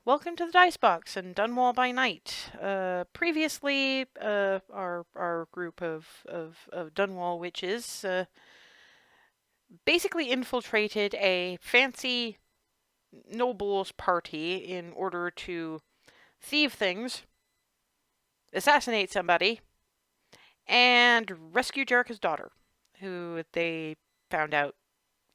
Welcome to the Dice Box and Dunwall by Night. Previously, our group of Dunwall witches basically infiltrated a fancy nobles party in order to thieve things, assassinate somebody, and rescue Jerica's daughter, who they found out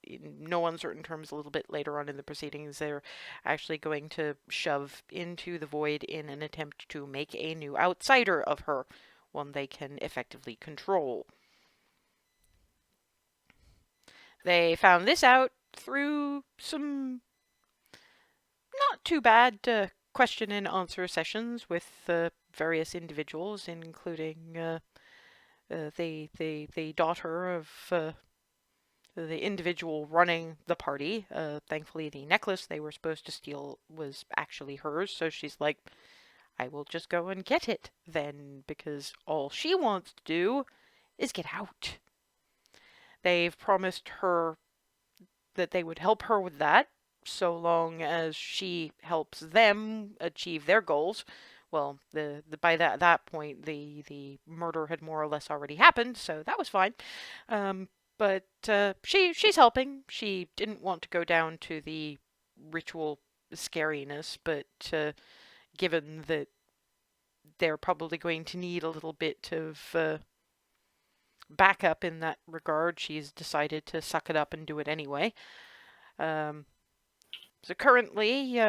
in no uncertain terms a little bit later on in the proceedings they're actually going to shove into the void in an attempt to make a new outsider of her, one they can effectively control. They found this out through some not too bad question and answer sessions with various individuals, including the daughter of the individual running the party. Thankfully, the necklace they were supposed to steal was actually hers, so she's like, I will just go and get it then, because all she wants to do is get out. They've promised her that they would help her with that, so long as she helps them achieve their goals. Well, by that point, the murder had more or less already happened, so that was fine. But she's helping. She didn't want to go down to the ritual scariness, but given that they're probably going to need a little bit of backup in that regard, she's decided to suck it up and do it anyway. So currently,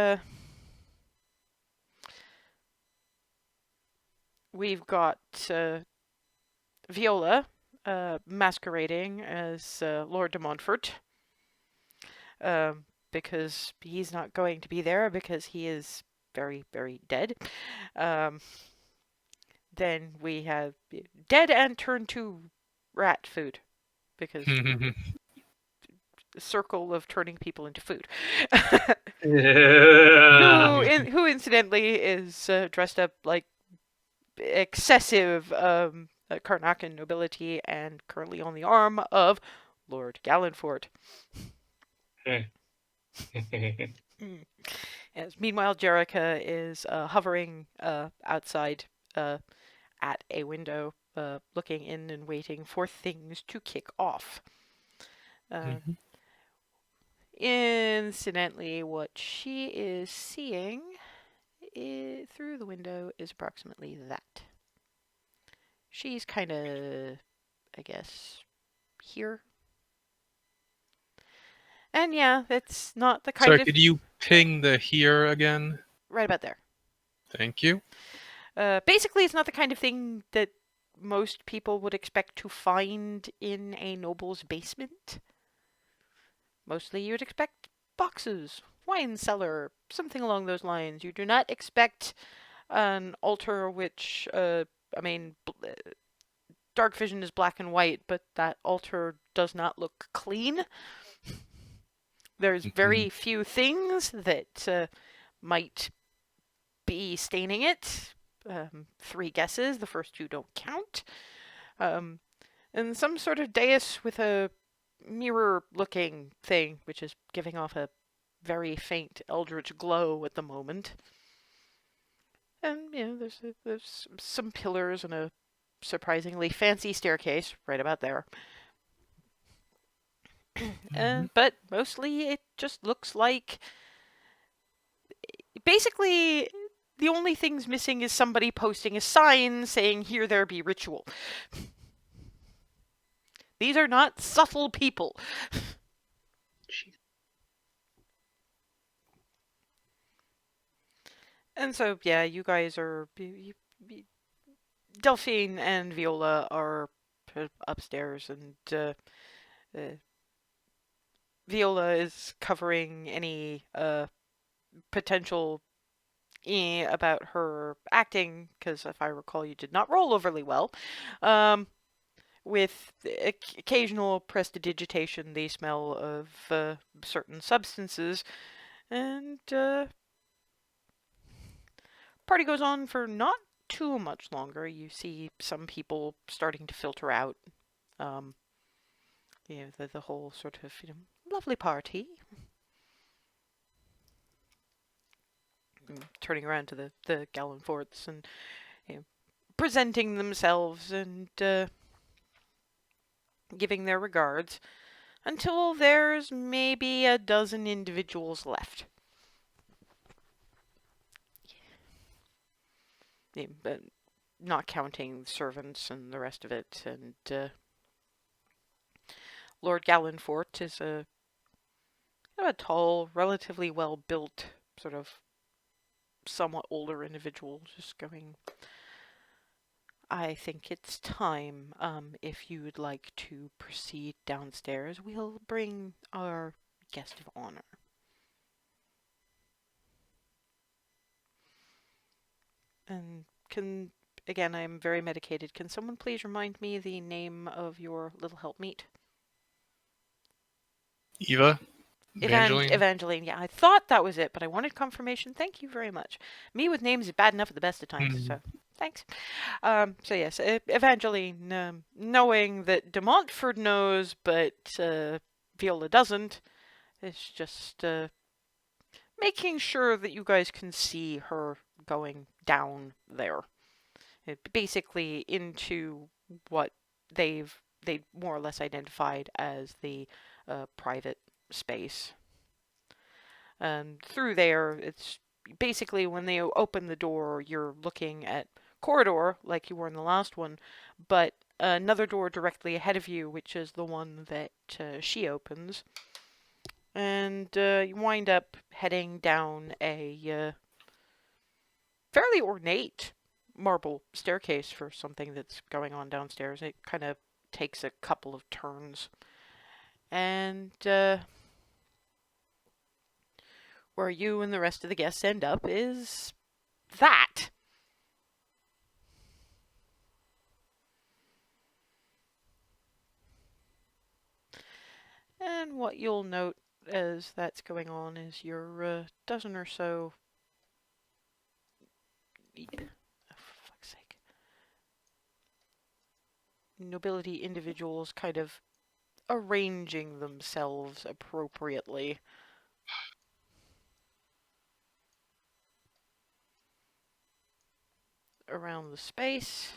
we've got Viola masquerading as Lord de Montfort, because he's not going to be there because he is very, very dead. Then we have dead and turned to rat food, because the circle of turning people into food. Who incidentally is dressed up like excessive Karnakan nobility and currently on the arm of Lord Gallanfort. As meanwhile, Jerica is hovering outside at a window, looking in and waiting for things to kick off. Incidentally, what she is seeing through the window is approximately that. She's kind of, I guess, here. And yeah, it's not the kind of... Sorry, could you ping the here again? Right about there. Thank you. Basically, it's not the kind of thing that most people would expect to find in a noble's basement. Mostly you'd expect boxes, wine cellar, something along those lines. You do not expect an altar which, dark vision is black and white, but that altar does not look clean. There's very few things that might be staining it. 3 guesses, the first 2 don't count. And some sort of dais with a mirror-looking thing, which is giving off a very faint eldritch glow at the moment. And, there's some pillars and a surprisingly fancy staircase right about there. But mostly it just looks like... Basically, the only things missing is somebody posting a sign saying, "Here there be ritual." These are not subtle people. And so, yeah, you guys are... Delphine and Viola are upstairs, and Viola is covering any potential about her acting, because if I recall, you did not roll overly well. With occasional prestidigitation, the smell of certain substances, and party goes on for not too much longer. You see some people starting to filter out. The whole sort of lovely party. turning around to the Gallanforts and presenting themselves and giving their regards until there's maybe a dozen individuals left. But not counting servants and the rest of it. And Lord Gallanfort is a tall, relatively well-built, sort of somewhat older individual, just going, I think it's time. If you'd like to proceed downstairs, we'll bring our guest of honor. And again, I'm very medicated. Can someone please remind me the name of your little helpmeet? Eva? Evangeline? Evangeline, yeah, I thought that was it, but I wanted confirmation. Thank you very much. Me with names is bad enough at the best of times, so thanks. So yes, Evangeline, knowing that de Montfort knows, but Viola doesn't, it's just making sure that you guys can see her going down there. Basically into what they more or less identified as the private space. And through there, it's basically when they open the door, you're looking at corridor like you were in the last one, but another door directly ahead of you, which is the one that she opens. And you wind up heading down a fairly ornate marble staircase for something that's going on downstairs. It kind of takes a couple of turns. And where you and the rest of the guests end up is that. And what you'll note as that's going on is your dozen or so. For fuck's sake. Nobility individuals kind of arranging themselves appropriately. Around the space.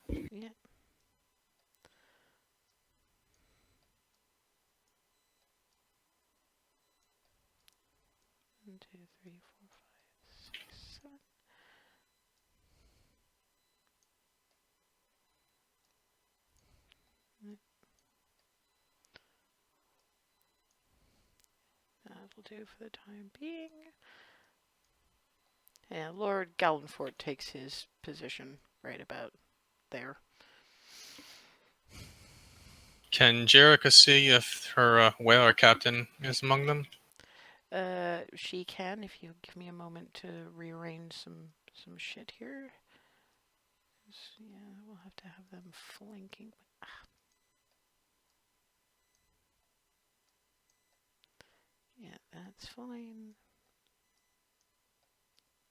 Yeah. 1, 2, 3, 4, 5, 6, 7. That'll do for the time being. And Lord Gallanfort takes his position right about there. Can Jerica see if her whaler captain is among them? She can, if you give me a moment to rearrange some shit here. Yeah, we'll have to have them flanking. Yeah, that's fine.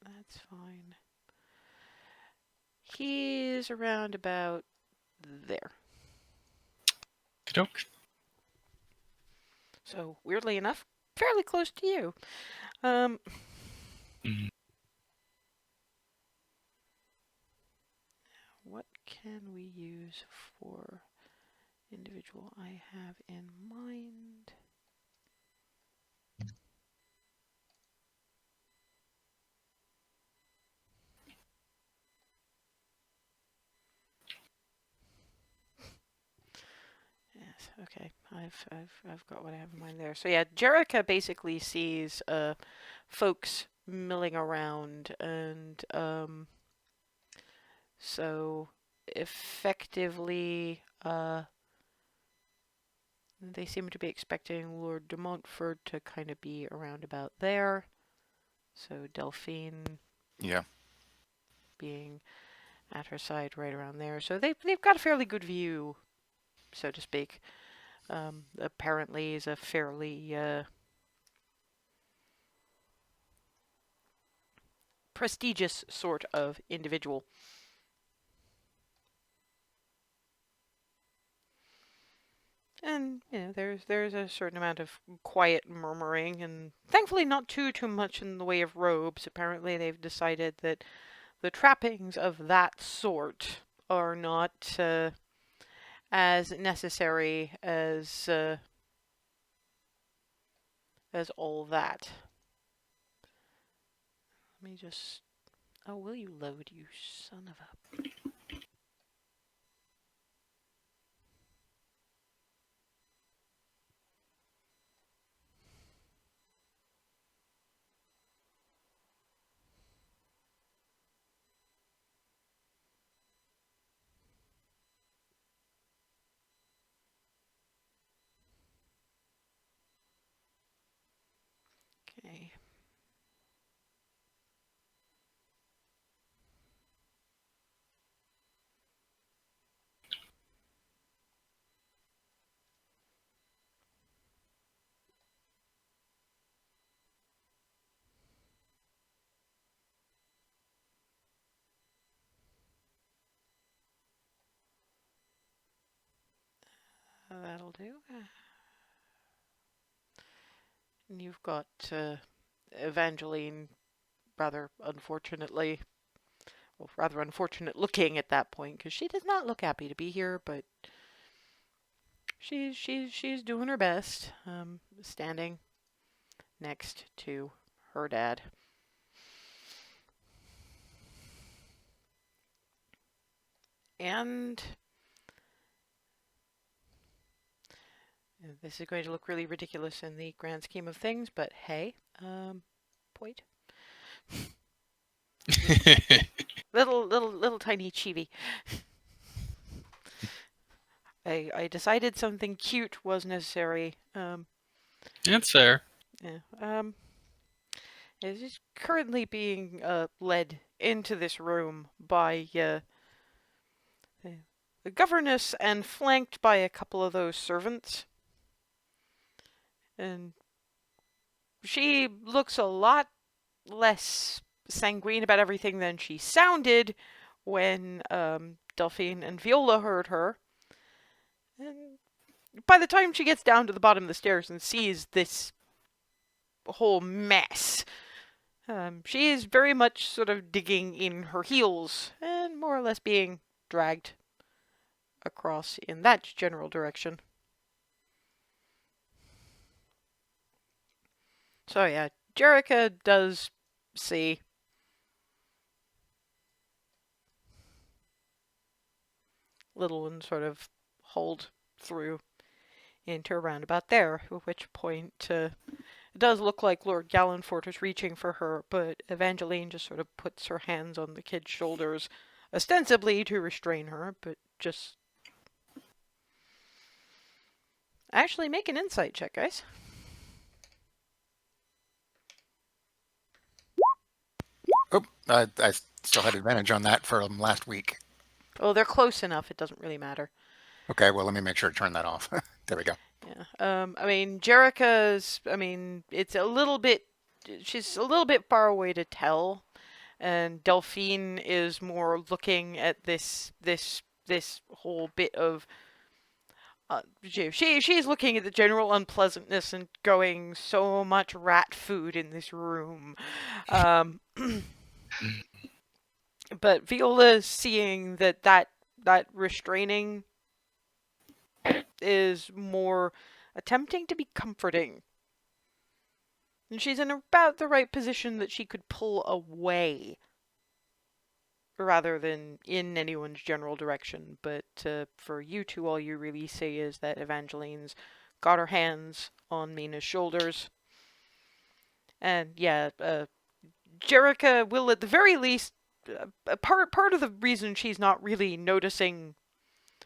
That's fine. He's around about there. Doke. So, weirdly enough, fairly close to you. What can we use for individual I have in mind? Yes, okay. I've got what I have in mind there. So yeah, Jerica basically sees folks milling around, and so effectively they seem to be expecting Lord de Montfort to kind of be around about there. So Delphine, yeah, being at her side right around there. So they've got a fairly good view, so to speak. Apparently is a fairly prestigious sort of individual. And there's a certain amount of quiet murmuring, and thankfully not too much in the way of robes. Apparently, they've decided that the trappings of that sort are not as necessary as all that. Let me just. Oh, will you load, you son of a. Okay. That'll do. And you've got Evangeline, rather unfortunately, well, rather unfortunate looking at that point, because she does not look happy to be here, but she's doing her best, standing next to her dad. And this is going to look really ridiculous in the grand scheme of things, but hey, point. Little tiny chibi. I decided something cute was necessary. That's fair. Yeah. Is currently being led into this room by the governess and flanked by a couple of those servants. And she looks a lot less sanguine about everything than she sounded when Delphine and Viola heard her. And by the time she gets down to the bottom of the stairs and sees this whole mess, she is very much sort of digging in her heels and more or less being dragged across in that general direction. So yeah, Jerica does see little one sort of hold through into a roundabout there, at which point it does look like Lord Gallanfort is reaching for her, but Evangeline just sort of puts her hands on the kid's shoulders, ostensibly to restrain her, but just actually make an insight check, guys. Oh, I still had advantage on that from last week. Oh, they're close enough, it doesn't really matter. Okay, well, let me make sure to turn that off. There we go. Yeah. I mean, Jerica's, I mean, it's a little bit, she's a little bit far away to tell, and Delphine is more looking at this whole bit of she's looking at the general unpleasantness and going, so much rat food in this room. Um, but Viola is seeing that restraining is more attempting to be comforting. And she's in about the right position that she could pull away rather than in anyone's general direction. But for you two, all you really see is that Evangeline's got her hands on Mina's shoulders. And yeah, Jerica will at the very least, part of the reason she's not really noticing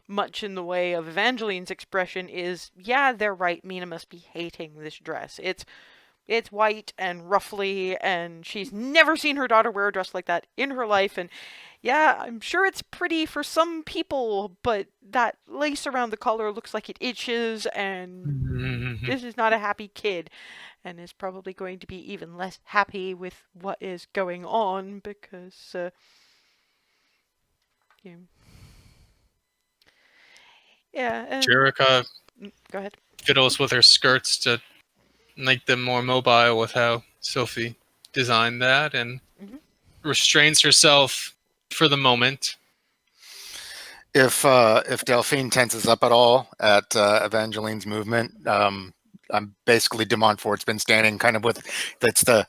much in the way of Evangeline's expression is, yeah, they're right, Mina must be hating this dress. It's white and ruffly, and she's never seen her daughter wear a dress like that in her life. And yeah, I'm sure it's pretty for some people, but that lace around the collar looks like it itches, and this is not a happy kid, and is probably going to be even less happy with what is going on because, you know, yeah, and Jerica Go ahead. fiddles with her skirts to make them more mobile with how Sophie designed that, and Mhm. restrains herself for the moment. If Delphine tenses up at all at Evangeline's movement, I'm basically De Montfort's been standing kind of with it's the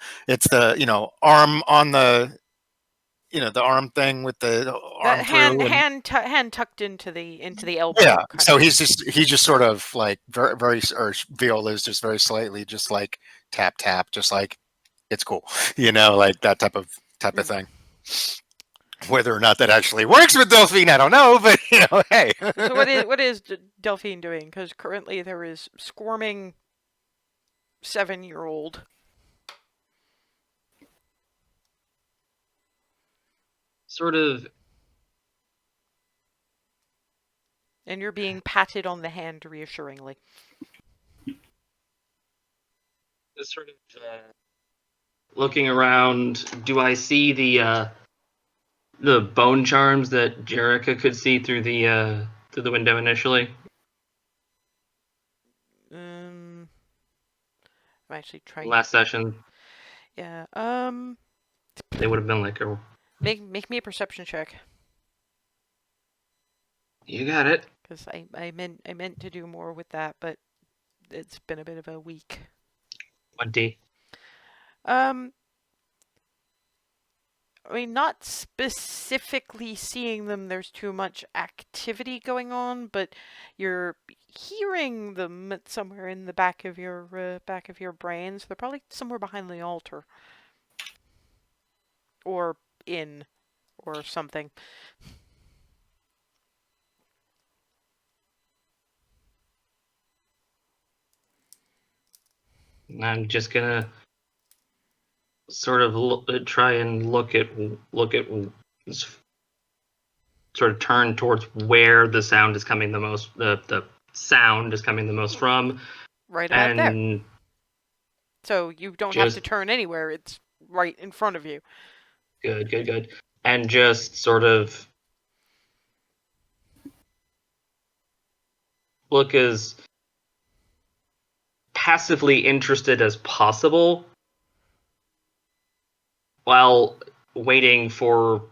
arm on the arm thing with the That arm through and hand tucked into the elbow, yeah. kind So of. he's just sort of like very or Viola's just very slightly just like tap tap, just like it's cool, like that type of thing. Whether or not that actually works with Delphine, I don't know, but hey. So what is Delphine doing? Because currently there is squirming 7-year-old. Sort of, And you're being patted on the hand reassuringly. just sort of looking around. Do I see the bone charms that Jerica could see through the window initially? I'm actually trying. Last session, Yeah. they would have been like, "Oh, Make me a perception check. you got it." Because I meant to do more with that, but it's been a bit of a week. 20. I mean, not specifically seeing them, there's too much activity going on, but you're hearing them somewhere in the back of your brain, so they're probably somewhere behind the altar. Or in, or something. I'm just gonna sort of try and look at sort of turn towards where the sound is coming the most. The sound is coming the most from, Right about there. and So you don't have to turn anywhere, it's right in front of you. good, and just sort of look as passively interested as possible while waiting for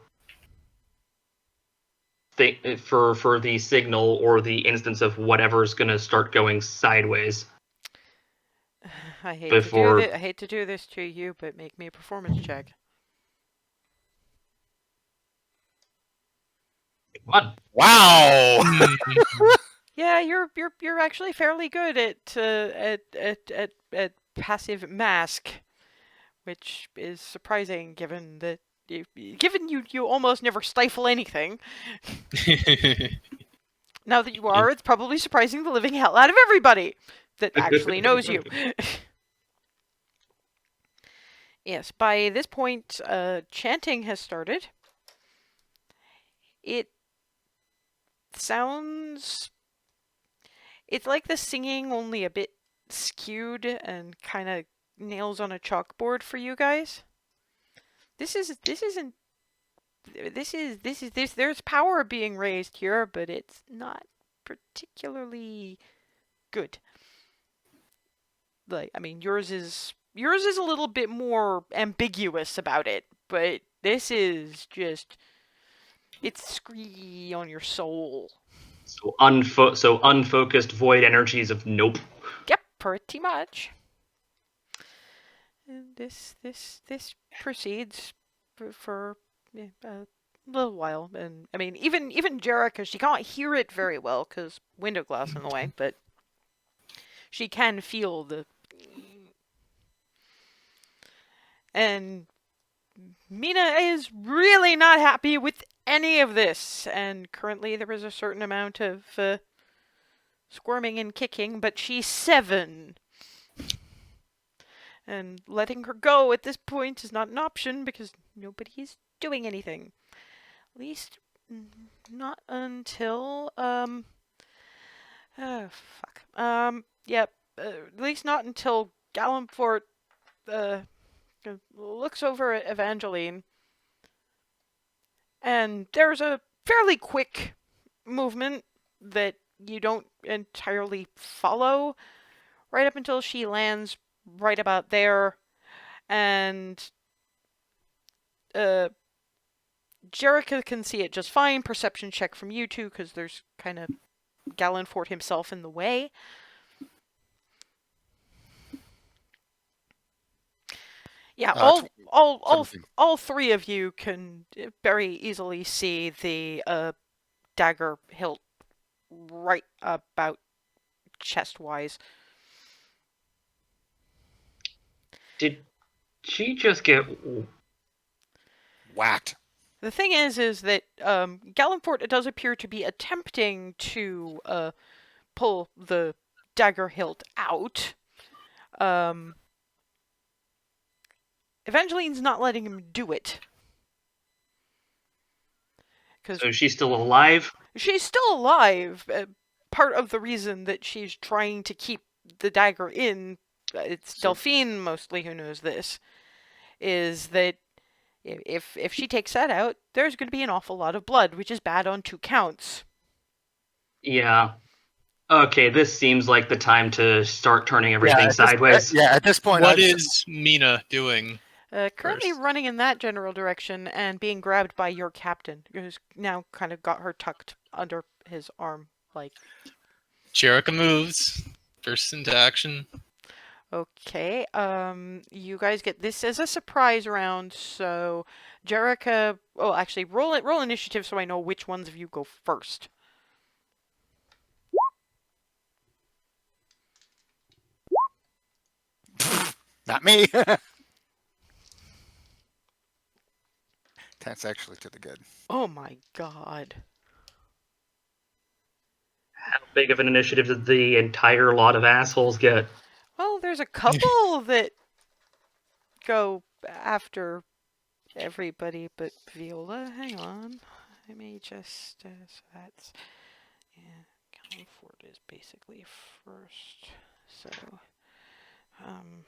the signal or the instance of whatever's going to start going sideways. I hate Before- to do this to you, but make me a performance check. What? Wow. Yeah, you're actually fairly good at passive mask, which is surprising given that you almost never stifle anything. Now that you are, it's probably surprising the living hell out of everybody that actually knows you. Yes, by this point, chanting has started. It sounds... It's like the singing, only a bit skewed and kind of nails on a chalkboard for you guys. There's power being raised here, but it's not particularly good. Like, I mean, yours is a little bit more ambiguous about it, but this is just, it's scree on your soul. So unfocused void energies of nope. Yep, pretty much. And this proceeds for a little while, and I mean, even Jerica, she can't hear it very well because window glass in the way, but she can feel the. And Mina is really not happy with any of this, and currently there is a certain amount of squirming and kicking, but she's 7. And letting her go at this point is not an option because nobody is doing anything. At least not until fuck. Yep. At least not until Gallanfort looks over at Evangeline, and there's a fairly quick movement that you don't entirely follow right up until she lands right about there, and Jericho can see it just fine. Perception check from you two, because there's kind of Gallenfort himself in the way. Yeah, Uh, all three of you can very easily see the dagger hilt right about chest-wise. Did she just get? Whacked. The thing is that Gallenfort does appear to be attempting to pull the dagger hilt out. Evangeline's not letting him do it. So she's still alive? She's still alive. Part of the reason that she's trying to keep the dagger in, it's Delphine mostly who knows this, is that if she takes that out, there's going to be an awful lot of blood, which is bad on 2 counts. Yeah. Okay, this seems like the time to start turning everything sideways. At this point, What is Mina doing? Currently first? running in that general direction and being grabbed by your captain, who's now kind of got her tucked under his arm. Like, Jericho moves. Bursts into action. okay, you guys get this as a surprise round, so Jericho. Oh, actually, roll initiative so I know which ones of you go first. Not me. That's actually to the good. Oh my god. How big of an initiative did the entire lot of assholes get? Well, there's a couple that go after everybody but Viola. Hang on. Let me just. So that's. Yeah, Calford is basically first. So. And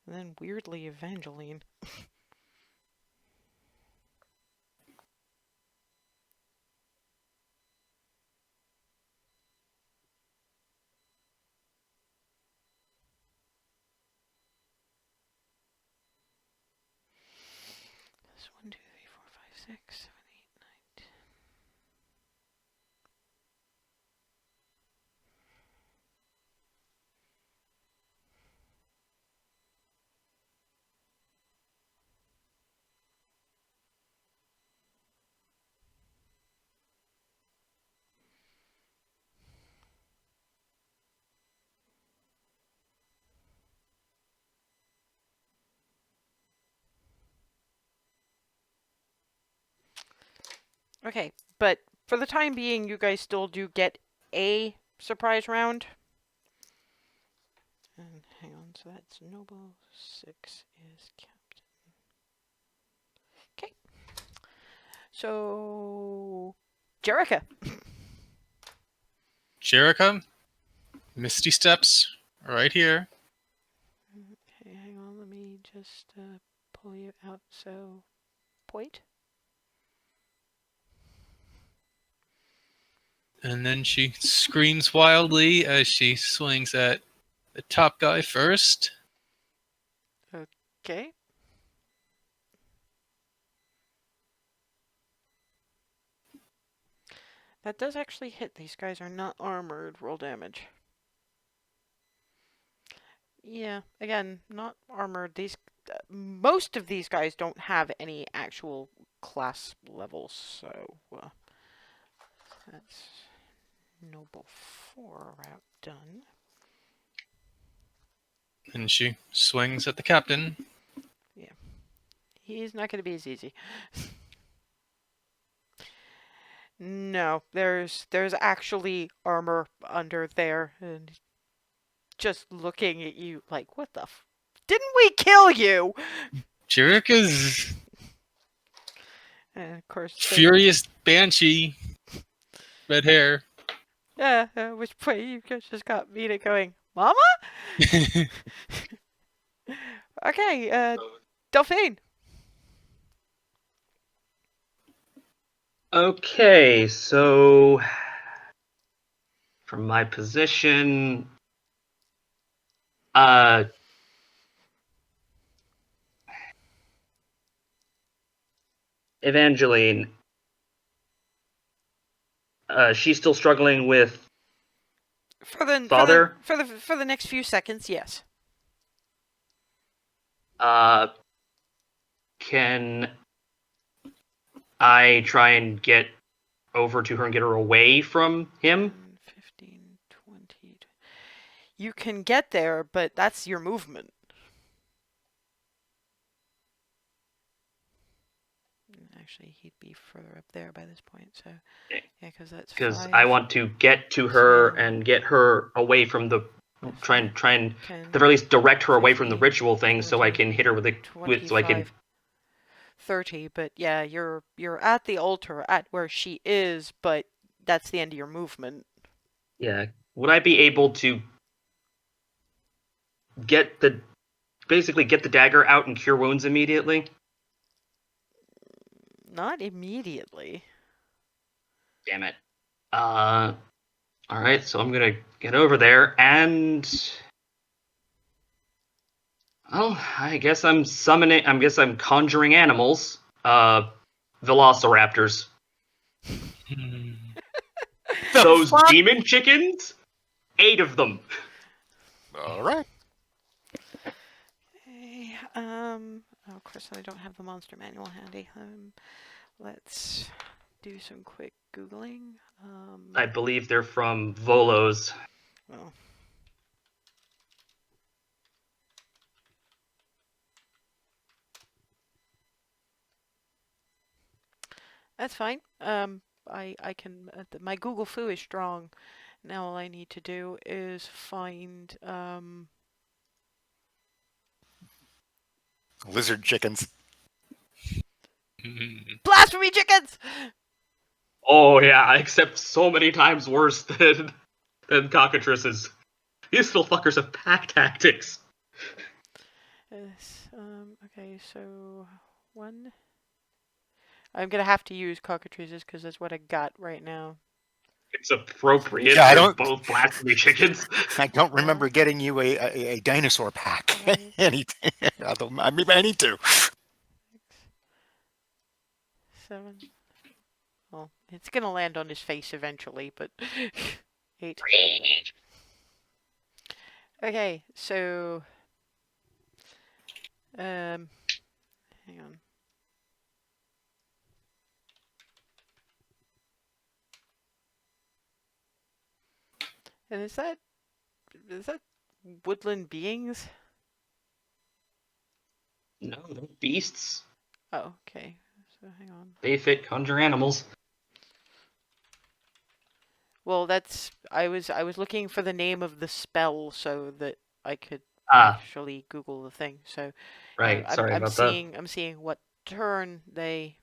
then weirdly, Evangeline. That's 1, 2, 3, 4, 5, 6, 7, 8, 9, 10. Okay, but for the time being, you guys still do get a surprise round. And hang on, so that's Noble, 6 is Captain. Okay. So, Jericho. Jericho. Misty steps right here. Okay, hang on, let me just pull you out. So, point. And then she screams wildly as she swings at the top guy first. Okay. That does actually hit. These guys are not armored. Roll damage. Yeah, again, not armored. These most of these guys don't have any actual class levels, so that's Noble 4 route done. And she swings at the captain. Yeah, he's not going to be as easy. No, there's actually armor under there, and just looking at you like, what the didn't we kill you? Jericho's And of course, furious banshee. Red hair. yeah, at which point you just got Mina going, Mama? Okay, Delphine. Okay, so from my position, Evangeline, she's still struggling with father. For the next few seconds, yes. Can I try and get over to her and get her away from him? 15, 20. You can get there, but that's your movement. Actually, he'd be further up there by this point, so Okay. yeah, because Because 5. I want to get to her So- and get her away from the try and 10, at the very least direct her away from the 15, ritual thing, so I 20, can hit her with so I can 25, 30. But yeah, you're at the altar at where she is, but that's the end of your movement. yeah. Would I be able to basically get the dagger out and cure wounds immediately? Not immediately. Damn it. All right, so I'm gonna get over there and. Well, I guess I'm conjuring animals. Velociraptors. Those demon chickens? 8 of them. All right. Okay, of course I don't have the monster manual handy. Let's do some quick Googling. I believe they're from Volos. Well, that's fine. I can. My Google Foo is strong. Now all I need to do is find Lizard chickens. blasphemy chickens. Oh yeah, except so many times worse than cockatrices. These little fuckers have pack tactics. Yes. Okay. So 1. I'm gonna have to use cockatrices because that's what I got right now. It's appropriate. Yeah, They're both blasphemy chickens. I don't remember getting you a dinosaur pack. Anything. Although I need to. 6, 7. Well, it's gonna land on his face eventually, but 8. Okay, so hang on. And is that woodland beings? No, they're beasts. Oh, okay. So hang on. They fit conjure animals. Well, I was looking for the name of the spell so that I could actually Google the thing. So right. Sorry I'm about seeing I'm seeing what turn they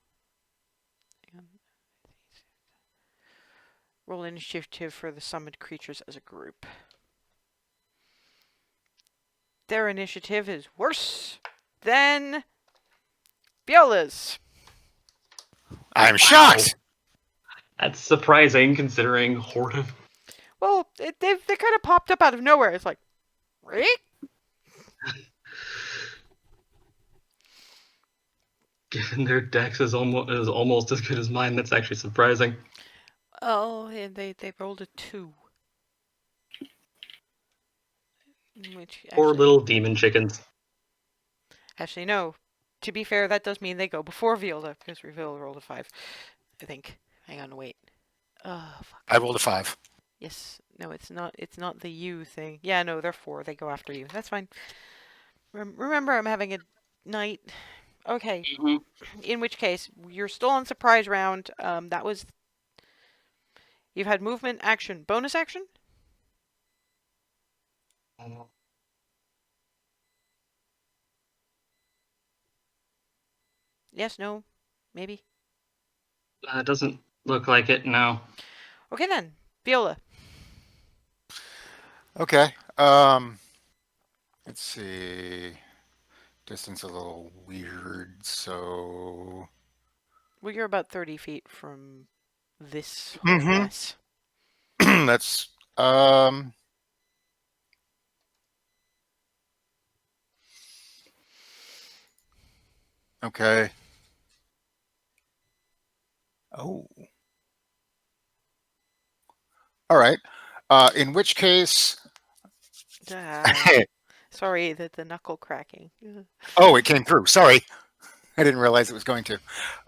roll initiative for the summoned creatures as a group. Their initiative is worse than Viola's. I'm shocked. That's surprising considering Horde of. Well, they kind of popped up out of nowhere. It's like, right? Given their dex is almost as good as mine, that's actually surprising. Oh, and they rolled a 2. Which Poor little demon chickens. Actually, no. To be fair, that does mean they go before Viola, because Viola rolled a 5. I think. Hang on, wait. Oh, fuck. I rolled a 5. Yes. No, it's not. It's not the you thing. Yeah, no, they're 4. They go after you. That's fine. Remember, I'm having a night. Okay. Mm-hmm. In which case, you're still on surprise round. That was. You've had movement, action, bonus action. Yes, no, maybe. It doesn't look like it, no. Okay then, Viola. Okay. Let's see. Distance a little weird, so. Well, you're about 30 feet from this Mhm. mess. That's Um. Okay. Oh. All right. In which case, Sorry, the knuckle cracking. oh, it came through. Sorry, I didn't realize it was going to.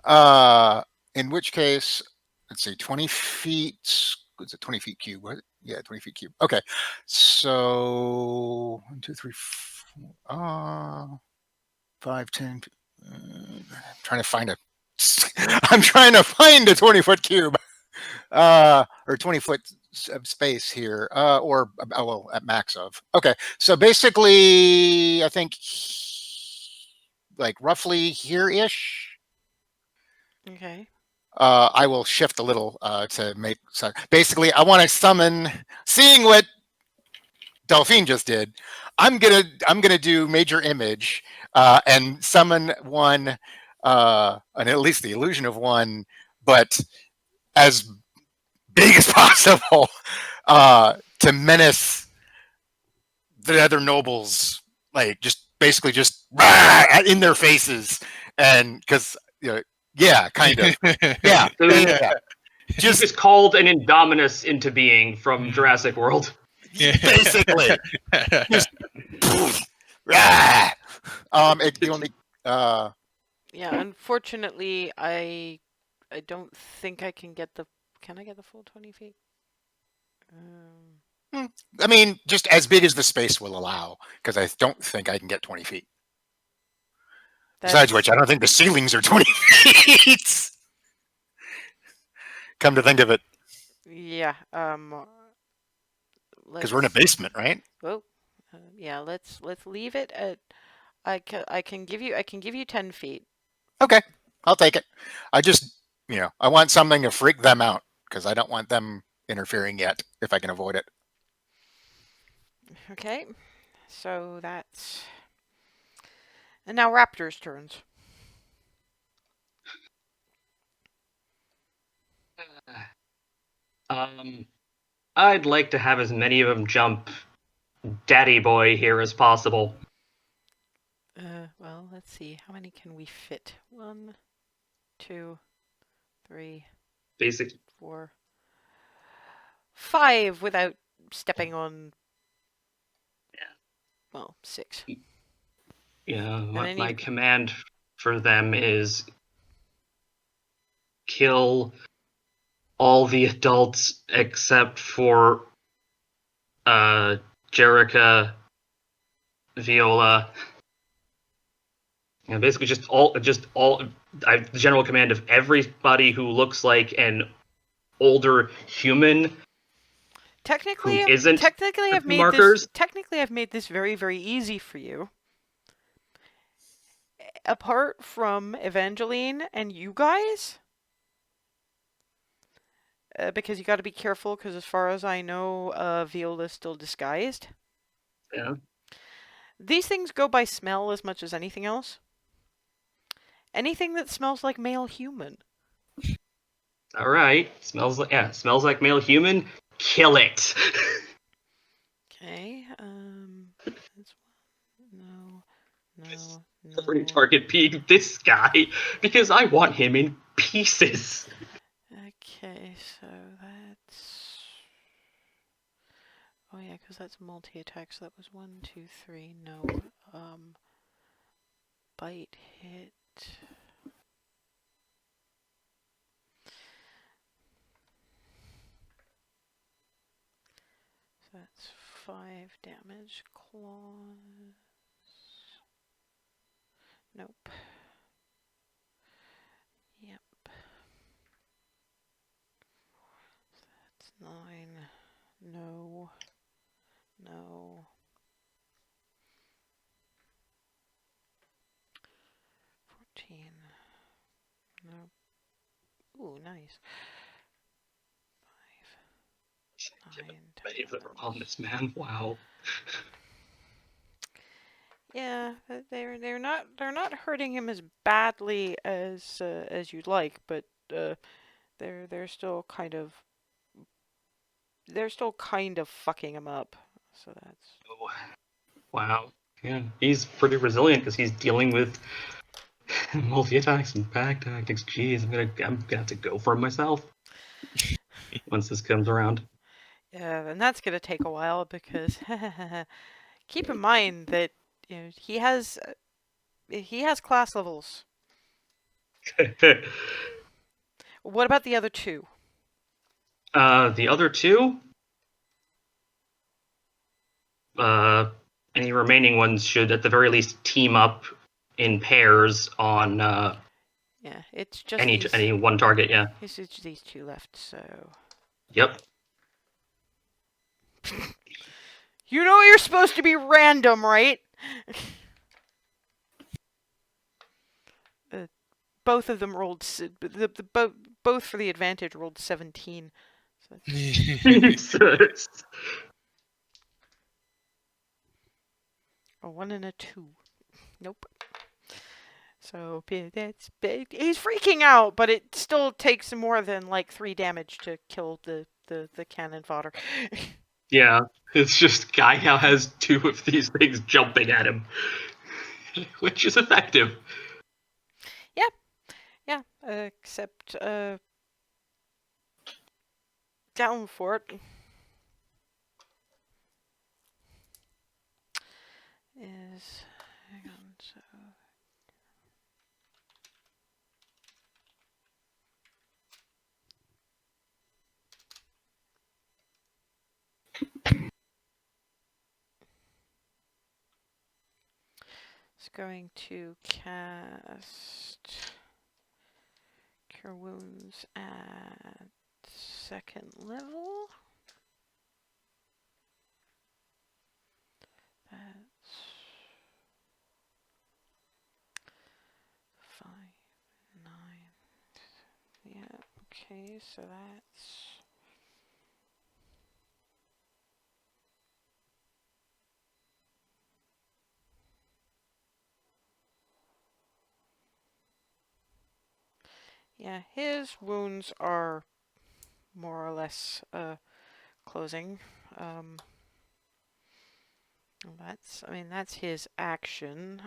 Uh, in which case, let's see, 20 feet. What's it? 20 feet cube. What? Yeah, 20 feet cube. Okay. So 1, 2, 3, 4, 5, 10. I'm trying to find a. I'm trying to find a 20-foot cube. Or 20-foot space here, or well, at max of. Okay, so basically, I think like roughly here-ish. Okay. I will shift a little to make. So basically, I want to summon. Seeing what Delphine just did, I'm gonna do major image and summon one, and at least the illusion of one, but as big as possible to menace the other nobles, like just basically just in their faces, and because yeah, kind of, yeah, So yeah, you just just called an Indominus into being from Jurassic World. basically, just rah. The only Yeah, unfortunately, I don't think I can get the. Can I get the full 20 feet? I mean, just as big as the space will allow, because I don't think I can get 20 feet. Besides which, I don't think the ceilings are 20 feet. Come to think of it, Yeah. because we're in a Let's. basement, right? Well, yeah. Let's leave it at. I can give you 10 feet. Okay, I'll take it. I just, I want something to freak them out because I don't want them interfering yet if I can avoid it. Okay. So that's. And now Raptor's turns. I'd like to have as many of them jump Daddy Boy here as possible. Well, let's see. How many can we fit? 1, 2, 3, Basic. 4, 5 without stepping on. Well, 6. Yeah, then my you- command for them is kill all the adults except for Jerica, Viola. Yeah, basically just all. I have the general command of everybody who looks like an older human. Technically, Who isn't technically, I've made markers? this. Technically, I've made this very, very easy for you. Apart from Evangeline and you guys, because you got to be careful. Because as far as I know, Viola's still disguised. Yeah. These things go by smell as much as anything else. Anything that smells like male human. All right. Smells like male human. Kill it. Okay. That's no, no, Different no. target being this guy because I want him in pieces. Okay, so that's. Oh yeah, because that's multi-attack. So that was 1, 2, 3. No. Bite hit. So that's 5 damage. Claws. Nope. Yep. So that's 9. No. No. 14. Nope. Ooh, nice. 5, 9, 10, Many of them 11. are on this man. Wow. Yeah, they're not hurting him as badly as you'd like, but they're still kind of they're still kind of fucking him up. So that's. Oh, wow. Yeah, he's pretty resilient because he's dealing with multi-attacks and pack tactics. Jeez, I'm gonna have to go for him myself once this comes around. Yeah, and that's gonna take a while because keep in mind that he has class levels. What about the other two? The other two, any remaining ones should at the very least team up in pairs on Yeah, it's just any one target. Yeah. It's just these two left. So Yep. you know you're supposed to be random, right? Both of them rolled both for the advantage rolled 17. So a 1 and a 2. Nope. So that's big. He's freaking out, but it still takes more than like 3 damage to kill the cannon fodder. Yeah, it's just Guy now has 2 of these things jumping at him, which is effective. Yeah, except down for it is hang on. So it's going to cast Cure Wounds at 2nd level. That's 5, 9. Yeah, okay, so that's yeah, his wounds are more or less closing. That's his action.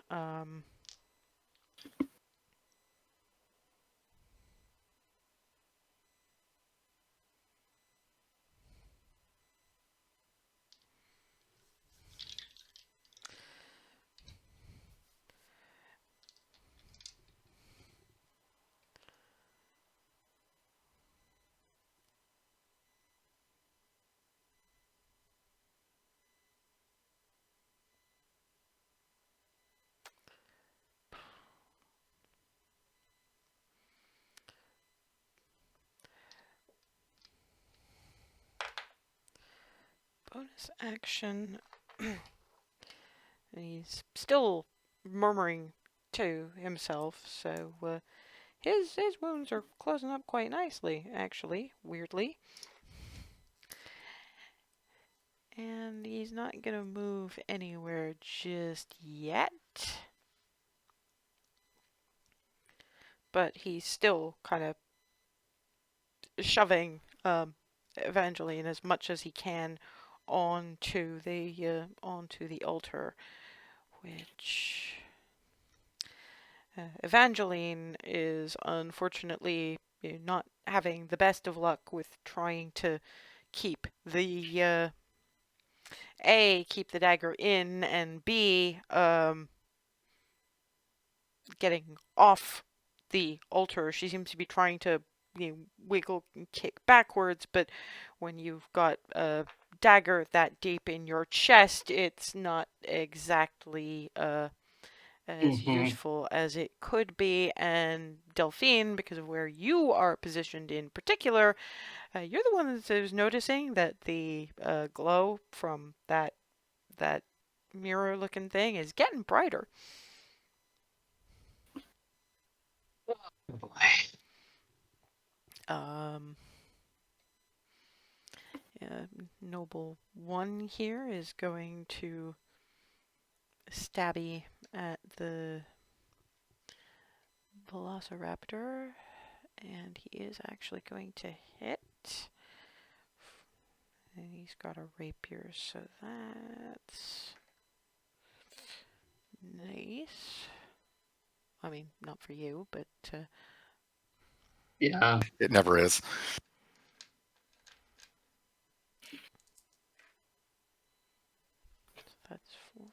Bonus action. He's still murmuring to himself, so his wounds are closing up quite nicely, actually, weirdly. And he's not gonna move anywhere just yet. But he's still kind of shoving Evangeline as much as he can onto the altar, which Evangeline is unfortunately not having the best of luck with trying to keep the keep the dagger in, and B, getting off the altar. She seems to be trying to wiggle and kick backwards, but when you've got a dagger that deep in your chest, it's not exactly as useful as it could be. And Delphine, because of where you are positioned in particular, you're the one that is noticing that the glow from that mirror-looking thing is getting brighter. Oh boy. Noble 1 here is going to stabby at the Velociraptor, and he is actually going to hit. And he's got a rapier, so that's nice. I mean, not for you, but Yeah. It never is. that's 4.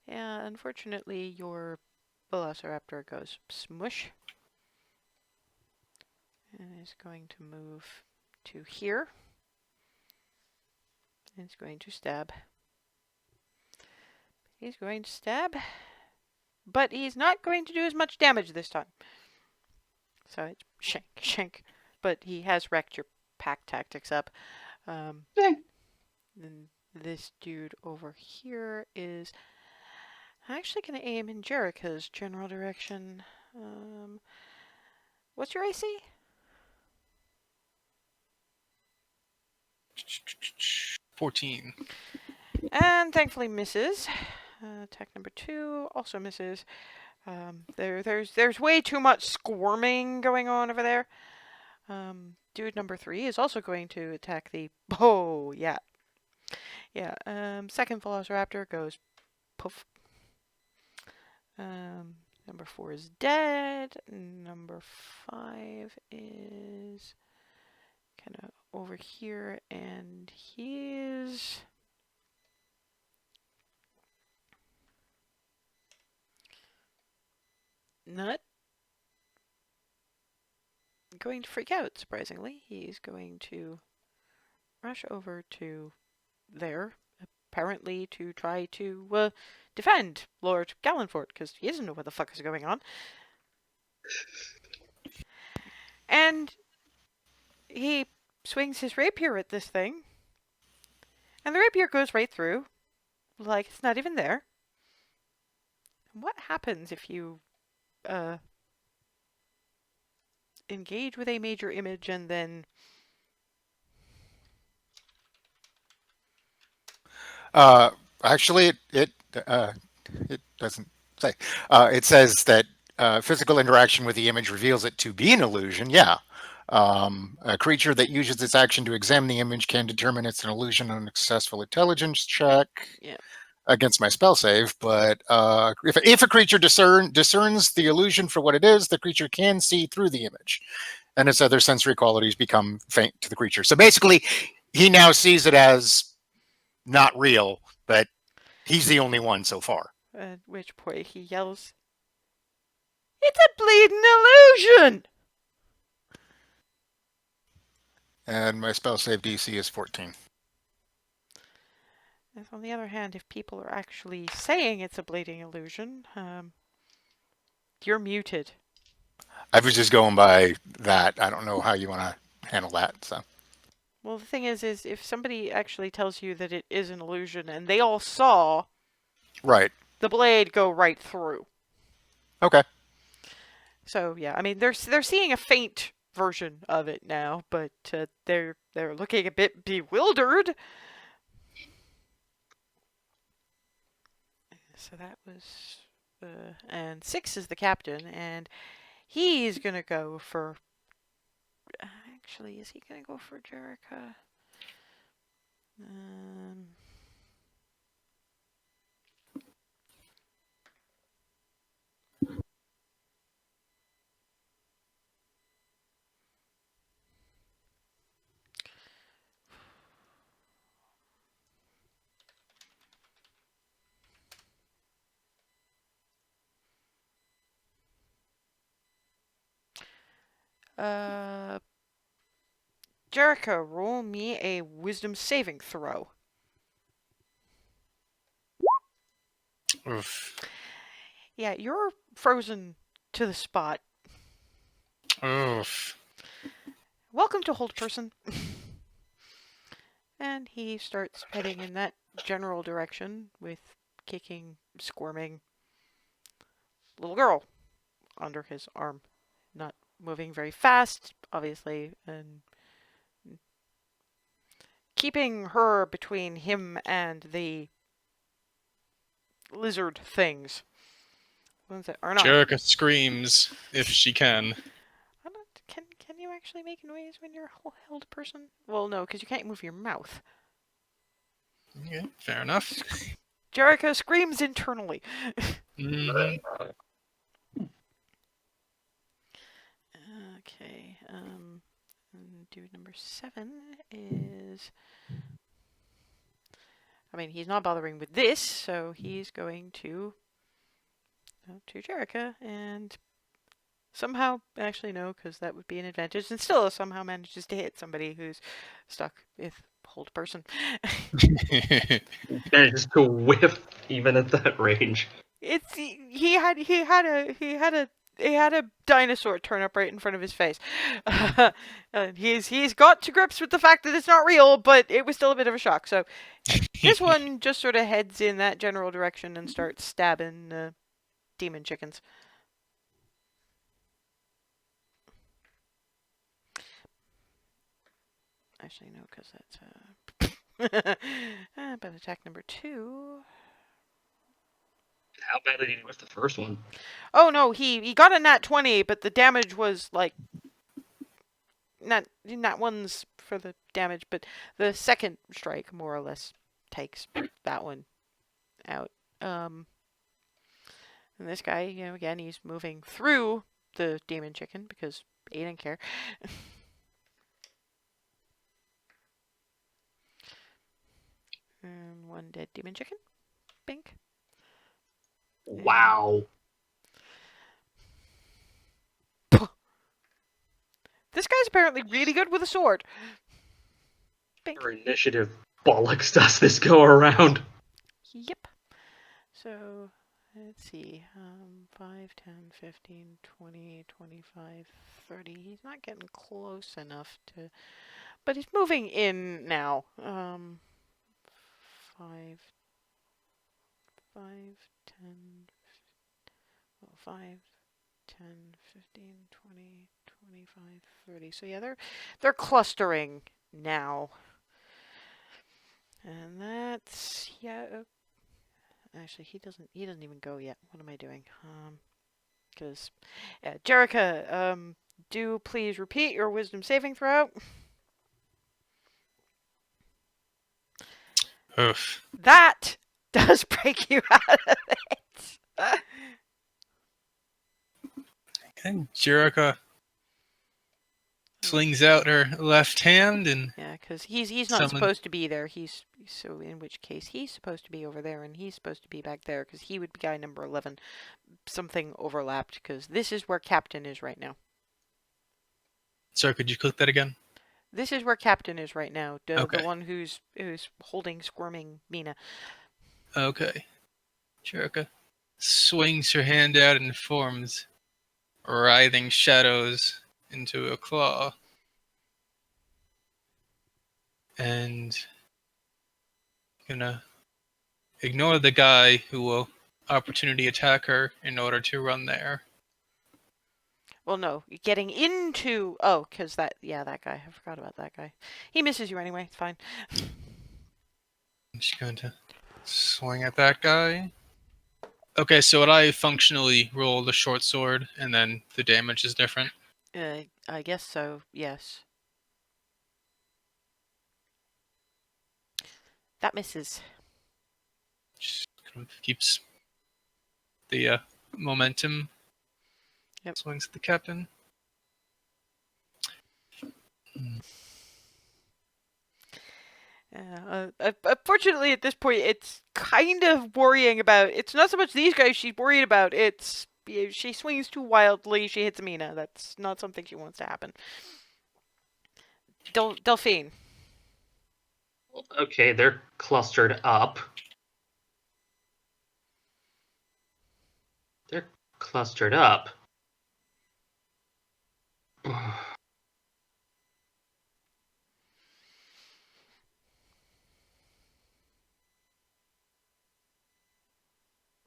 Yeah, unfortunately, your Velociraptor goes smush. And is going to move to here. And he's going to stab. He's going to stab. But he's not going to do as much damage this time. So it's shank, shank. But he has wrecked your pack tactics up. Okay. Then this dude over here is actually going to aim in Jerica's general direction. What's your AC? 14. And thankfully misses. Attack number 2 also misses. There's way too much squirming going on over there. Dude number 3 is also going to attack the... Oh, yeah. Yeah, second Velociraptor goes poof. Number 4 is dead. Number 5 is kind of over here, and he's... not going to freak out, surprisingly. He's going to rush over to there, apparently to try to defend Lord Gallenfort, because he doesn't know what the fuck is going on. And he swings his rapier at this thing, and the rapier goes right through, like it's not even there. What happens if you engage with a major image and then... Actually, it doesn't say. It says that physical interaction with the image reveals it to be an illusion. Yeah. A creature that uses its action to examine the image can determine it's an illusion on a successful intelligence check against my spell save. But if a creature discerns the illusion for what it is, the creature can see through the image, and its other sensory qualities become faint to the creature. So basically, he now sees it as not real, but he's the only one so far. At which point he yells, "It's a bleeding illusion!" And my spell save DC is 14. And on the other hand, if people are actually saying it's a bleeding illusion, you're muted. I was just going by that. I don't know how you want to handle that. So. Well, the thing is if somebody actually tells you that it is an illusion and they all saw Right. the blade go right through. Okay. So yeah, I mean they're seeing a faint version of it now, but they're looking a bit bewildered. So that was and 6 is the captain, and he's gonna go for... Actually, is he gonna go for Jerica? Jerica, roll me a wisdom saving throw. Oof. Yeah, you're frozen to the spot. Oof. Welcome to Hold Person. And he starts heading in that general direction with kicking, squirming little girl under his arm. Not moving very fast, obviously, and keeping her between him and the lizard things. Ones that are not... Jerica screams if she can. you actually make a noise when you're a held person? Well, no, because you can't move your mouth. Yeah, fair enough. Jericho screams internally. Hmm. Okay. Dude number 7 is. I mean, he's not bothering with this, so he's going to Jericho and somehow, actually no, because that would be an advantage, and still somehow manages to hit somebody who's stuck with hold person. Manages to whiff even at that range. It's he had a dinosaur turn up right in front of his face. And he's got to grips with the fact that it's not real, but it was still a bit of a shock. So this one just sort of heads in that general direction and starts stabbing demon chickens. Actually, no, because that's but attack number 2. How badly did he whiff the first one? Oh no, he got a nat 20, but the damage was like not one's for the damage, but the second strike more or less takes that one out. And this guy, again, he's moving through the demon chicken because he didn't care. And one dead demon chicken. Bink. Wow. This guy's apparently really good with a sword. Bink. Your initiative bollocks does this go around. Yep. So, let's see. 5, 10, 15, 20, 25, 30. He's not getting close enough to... But he's moving in now. 5, 5, 10... Well, 5, 10, 15, 20, 25, 30. So yeah, they're clustering now. And that's... Yeah... Actually, he doesn't even go yet. What am I doing? Because, Jerica, do please repeat your wisdom saving throw. Oof. That does break you out of it. And Jerica slings out her left hand and Yeah, because he's not supposed to be there. So in which case he's supposed to be over there, and he's supposed to be back there because he would be guy number 11. Something overlapped because this is where Captain is right now. Sorry, could you click that again? This is where Captain is right now. The Okay. one who's holding squirming Mina. Okay. Jerica swings her hand out and forms writhing shadows into a claw. And gonna ignore the guy who will opportunity attack her in order to run there. Well, no, getting into... Oh, because that guy. I forgot about that guy. He misses you anyway. It's fine. I'm just going to swing at that guy. Okay, so would I functionally roll the short sword and then the damage is different? I guess so, yes. That misses. Just kind of keeps the momentum. Yep. Swings at the captain. Unfortunately, at this point, it's kind of worrying about... It's not so much these guys she's worried about, it's... She swings too wildly, she hits Mina. That's not something she wants to happen. Delphine. Okay, they're clustered up. They're clustered up.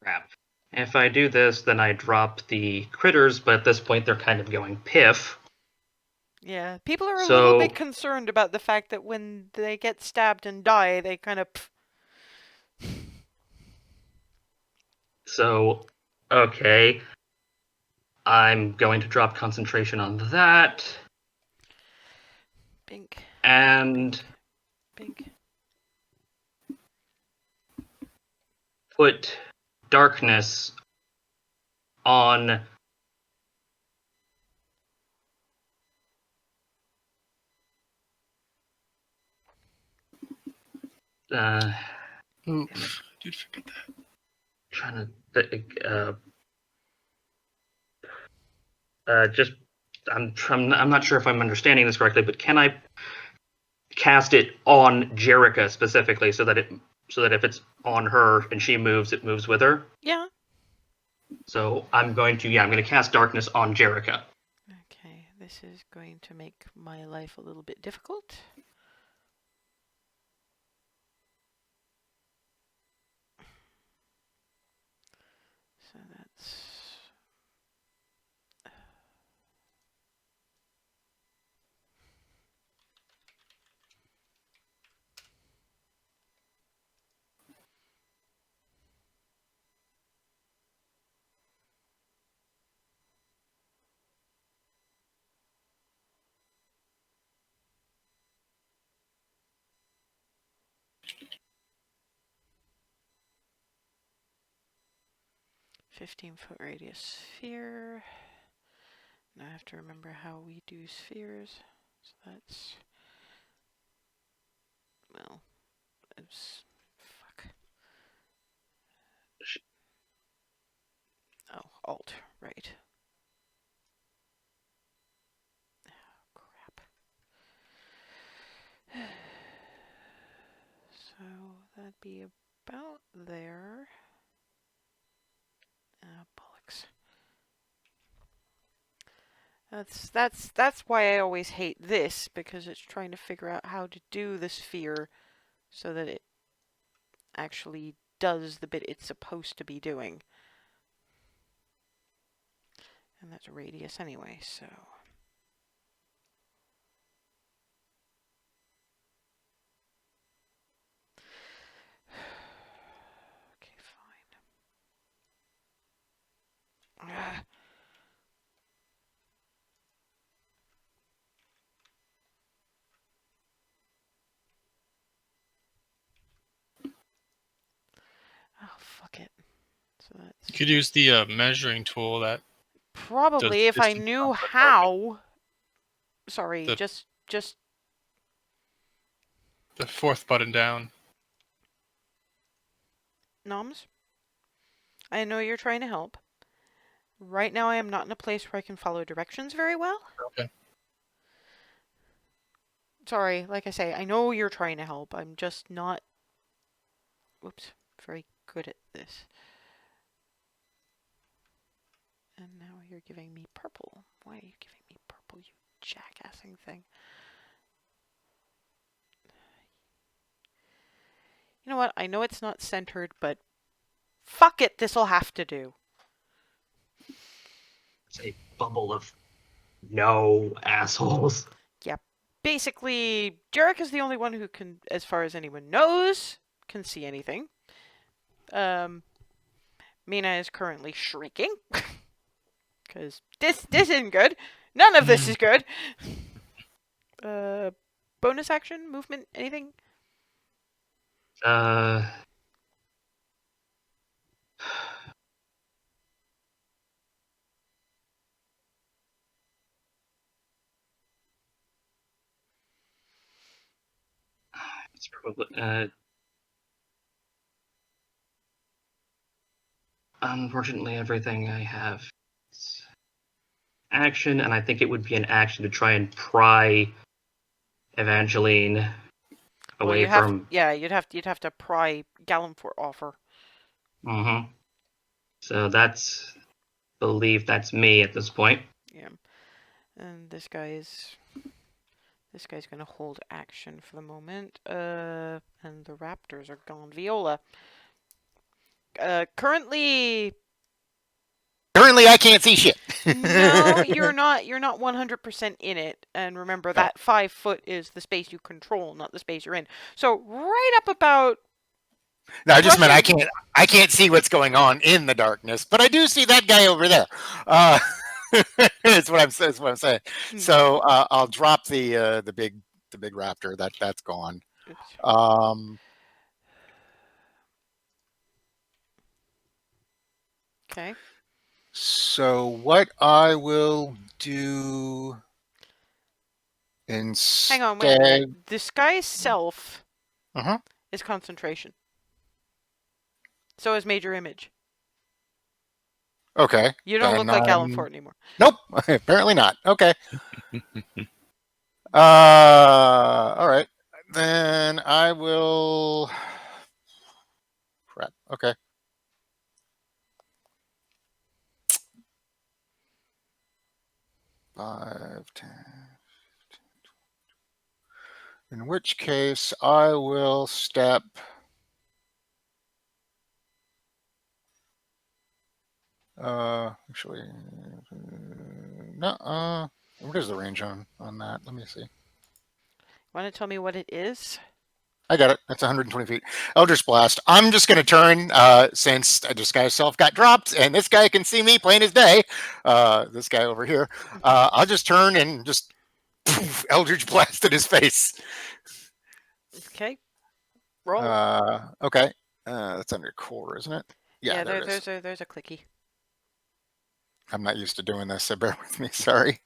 Crap. If I do this, then I drop the critters, but at this point they're kind of going piff. Yeah, people are a little bit concerned about the fact that when they get stabbed and die, they kind of... So, okay. I'm going to drop concentration on that. Bink. and Bink. put darkness on Oof. Dude, forget that. trying to just I'm not sure if I'm understanding this correctly, but can I cast it on Jerica specifically so that if it's on her and she moves, it moves with her? Yeah. So I'm going to cast darkness on Jerica. Okay, this is going to make my life a little bit difficult. So that's 15-foot radius sphere. Now I have to remember how we do spheres. So that's, well, it's, fuck. Oh, Alt, right. Oh, crap. So that'd be about there. Bollocks. That's why I always hate this, because it's trying to figure out how to do the sphere so that it actually does the bit it's supposed to be doing. And that's a radius anyway, so. Okay, fine. Oh, fuck it. So that's You could use the measuring tool that probably, if I distance knew on the target. how. Sorry, The- just the fourth button down. Noms. I know you're trying to help. Right now I am not in a place where I can follow directions very well. Okay. Sorry, like I say, I know you're trying to help. I'm just not, whoops, very good at this. And now you're giving me purple. Why are you giving me purple, you jackassing thing? You know what? I know it's not centered, but fuck it, this'll have to do. It's a bubble of no assholes. Basically, Jarek is the only one who can, as far as anyone knows, can see anything. Mina is currently shrieking. Because this isn't good. None of this is good. Bonus action, movement, anything? It's probably unfortunately everything I have is action, and I think it would be an action to try and pry Evangeline away from. Yeah, you'd have to pry Gallimfort off her. Mm-hmm. So that's, believe that's me at this point. Yeah, and this guy's gonna hold action for the moment. And the raptors are gone. Viola. Currently, Currently, I can't see shit. no, you're not 100% in it. And remember, that 5 foot is the space you control, not the space you're in. So right up about. No, I just meant I can't see what's going on in the darkness, but I do see that guy over there. That's what I'm saying. So I'll drop the big the big raptor. That's gone. Oops. Okay. So what I will do instead. Hang on, wait a minute. Disguise self Uh-huh. is concentration. So is major image. Okay. You don't look like Alan Ford anymore. Nope. Apparently not. Okay. All right. Then I will. Crap. Okay. Five, 10. In which case, I will step. Actually, no. What is the range on that? Let me see. Want to tell me what it is? I got it. That's 120 feet. Eldritch Blast. I'm just going to turn, since a disguise self got dropped, and this guy can see me plain as day. This guy over here. I'll just turn and just poof, Eldritch Blast in his face. Okay. Roll. Okay. That's under core, isn't it? Yeah, there it is. There's a clicky. I'm not used to doing this, so bear with me. Sorry.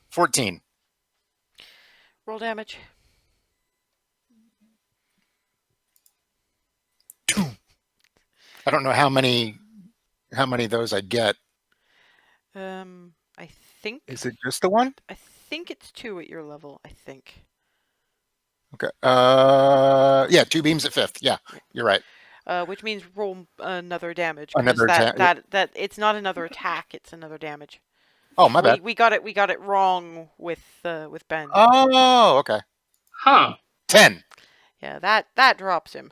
14. Roll damage. I don't know how many of those I get. I think. Is it just the one? I think it's 2 at your level. I think. Okay. Yeah, 2 beams at 5th. Yeah, you're right. Which means roll another damage. Another attack. That it's not another attack. It's another damage. Oh, my bad. We got it wrong with Ben. Oh, okay. Huh. 10. Yeah, that drops him.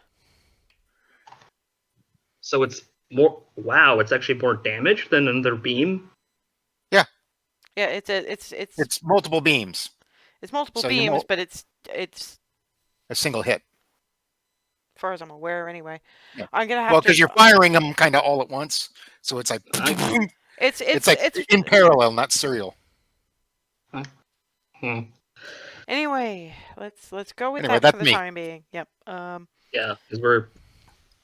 So it's more. Wow, it's actually more damage than another beam. Yeah, it's multiple beams. It's multiple So beams, but it's a single hit. as far as I'm aware, anyway. Yeah. I'm gonna have Well, to. because you're firing them kind of all at once, so it's like It's like in parallel, not serial. Hmm. Anyway, let's go with Anyway, that for that's the me. time being. Yep. Yeah, because we're.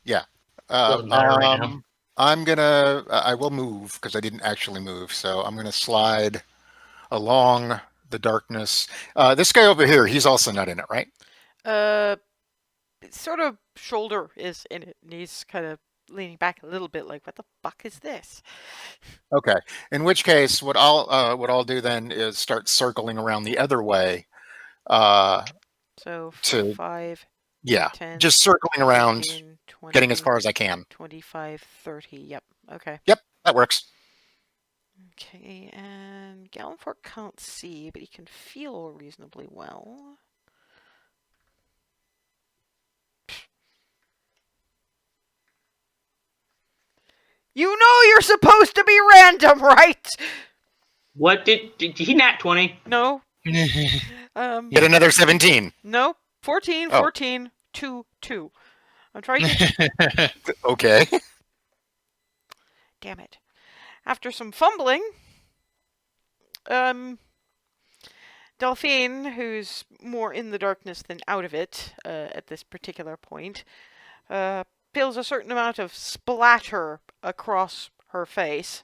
Yeah. Doesn't matter right now. I'm gonna. I will move because I didn't actually move, so I'm gonna slide along the darkness. This guy over here, he's also not in it, right? Sort of shoulder is in it, and he's kind of leaning back a little bit, like, what the fuck is this? Okay. In which case, what I'll do then is start circling around the other way. So to 5, yeah, 10, just circling around, 15, 20, getting as far as I can. 25, 30. Yep. Okay. Yep, that works. Okay, and Gallenfort can't see, but he can feel reasonably well. You know you're supposed to be random, right? What did he nat 20? No. Get another 17. No. 14, Oh. 14, 2, 2. I'm trying to. Okay. Damn it. After some fumbling, Delphine, who's more in the darkness than out of it at this particular point, feels a certain amount of splatter across her face.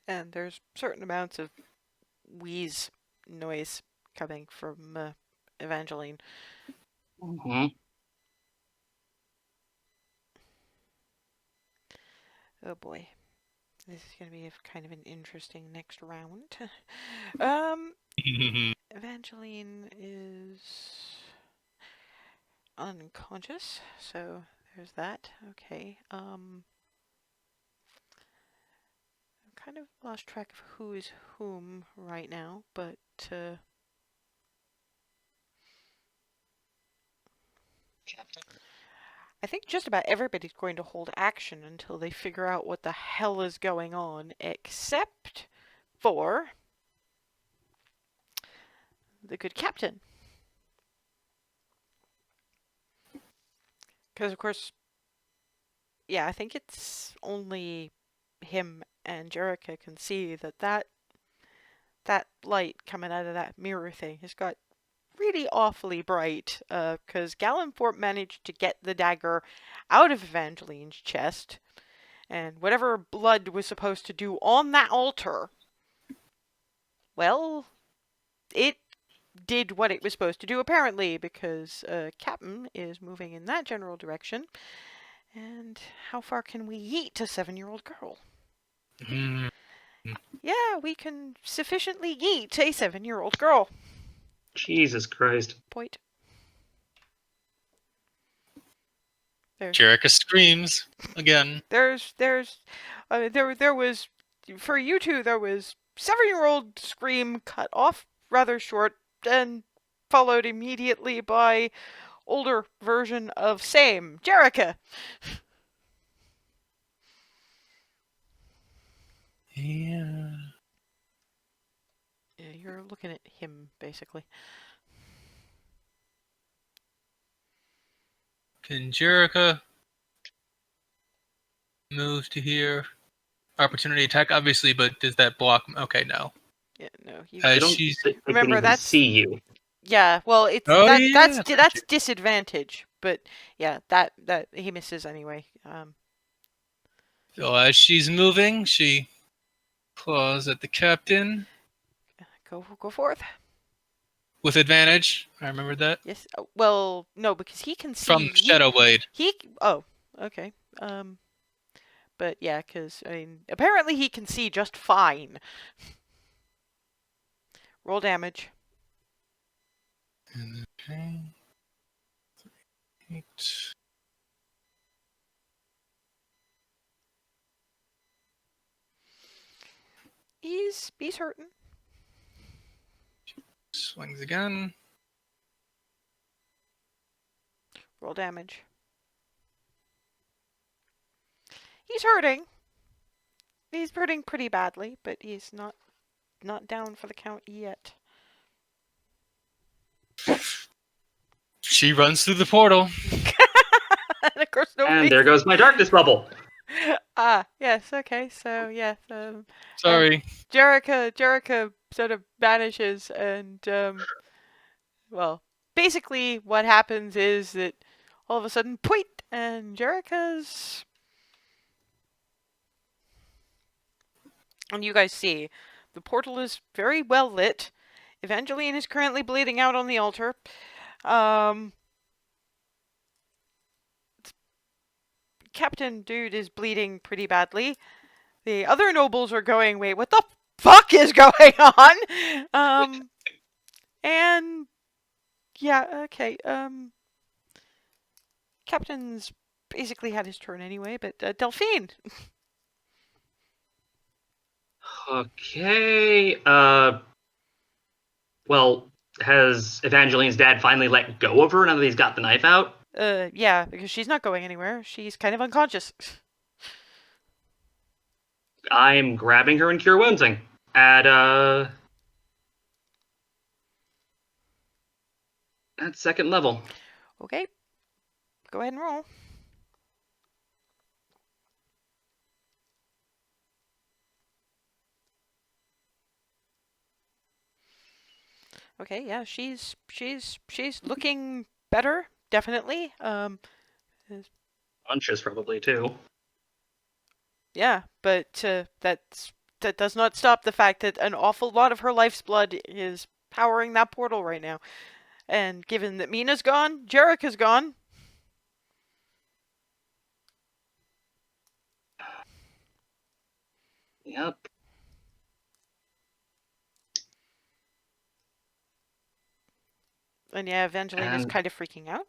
And there's certain amounts of wheeze noise coming from Evangeline. Mm-hmm. Oh boy. This is going to be kind of an interesting next round. Evangeline is unconscious, so there's that. Okay. I'm kind of lost track of who is whom right now, but I think just about everybody's going to hold action until they figure out what the hell is going on, except for the good captain. Because, of course, yeah, I think it's only him and Jerica can see that light coming out of that mirror thing has got really awfully bright, because Gallenthorpe managed to get the dagger out of Evangeline's chest, and whatever blood was supposed to do on that altar, well, it did what it was supposed to do, apparently, because Captain is moving in that general direction. And how far can we yeet a 7-year-old girl? Mm. Yeah, we can sufficiently yeet a 7-year-old girl. Jesus Christ. Point. There. Jerica screams again. There was, for you two, there was 7-year-old scream cut off rather short and followed immediately by older version of same, Jerica. Yeah. Yeah, you're looking at him, basically. Can Jerica move to here? Opportunity attack, obviously, but does that block? Okay, no. Yeah, no, you I don't She's. think they remember can even that's see you. yeah. Well, it's Oh, that yeah, that's disadvantage, but yeah, that he misses anyway. So as she's moving, she claws at the captain Go forth. with advantage. I remember that Yes. Well, no, because he can from see. Shadow Blade. Oh, okay. But yeah, because I mean, apparently he can see just fine. Roll damage. Okay. 8. He's hurting. Swings again. Roll damage. He's hurting. He's hurting pretty badly, but he's not down for the count yet. She runs through the portal. And of course, And there goes my darkness bubble. Yes, okay, so yeah, Sorry. Jerica sort of vanishes, and well, basically what happens is that all of a sudden, point, and Jerica's, and you guys see the portal is very well lit. Evangeline is currently bleeding out on the altar. Captain Dude is bleeding pretty badly. The other nobles are going, wait, what the fuck is going on? And yeah, okay. Captain's basically had his turn anyway, but Delphine. Okay. Well, has Evangeline's dad finally let go of her now that he's got the knife out? Yeah, because she's not going anywhere. She's kind of unconscious. I'm grabbing her and cure woundsing at second level. Okay. Go ahead and roll. Okay, yeah, she's looking better, definitely. Unconscious probably too. Yeah, but that does not stop the fact that an awful lot of her life's blood is powering that portal right now. And given that Mina's gone, Jerica's gone. Yep. And yeah, Evangeline is kind of freaking out.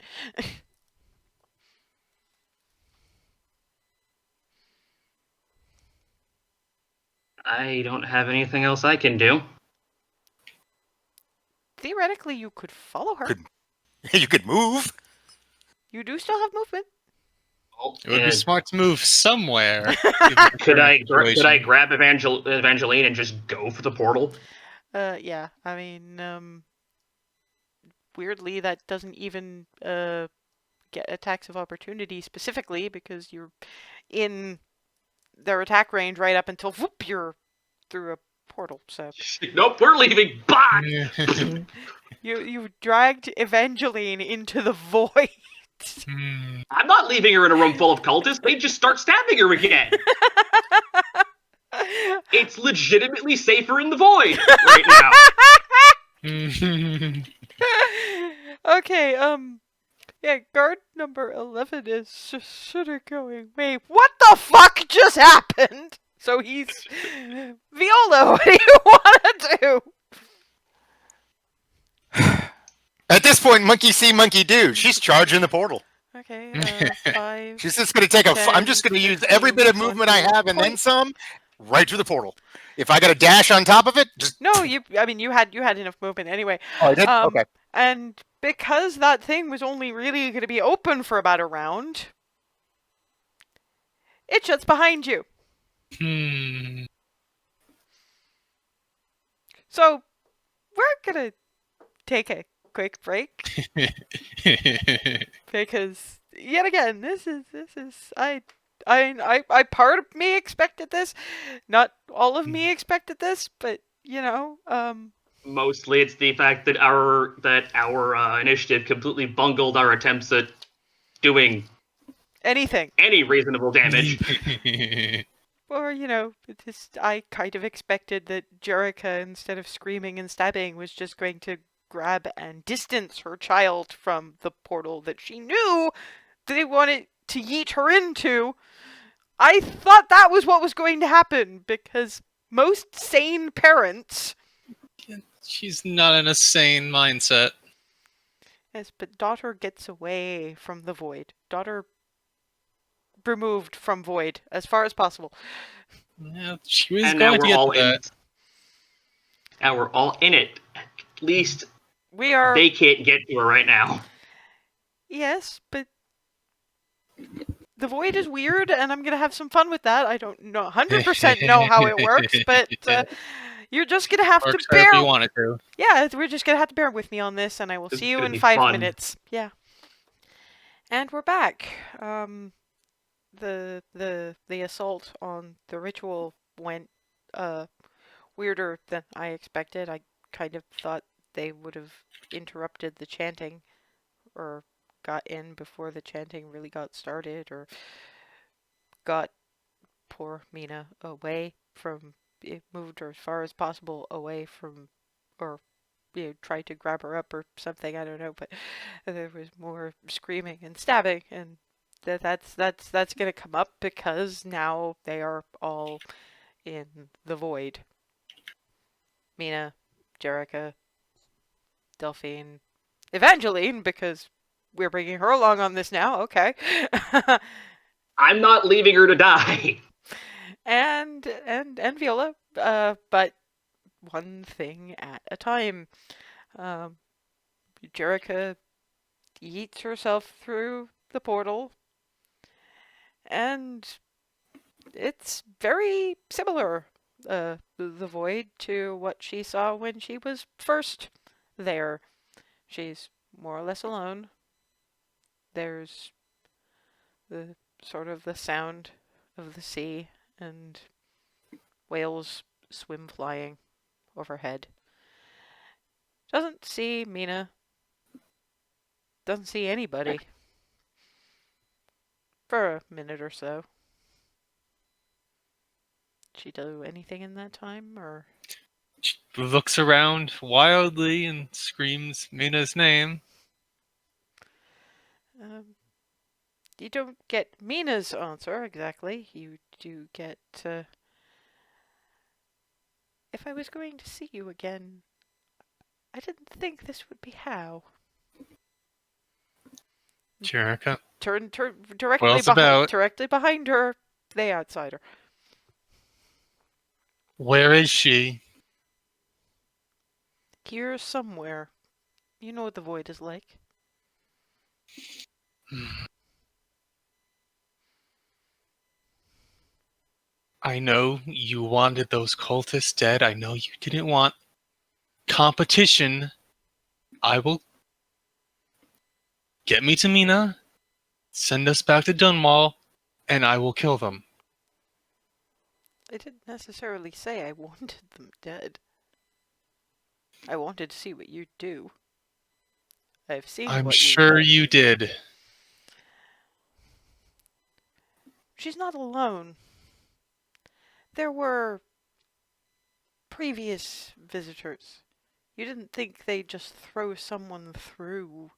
I don't have anything else I can do. Theoretically, you could follow her. You could move. You do still have movement. It would be smart to move somewhere. Could I grab Evangeline and just go for the portal? Yeah. I mean, weirdly, that doesn't even get attacks of opportunity specifically because you're in their attack range right up until whoop, you're through a portal. So Nope, we're leaving. Bye. you dragged Evangeline into the void. I'm not leaving her in a room full of cultists. They just start stabbing her again. It's legitimately safer in the void right now. Okay, yeah, guard number 11 is just sort of going, wait, what the fuck just happened? So he's, Viola, what do you want to do? At this point, monkey see, monkey do. She's charging the portal. Okay, 5. She's just going to take a. I'm 10, just going to use every bit of 15, movement I have and then 20. some, right through the portal. If I got a dash on top of it, just. No, I mean, you had enough movement anyway. Oh, I did? Okay. And because that thing was only really going to be open for about a round, it shuts behind you. So, we're going to take a quick break. Because, yet again, this is, I part of me expected this. Not all of me expected this, but, you know, Mostly it's the fact that our initiative completely bungled our attempts at doing anything. any reasonable damage. Or, you know, I kind of expected that Jerica, instead of screaming and stabbing, was just going to grab and distance her child from the portal that she knew they wanted to yeet her into. I thought that was what was going to happen, because most sane parents... She's not in a sane mindset. Yes, but daughter gets away from the void. Daughter removed from void as far as possible. Yeah, she was And now going to we're get all to in that. it. Now we're all in it. At least We are... they can't get to her right now. Yes, but the void is weird, and I'm going to have some fun with that. I don't know 100% know how it works, but you're just going to have to Works bear... however you want it to. Yeah, we're just going to have to bear with me on this, and I will This see is you gonna in be 5 fun. minutes. Yeah. And we're back. The assault on the ritual went weirder than I expected. I kind of thought they would have interrupted the chanting, or got in before the chanting really got started, or got poor Mina away from... It moved her as far as possible away from... or tried to grab her up or something, I don't know, but there was more screaming and stabbing, and that's gonna come up because now they are all in the void. Mina, Jerica, Delphine, Evangeline, because we're bringing her along on this now, okay. I'm not leaving her to die. and Viola, but one thing at a time. Jerica yeets herself through the portal, and it's very similar, the void, to what she saw when she was first there. She's more or less alone. There's the sort of the sound of the sea and whales swim flying overhead. Doesn't see Mina. Doesn't see anybody. For a minute or so. Did she do anything in that time, or? She looks around wildly and screams Mina's name. You don't get Mina's answer exactly. You do get, if I was going to see you again, I didn't think this would be how. Jerica. Turn directly behind her, the outsider. Where is she? Here somewhere. You know what the void is like. I know you wanted those cultists dead. I know you didn't want competition. I will get me to Mina, send us back to Dunwall, and I will kill them. I didn't necessarily say I wanted them dead. I wanted to see what you'd do. I've seen I'm what you've sure done. you did. She's not alone. There were previous visitors. You didn't think they'd just throw someone through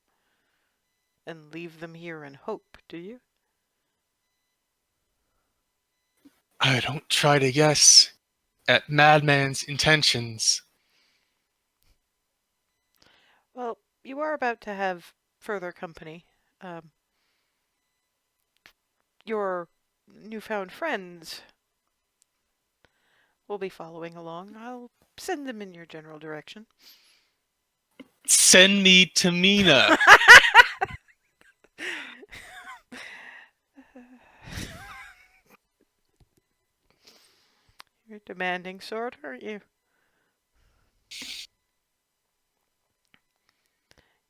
and leave them here in hope, do you? I don't try to guess at Madman's intentions. Well, you are about to have further company. Um, your newfound friends will be following along. I'll send them in your general direction. Send me to Mina. You're a demanding sort, aren't you?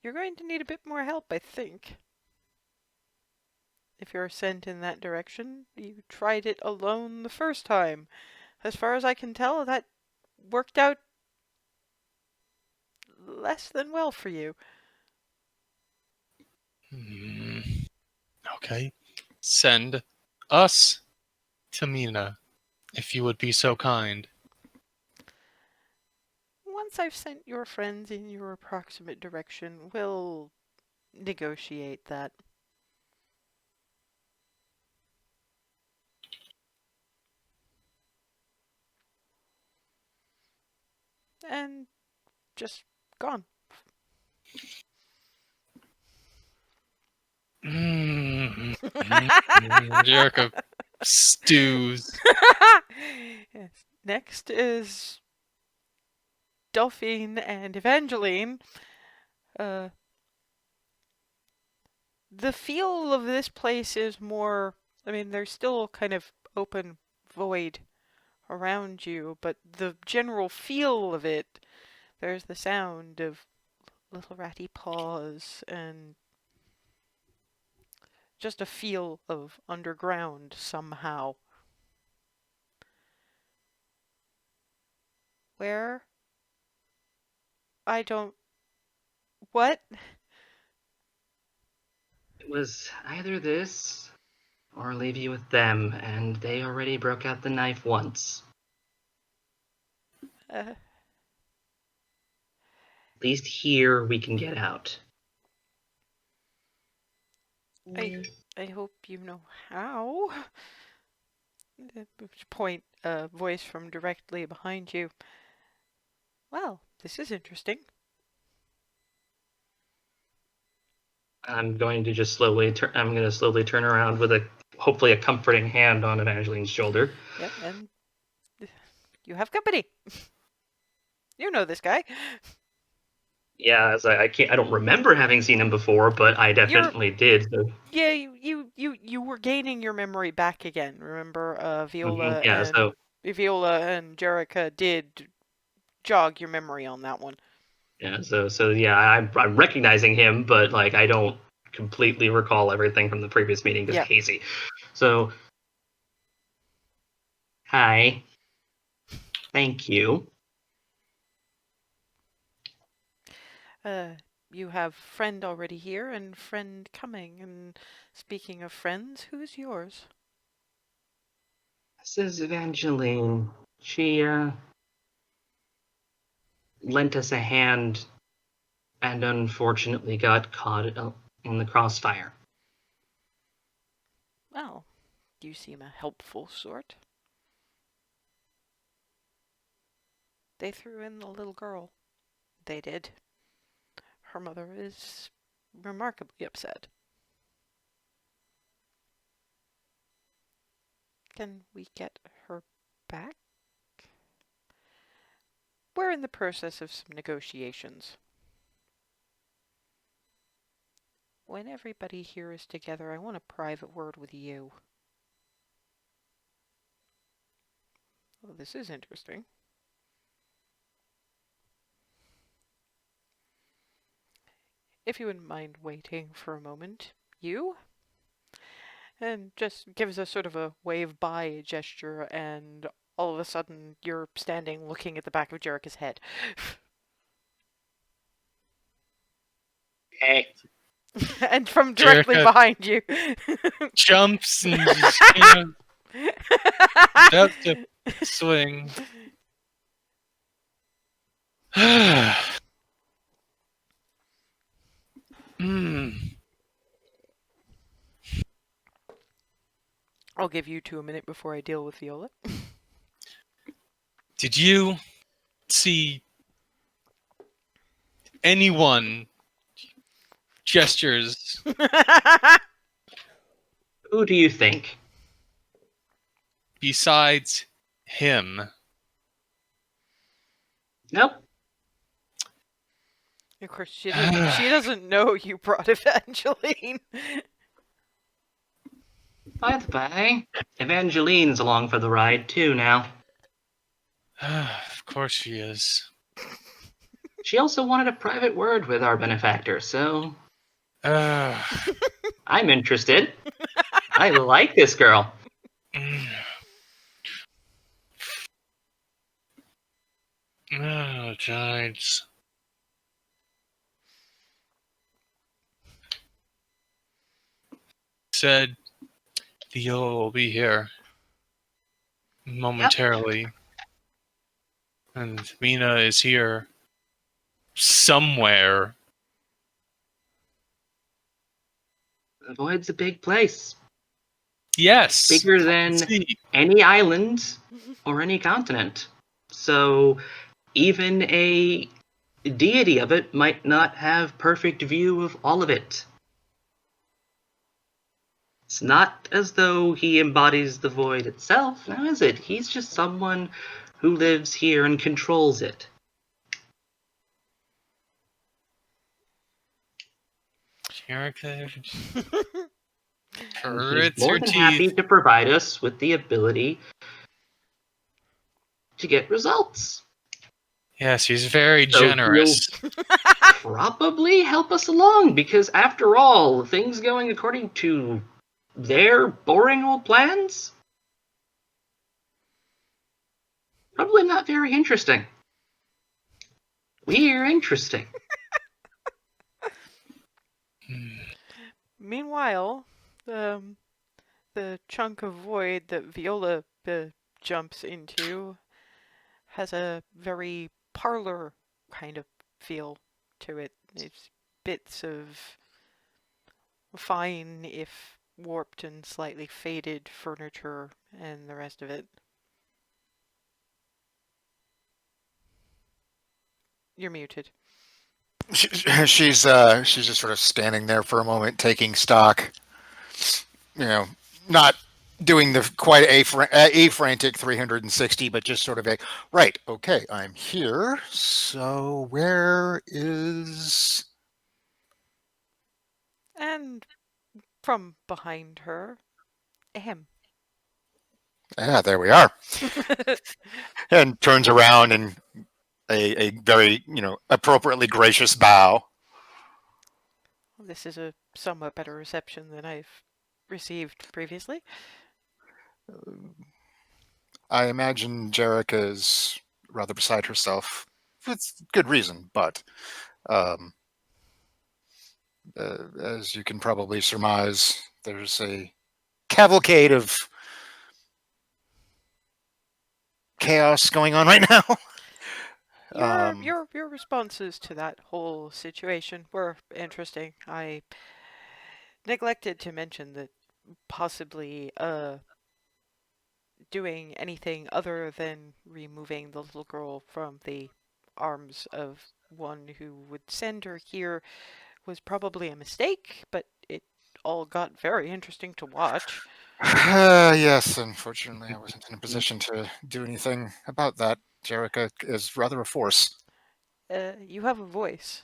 You're going to need a bit more help, I think. If you're sent in that direction, you tried it alone the first time. As far as I can tell, that worked out less than well for you. Okay. Send us to Mina, if you would be so kind. Once I've sent your friends in your approximate direction, we'll negotiate that. And just gone. Jericho stews. Yes. Next is Delphine and Evangeline. The feel of this place is more, I mean, there's still kind of open void around you, but the general feel of it, there's the sound of little ratty paws and just a feel of underground somehow. Where? I don't. What? It was either this or leave you with them, and they already broke out the knife once. Uh, At least here we can get out. I hope you know how. Point a voice from directly behind you. Well, this is interesting. I'm going to just slowly turn. I'm going to slowly turn around with hopefully a comforting hand on Evangeline's shoulder. Yep, and you have company. You know this guy. Yeah, as I can't. I don't remember having seen him before, but I definitely did. So. Yeah, you were gaining your memory back again. Remember, Yeah. So. Viola and Jerica did jog your memory on that one. Yeah. So yeah, I'm recognizing him, but like I don't completely recall everything from the previous meeting because Yeah. hazy. So. Hi. Thank you. You have friend already here and friend coming. And speaking of friends, who's yours? This is Evangeline. She lent us a hand and unfortunately got caught in the crossfire. Well, you seem a helpful sort. They threw in the little girl. They did. Her mother is remarkably upset. Can we get her back? We're in the process of some negotiations. When everybody here is together, I want a private word with you. Well, this is interesting. If you wouldn't mind waiting for a moment. You? And just gives a sort of a wave by gesture, and all of a sudden you're standing looking at the back of Jerica's head. Hey. And from directly Jerica behind you. jumps and just about to swing. Hmm. I'll give you 2 a minute before I deal with Viola. Did you see anyone gestures Who do you think? besides him? Nope. Of course, she doesn't know you brought Evangeline. By the way, Evangeline's along for the ride too now. Of course she is. She also wanted a private word with our benefactor, so Uh, I'm interested. I like this girl. Oh, Giants. Said Theo will be here momentarily. And Mina is here somewhere. The Void's a big place. Yes. Bigger than See. any island or any continent. So even a deity of it might not have perfect view of all of it. It's not as though he embodies the void itself, now is it? He's just someone who lives here and controls it. Jerica And hurts he's more her than teeth. happy to provide us with the ability to get results. Yes, he's very So generous. Probably help us along, because after all, things going according to their boring old plans? Probably not very interesting. We're interesting. Meanwhile, the chunk of void that Viola jumps into has a very parlor kind of feel to it. It's bits of fine, if warped and slightly faded furniture and the rest of it. You're muted. She's just sort of standing there for a moment, taking stock. You know, not doing the quite a frantic 360, but just sort of a right. Okay, I'm here. So where is? And from behind her, ahem. Yeah, there we are. And turns around and a very appropriately gracious bow. This is a somewhat better reception than I've received previously. I imagine Jerica is rather beside herself. It's good reason, but as you can probably surmise, there's a cavalcade of chaos going on right now. Your responses to that whole situation were interesting. I neglected to mention that possibly doing anything other than removing the little girl from the arms of one who would send her here was probably a mistake, but it all got very interesting to watch. Yes, unfortunately, I wasn't in a position to do anything about that. Jerica is rather a force. You have a voice.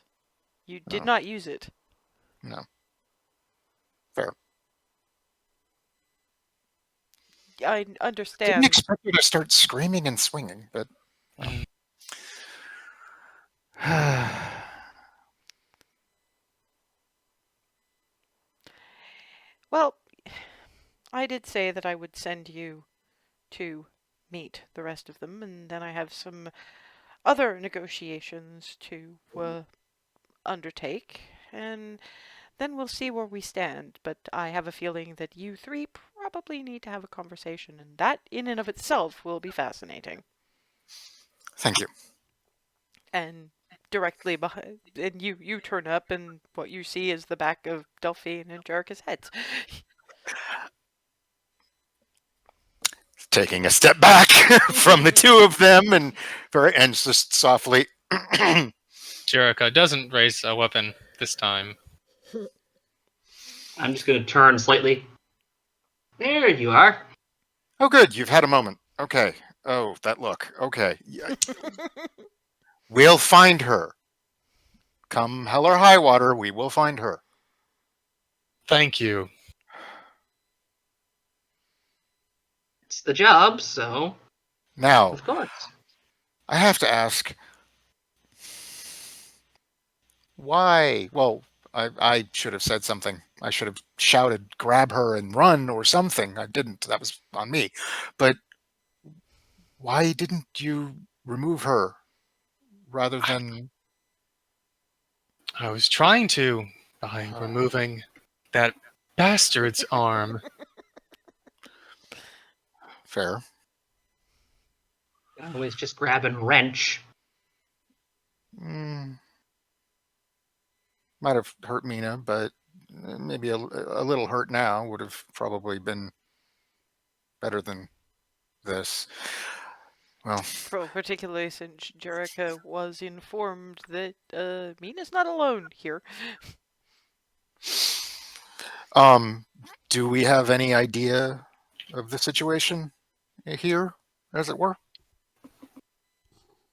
You did Oh, not use it. no. Fair. I Didn't understand. expect you to start screaming and swinging, but. Well. Well, I did say that I would send you to meet the rest of them, and then I have some other negotiations to undertake, and then we'll see where we stand. But I have a feeling that you three probably need to have a conversation, and that in and of itself will be fascinating. Thank you. And directly behind, and you turn up, and what you see is the back of Delphine and Jerica's heads. Taking a step back from the two of them, and just softly. Jerica doesn't raise a weapon this time. I'm just going to turn slightly. There you are. Oh, good. You've had a moment. Okay. Oh, that look. Okay. We'll find her. Come hell or high water, we will find her. Thank you. It's the job, so Now, of course. I have to ask, why? Well, I should have said something. I should have shouted, grab her and run or something. I didn't. That was on me. But why didn't you remove her rather than... I was trying to by removing that bastard's arm. Fair. Always just grab and wrench. Might have hurt Mina, but maybe a little hurt now would have probably been better than this. Well, Particularly since Jerica was informed that Mina's not alone here. do we have any idea of the situation here, as it were?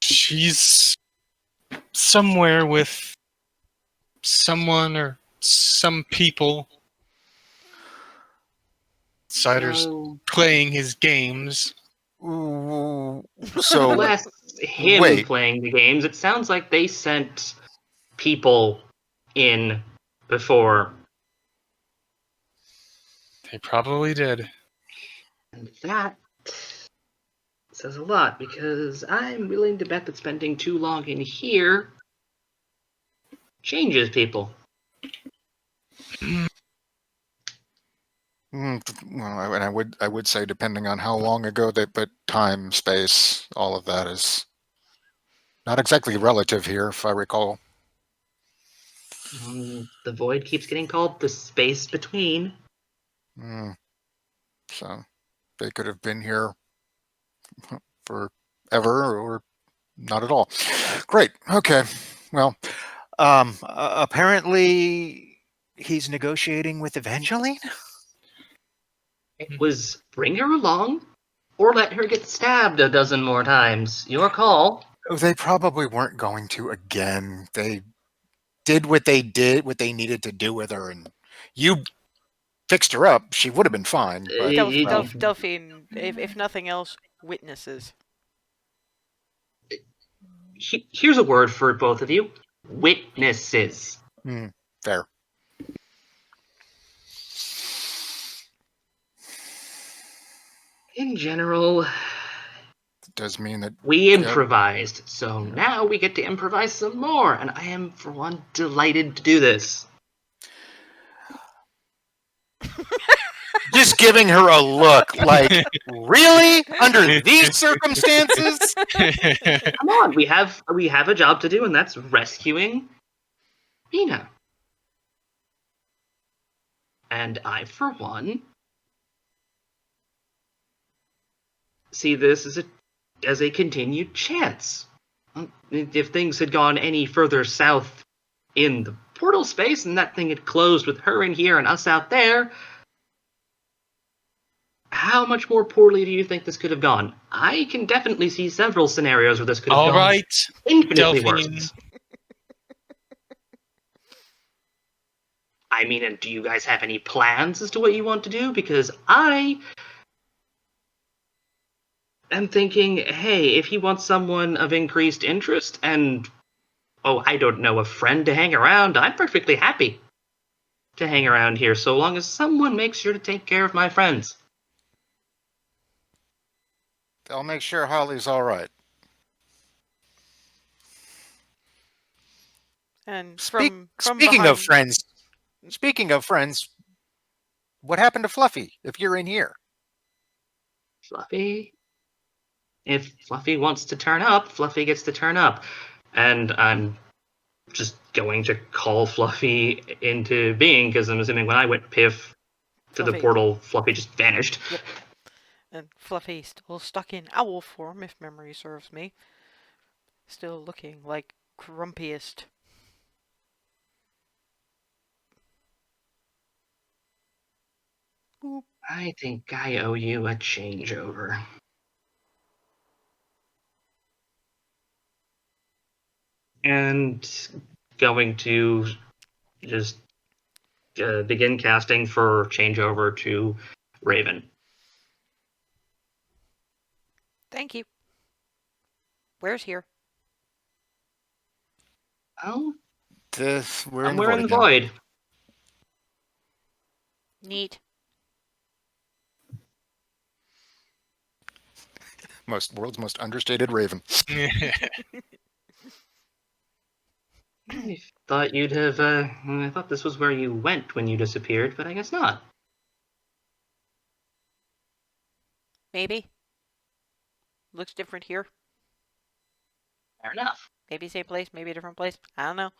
She's somewhere with someone or some people. Cider's playing his games. Ooh, so Less him wait. playing the games. It sounds like they sent people in before. They probably did. And that says a lot, because I'm willing to bet that spending too long in here changes people. Well, and I would say, depending on how long ago but time, space, all of that is not exactly relative here, if I recall. The void keeps getting called the space between. So they could have been here forever or not at all. Great. Okay. Well, apparently he's negotiating with Evangeline. It was bring her along or let her get stabbed a dozen more times. Your call. They probably weren't going to again. They did what they needed to do with her, and you fixed her up. She would have been fine. But, Delphine, if nothing else, witnesses. Here's a word for both of you. Witnesses. Fair. In general, it does mean that we improvised, so now we get to improvise some more, and I am, for one, delighted to do this. Just giving her a look like, really? Under these circumstances? Come on, we have a job to do, and that's rescuing Mina. And I, for one, see this as a continued chance. If things had gone any further south in the portal space and that thing had closed with her in here and us out there, how much more poorly do you think this could have gone? I can definitely see several scenarios where this could have gone infinitely worse. I mean, and do you guys have any plans as to what you want to do? Because I am thinking, hey, if he wants someone of increased interest and, I don't know, a friend to hang around, I'm perfectly happy to hang around here so long as someone makes sure to take care of my friends. I'll make sure Holly's all right. And Speak, from speaking of behind, friends, speaking of friends, what happened to Fluffy? If you're in here, Fluffy? If Fluffy wants to turn up, Fluffy gets to turn up. And I'm just going to call Fluffy into being, because I'm assuming when I went piff to the Fluffy. portal, Fluffy just vanished. Yep. And Fluffy still stuck in owl form, if memory serves me. Still looking like grumpiest. Boop. I think I owe you a changeover. And going to just begin casting for changeover to Raven. Thank you. Where's here? Oh, we're in the somewhere in void the now. void. Neat. World's most understated raven. I thought you'd have. I thought this was where you went when you disappeared, but I guess not. Maybe. Looks different here. Fair enough. Maybe same place, maybe a different place. I don't know.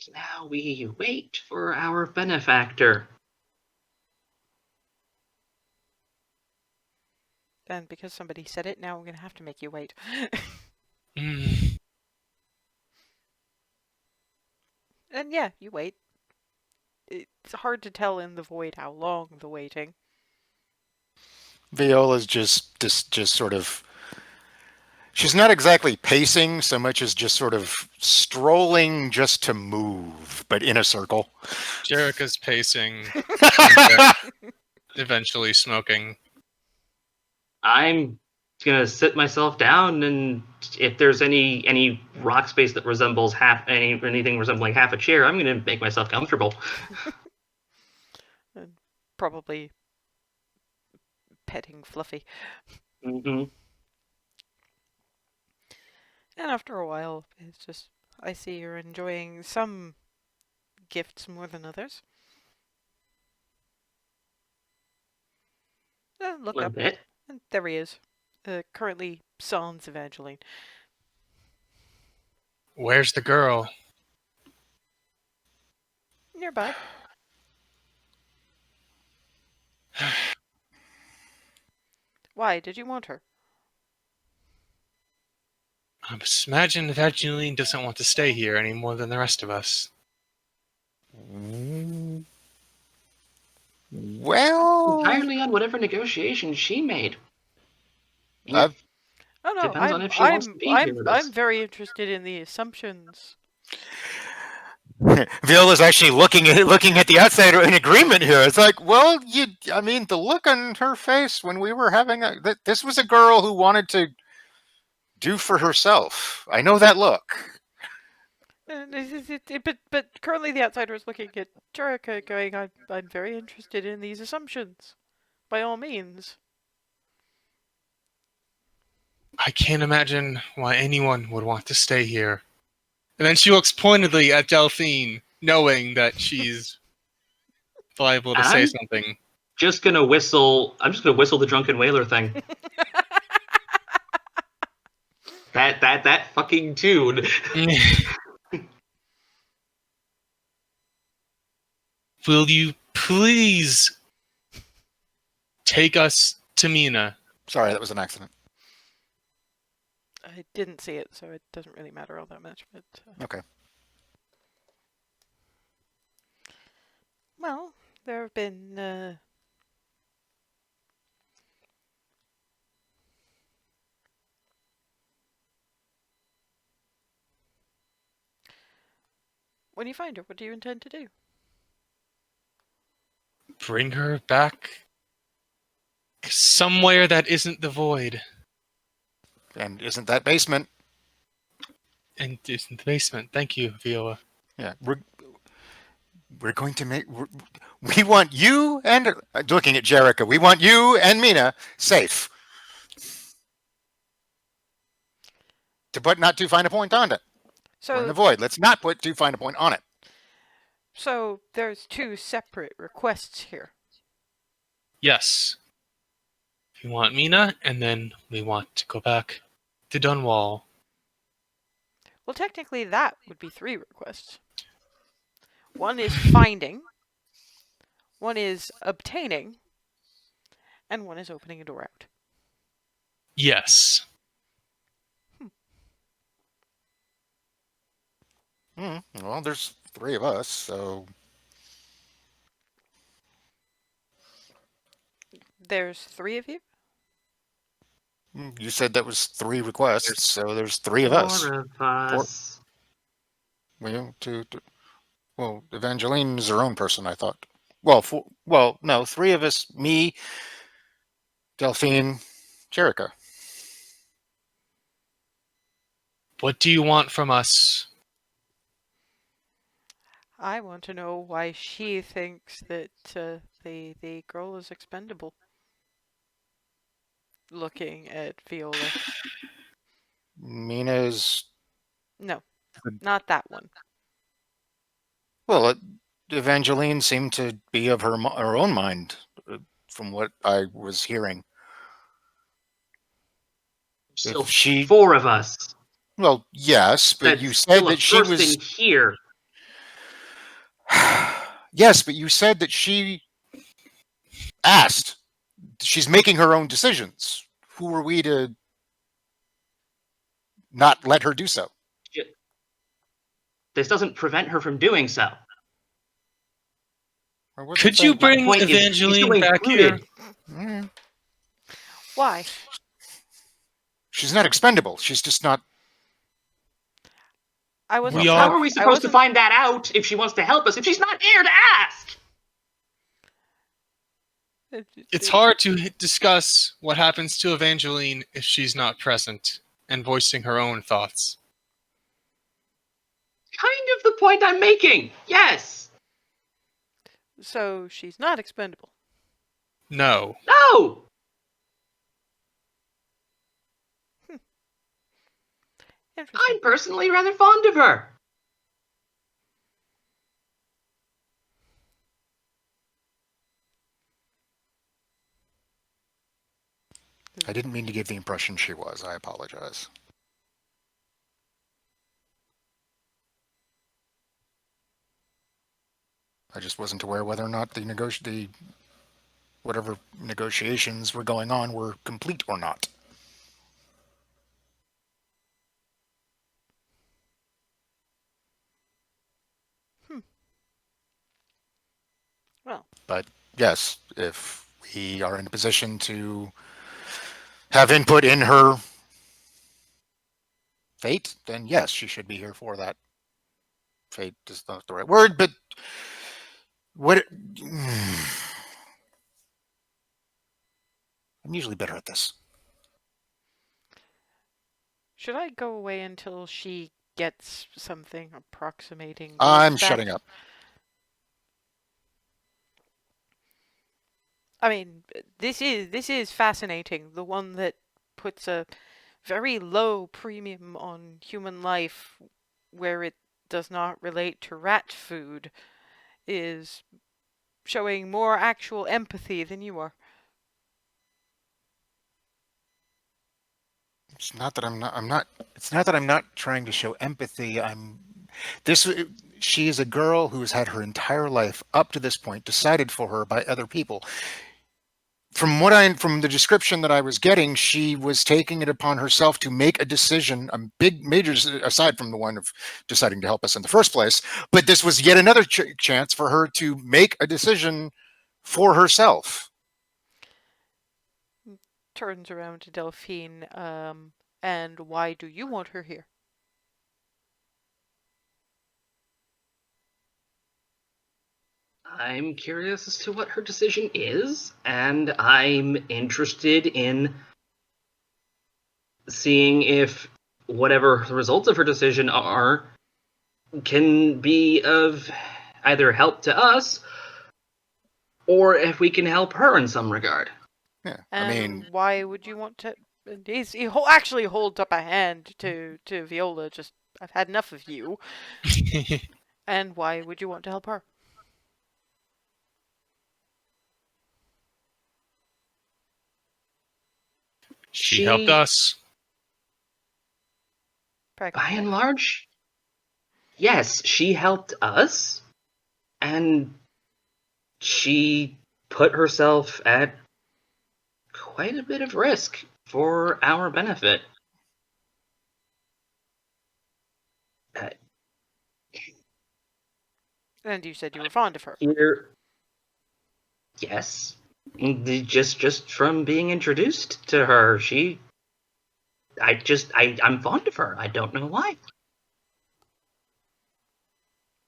And now we wait for our benefactor. And because somebody said it, now we're going to have to make you wait. Mm. And yeah, you wait. It's hard to tell in the void how long the waiting. Viola's just sort of. She's not exactly pacing so much as just sort of strolling just to move, but in a circle. Jerica's pacing, eventually smoking. I'm gonna sit myself down, and if there's any rock space that resembles anything resembling half a chair, I'm gonna make myself comfortable. And probably petting Fluffy. Mm-hmm. And after a while, it's just, I see you're enjoying some gifts more than others. Look A little up, bit. and there he is. Currently sans Evangeline. Where's the girl? Nearby. Why did you want her? I just imagine that Julian doesn't want to stay here any more than the rest of us. Well, Entirely on whatever negotiations she made. I've- Oh no, Depends on if she wants to be here with us. I'm very interested in the assumptions. Viola's actually looking at the outsider in agreement here. It's like, well, I mean, the look on her face when we were having this was a girl who wanted to do for herself. I know that look. But currently the outsider is looking at Jerica going, I'm very interested in these assumptions. By all means. I can't imagine why anyone would want to stay here. And then she looks pointedly at Delphine, knowing that she's liable to say I'm something. I'm just gonna whistle the drunken whaler thing. that fucking tune. Will you please take us to Mina? Sorry, that was an accident. I didn't see it, so it doesn't really matter all that much. But Okay. well, there have been when you find her, what do you intend to do? Bring her back somewhere that isn't the void. And isn't that basement? And isn't the basement. Thank you, Viola. Yeah. we're going to make. We want you and looking at Jerica. We want you and Mina safe. To put not too fine a point on it. We're in the So, void. Let's not put too fine a point on it. so there's two separate requests here. Yes. We want Mina, and then we want to go back to Dunwall. Well, technically, that would be three requests. One is finding, one is obtaining, and one is opening a door out. Yes. Well, there's three of us, so There's three of you? you said that was three requests, so there's three of us. Four of us. Well, Evangeline is her own person, I thought. No, three of us, me, Delphine, Jerica. What do you want from us? I want to know why she thinks that the girl is expendable. Looking at Viola. Mina's. No, not that one. Well, Evangeline seemed to be of her own mind, from what I was hearing. Still If she, four of us. well, yes, but That's you said still a that she was. person here. Yes, but you said that she asked. She's making her own decisions. Who are we to not let her do so? This doesn't prevent her from doing so. Or what's Could the you thing? bring Point is, she's Evangeline still back here? included. Mm, Why? She's not expendable. She's just not. I wasn't. We How are- are we supposed to find that out if she wants to help us if she's not here to ask? It's hard to discuss what happens to Evangeline if she's not present and voicing her own thoughts. Kind of the point I'm making. Yes. So she's not expendable. No. No. Interesting. I'm personally rather fond of her. I didn't mean to give the impression she was. I apologize. I just wasn't aware whether or not the whatever negotiations were going on were complete or not. Well, But yes, if we are in a position to have input in her fate, then yes, she should be here for that. Fate is not the right word, but what? I'm usually better at this. should I go away until she gets something approximating? I'm words back? shutting up. I mean, this is fascinating. The one that puts a very low premium on human life, where it does not relate to rat food, is showing more actual empathy than you are. It's not that I'm not. It's not that I'm not trying to show empathy. This. She is a girl who has had her entire life up to this point decided for her by other people. From the description that I was getting, she was taking it upon herself to make a decision, a big, major, aside from the one of deciding to help us in the first place. But this was yet another chance for her to make a decision for herself. Turns around to Delphine, and why do you want her here? I'm curious as to what her decision is, and I'm interested in seeing if whatever the results of her decision are can be of either help to us or if we can help her in some regard. Yeah, And I mean, why would you want to? Actually holds up a hand to Viola. Just, I've had enough of you. And why would you want to help her? She helped us. By Pragmatic. and large, yes, she helped us, and she put herself at quite a bit of risk for our benefit. Uh, And you said you were fond of her. Here, yes, just from being introduced to her, I'm fond of her. I don't know why.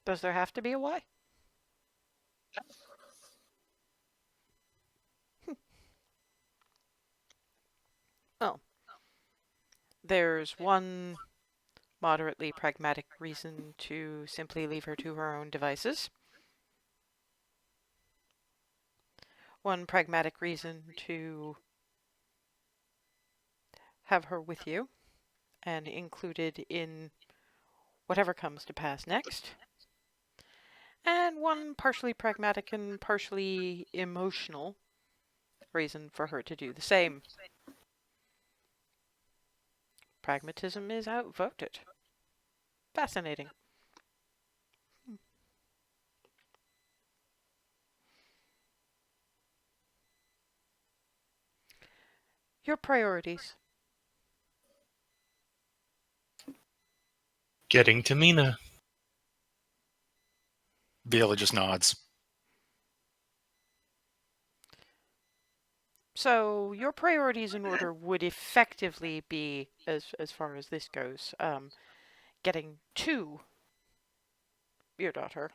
Does there have to be a why? Oh, there's one moderately pragmatic reason to simply leave her to her own devices. One pragmatic reason to have her with you and included in whatever comes to pass next. And one partially pragmatic and partially emotional reason for her to do the same. Pragmatism is outvoted. Fascinating. Your priorities. Getting to Mina. Viola just nods. So your priorities in order would effectively be, as far as this goes, getting to your daughter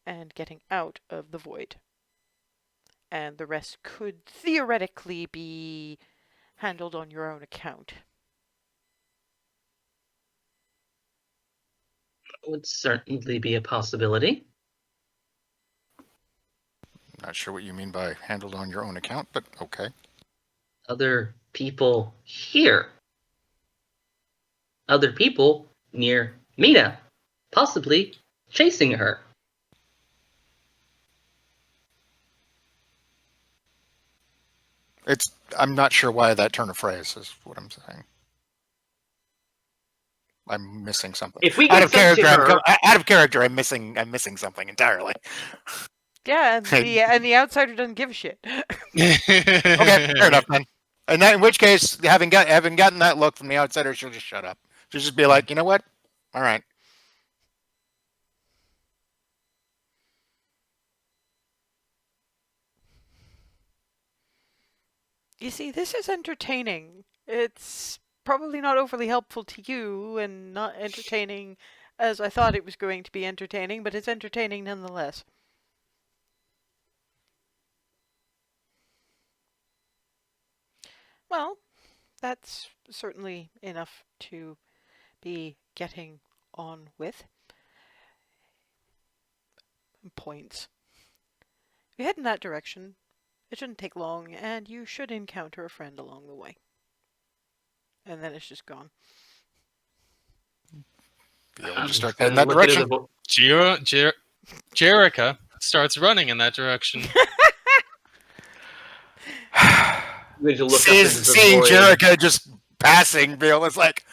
and getting out of the void. And the rest could theoretically be handled on your own account. Would certainly be a possibility. Not sure what you mean by handled on your own account, but okay. Other people here. Other people near Mina, possibly chasing her. I'm not sure why that turn of phrase is what I'm saying. I'm missing something. If we out get of sent character, to her, out of character, I'm missing something entirely. Yeah, and the outsider doesn't give a shit. Okay, fair enough then. And that, in which case, having gotten that look from the outsider, she'll just shut up. She'll just be like, you know what? All right. You see, this is entertaining. It's probably not overly helpful to you and not entertaining as I thought it was going to be entertaining, but it's entertaining nonetheless. Well, that's certainly enough to be getting on with. Points. If you head in that direction, it shouldn't take long, and you should encounter a friend along the way. And then it's just gone. Viola just start heading that direction. Jerica starts running in that direction. Seeing Jerica just passing, Viola's like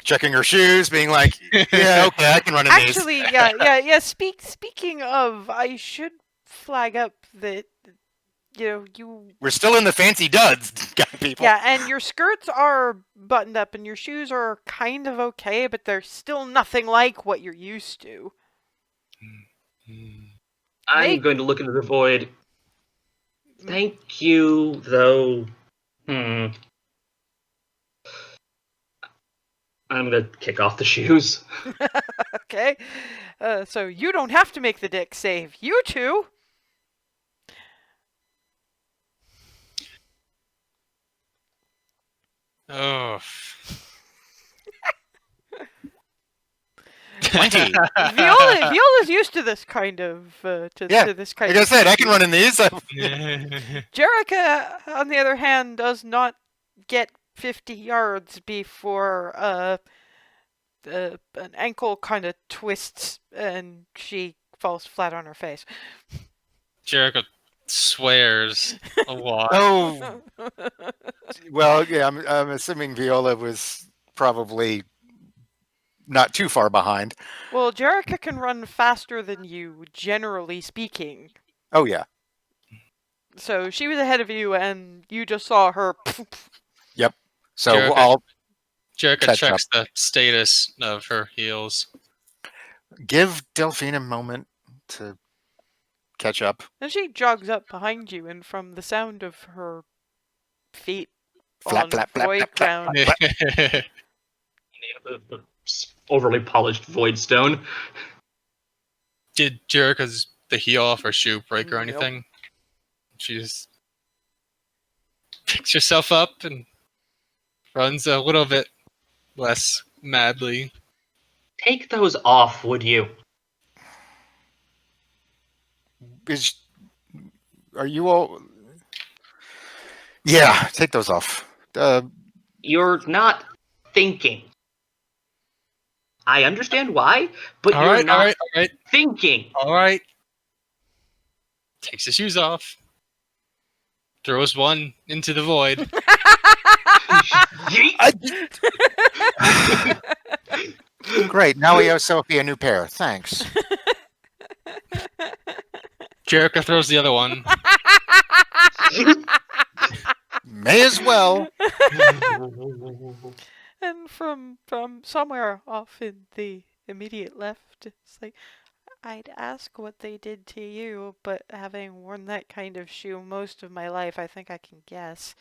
checking her shoes, being like, "Yeah, okay, I can run in these." Actually, yeah. Speaking of, I should flag up that We're still in the fancy duds, people. Yeah, and your skirts are buttoned up, and your shoes are kind of okay, but they're still nothing like what you're used to. I'm going to look into the void. Thank you, though. I'm going to kick off the shoes. Okay. So you don't have to make the deck save. You two. Oh. 20. Viola's used to this kind of Yeah, to this kind Like I of said, I can run in these. Jerica, on the other hand, does not get 50 yards before an ankle kind of twists and she falls flat on her face. Jericho swears a lot. Oh, well, yeah, I'm assuming Viola was probably not too far behind. Well, Jerica can run faster than you, generally speaking. Oh, yeah. So she was ahead of you, and you just saw her. Yep. So Jericho- I'll Jericho catch checks the status of her heals. give Delphine a moment to catch up. And she jogs up behind you, and from the sound of her feet Flap, on flap, flap, void flap, flap, ground, flap, flap. The overly polished void stone. Did Jericho's the heel off her shoe break or Nope. anything? She just picks herself up and runs a little bit less madly. Take those off, would you? Are you all? Yeah, take those off. You're not thinking. I understand why, but All you're right, not all right. thinking. All right. Takes his shoes off. Throws one into the void. Yeet. Great. Now we owe Sophie a new pair. Thanks. Jericho throws the other one. May as well. and from somewhere off in the immediate left, it's like, I'd ask what they did to you, but having worn that kind of shoe most of my life, I think I can guess.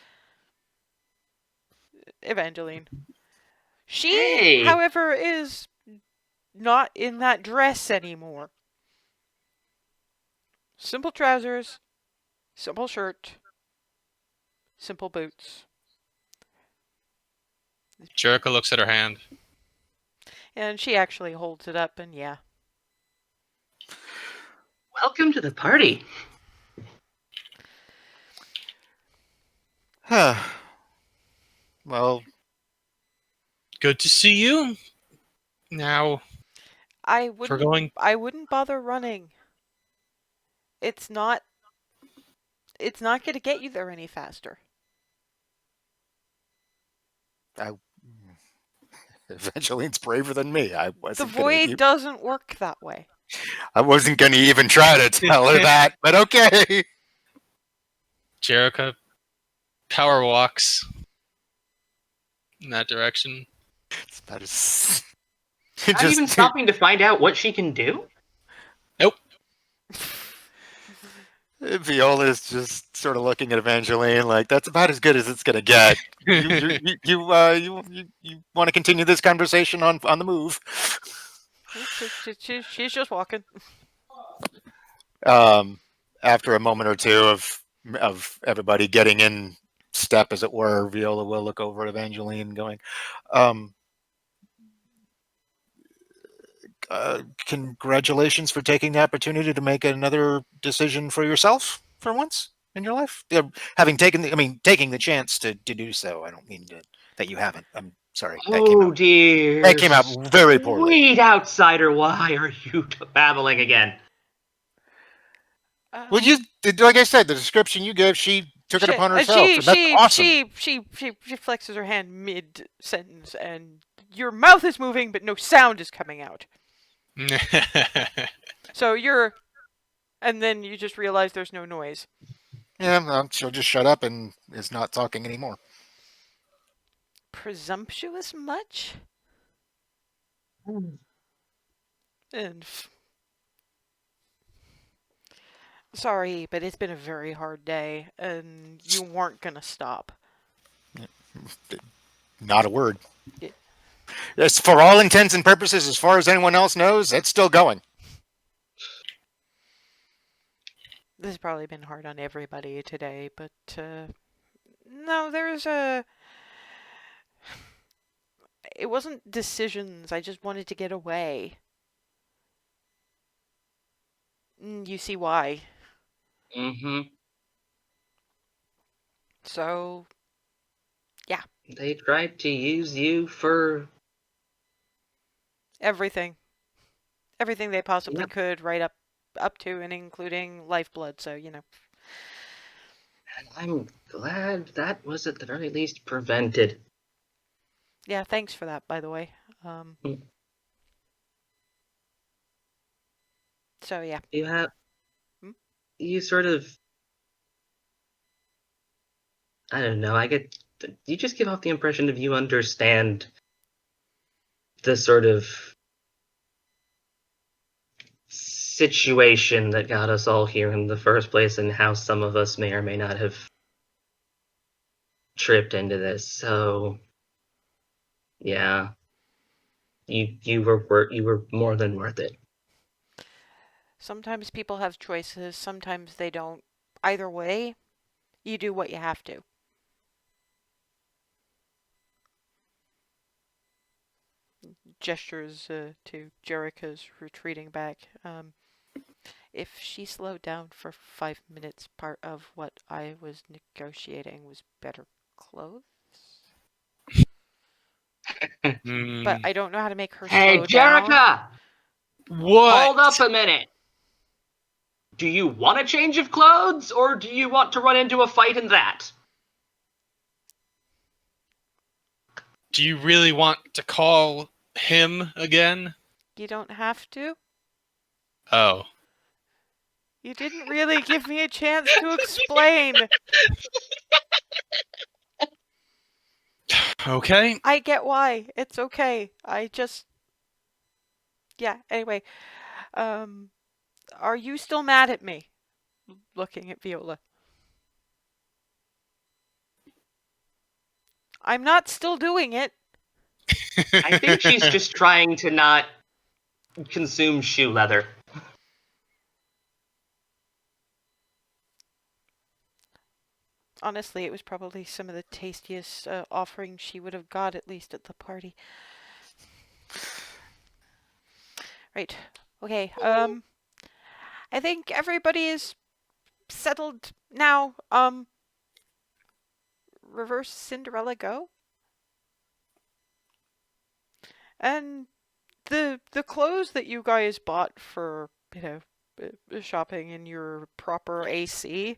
Evangeline. She, Hey. however, is not in that dress anymore. Simple trousers, simple shirt, simple boots. Jericho looks at her hand. And she actually holds it up, and yeah. Welcome to the party. Well, Good to see you. Now, I we're going. wouldn't bother running. It's not going to get you there any faster. Evangeline's braver than me. The wasn't void doesn't work that way. I wasn't going to even try to tell her that, but okay. Jericho power walks in that direction. It's about as... Not even stopping to find out what she can do? Nope. Viola's just sort of looking at Evangeline like, that's about as good as it's going to get. You want to continue this conversation on the move? She's just walking. After a moment or two of everybody getting in step, as it were, Viola will look over at Evangeline going, congratulations for taking the opportunity to make another decision for yourself for once in your life. Having taking the chance to do so. I don't mean that you haven't. I'm sorry. Dear. That came out very poorly. Sweet outsider, why are you babbling again? Well, like I said, the description you gave, she took it upon herself. And that's awesome. She flexes her hand mid sentence, and your mouth is moving, but no sound is coming out. So and then you just realize there's no noise. Yeah, she'll just shut up and is not talking anymore. Presumptuous much? And sorry, but it's been a very hard day, and you weren't gonna stop. Not a word. Yeah. It's for all intents and purposes, as far as anyone else knows, it's still going. This has probably been hard on everybody today, but no, there's a... It wasn't decisions, I just wanted to get away. You see why. Mm-hmm. So, They tried to use you for... everything. Everything they possibly Yep. could, right up to and including lifeblood, so, And I'm glad that was at the very least prevented. Yeah, thanks for that, by the way. Mm. So, yeah. You have... Hmm? You sort of... I don't know, you just give off the impression of you understand the sort of situation that got us all here in the first place and how some of us may or may not have tripped into this. So, yeah, you were more than worth it. Sometimes people have choices, sometimes they don't. Either way, you do what you have to. Gestures to Jerica's retreating back. If she slowed down for 5 minutes, part of what I was negotiating was better clothes. But I don't know how to make her Hey, slow down. Jerica! What? Hold up a minute. Do you want a change of clothes, or do you want to run into a fight in that? Do you really want to call him again? You don't have to. Oh. You didn't really give me a chance to explain. Okay. I get why. It's okay. Yeah, anyway. Are you still mad at me? Looking at Viola. I'm not still doing it. I think she's just trying to not consume shoe leather. Honestly, it was probably some of the tastiest offerings she would have got, at least at the party. Right. Okay. I think everybody is settled now. Reverse Cinderella go. And the clothes that you guys bought for, shopping in your proper AC.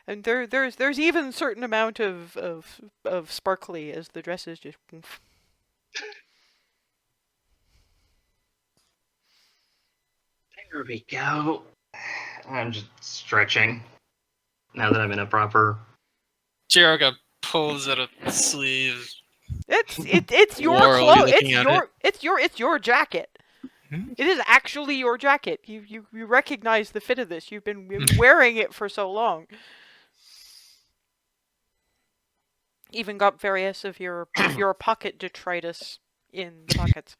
And there's even a certain amount of sparkly as the dresses just. There we go. I'm just stretching now that I'm in a proper... Jerica pulls at a sleeve. It's your World, you're clothes. looking at it. It's your jacket. Hmm? It is actually your jacket. You recognize the fit of this. You've been wearing it for so long. Even got various of your pocket detritus in the pockets.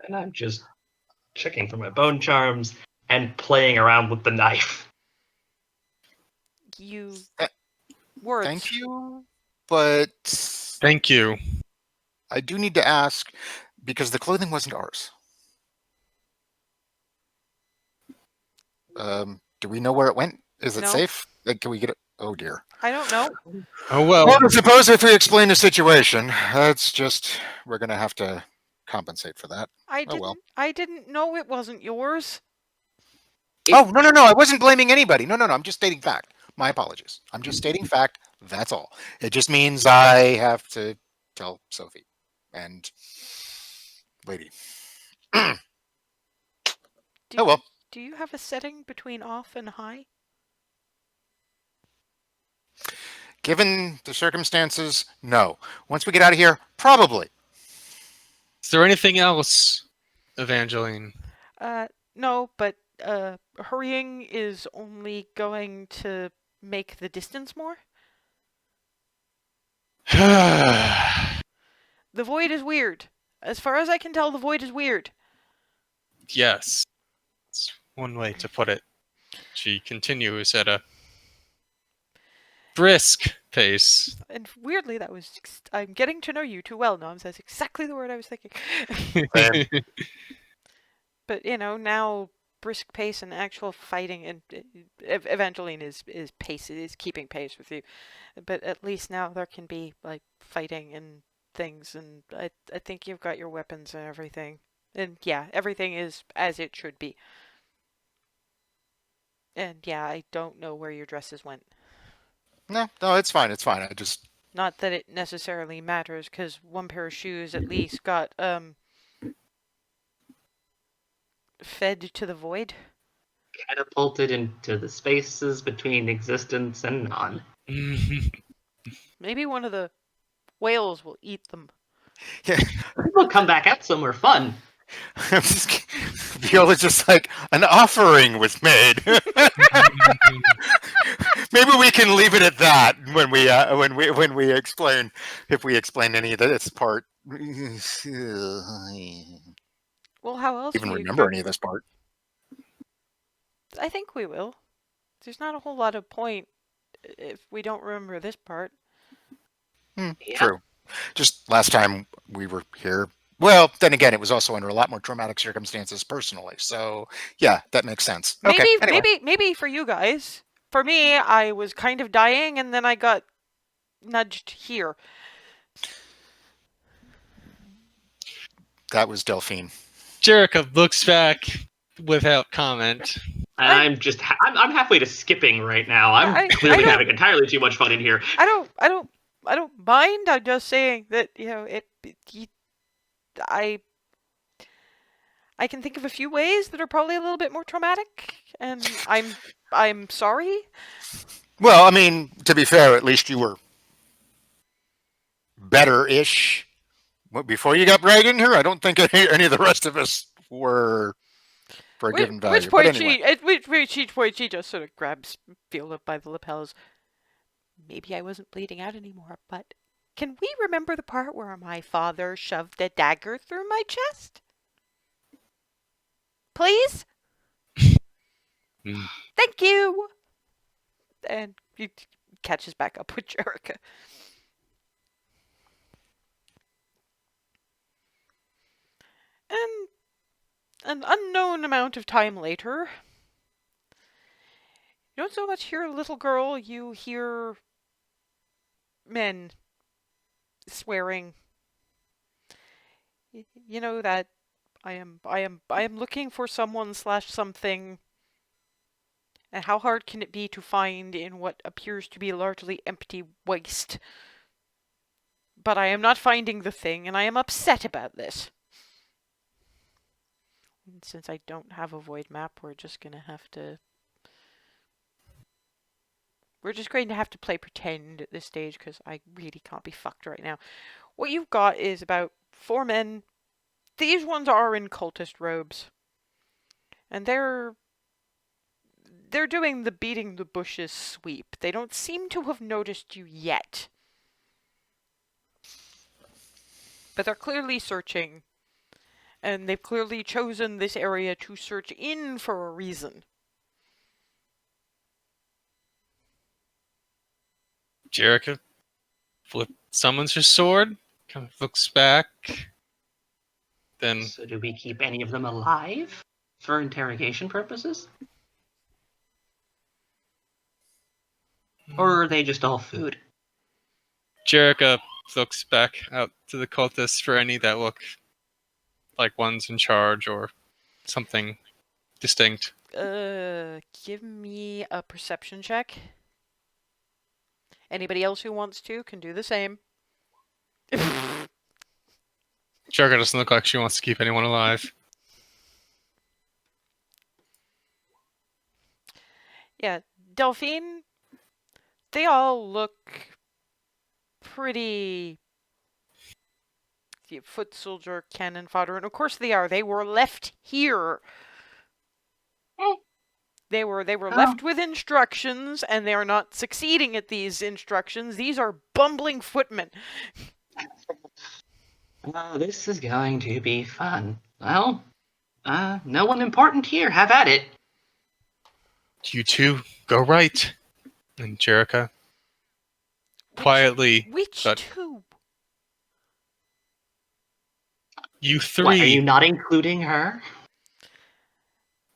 And I'm just checking for my bone charms and playing around with the knife. You Uh, words. Thank you, but Thank you. I do need to ask because the clothing wasn't ours. Do we know where it went? Is it No. safe? Like, can we get it? Oh dear. I don't know. Oh well. Well, I suppose if we explain the situation, that's just we're gonna have to compensate for that. Oh well. I didn't know it wasn't yours. Oh no! I wasn't blaming anybody. No. I'm just stating fact. My apologies. I'm just stating fact. That's all. It just means I have to tell Sophie and Lady. Do Oh well. Do you have a setting between off and high? Given the circumstances, no. Once we get out of here, probably. Is there anything else, Evangeline? No, but hurrying is only going to make the distance more. The void is weird. As far as I can tell, the void is weird. Yes. That's one way to put it. She continues at a brisk pace. And weirdly, that was. I'm getting to know you too well, Noms. That's exactly the word I was thinking. Same. But now brisk pace and actual fighting, and Evangeline is keeping pace with you. But at least now there can be like fighting and things, and I think you've got your weapons and everything. And yeah, everything is as it should be. And yeah, I don't know where your dresses went. No, it's fine. It's fine. I just Not that it necessarily matters, because one pair of shoes at least got fed to the void. Catapulted into the spaces between existence and none. Maybe one of the whales will eat them. yeah. We'll come back out somewhere fun. I'm just Viola's just like an offering was made. Maybe we can leave it at that when we explain if we explain any of this part. Well, how else Even do you remember any of this part? I think we will. There's not a whole lot of point if we don't remember this part. Yeah. True. Just last time we were here. Well, then again, it was also under a lot more traumatic circumstances personally. So yeah, that makes sense. Maybe, Okay. Anyway. maybe for you guys. For me, I was kind of dying, and then I got nudged here. That was Delphine. Jericho looks back without comment. I'm halfway to skipping right now. I'm clearly having entirely too much fun in here. I don't mind. I'm just saying that I can think of a few ways that are probably a little bit more traumatic, and I'm sorry. Well, I mean, to be fair, at least you were better-ish before you got dragged in here. I don't think any of the rest of us were for a given value. Which point anyway. each point she just sort of grabs Viola by the lapels. Maybe I wasn't bleeding out anymore, but can we remember the part where my father shoved a dagger through my chest? Please? Thank you! And he catches back up with Jerica. And an unknown amount of time later, you don't so much hear a little girl, you hear men swearing. You know that I am looking for someone/something. And how hard can it be to find in what appears to be a largely empty waste? But I am not finding the thing, and I am upset about this. And since I don't have a void map, we're just going to have to play pretend at this stage, because I really can't be fucked right now. What you've got is about 4 men. These ones are in cultist robes. And they're doing the beating the bushes sweep. They don't seem to have noticed you yet. But they're clearly searching. And they've clearly chosen this area to search in for a reason. Jericho summons her sword, kind of looks back, then... So do we keep any of them alive for interrogation purposes? Or are they just all food? Jericho looks back out to the cultists for any that look like one's in charge or something distinct. Give me a perception check. Anybody else who wants to can do the same. Jericho doesn't look like she wants to keep anyone alive. Yeah, Delphine, they all look pretty foot soldier, cannon fodder, and of course they are. They were left here. They were left with instructions, and they are not succeeding at these instructions. These are bumbling footmen. Oh, this is going to be fun. Well, no one important here. Have at it. You two, go right. And Jericho quietly. Which But two? you What, are you three. not including her?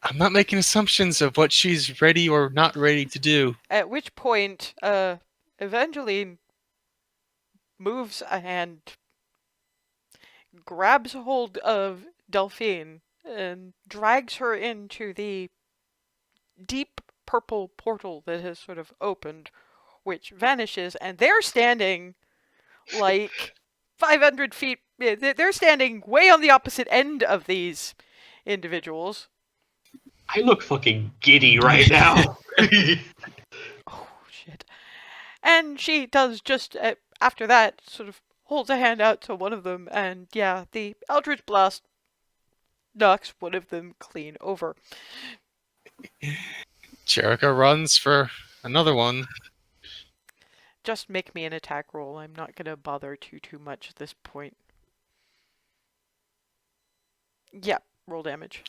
I'm not making assumptions of what she's ready or not ready to do. At which point, Evangeline moves a hand, grabs hold of Delphine, and drags her into the deep purple portal that has sort of opened, which vanishes, and they're standing like 500 feet. They're standing way on the opposite end of these individuals. I look fucking giddy right now. Oh, shit. And she does just, after that, sort of holds a hand out to one of them, and yeah, the Eldritch Blast knocks one of them clean over. Jericho runs for another one. Just make me an attack roll. I'm not gonna bother too much at this point. Yep, roll damage.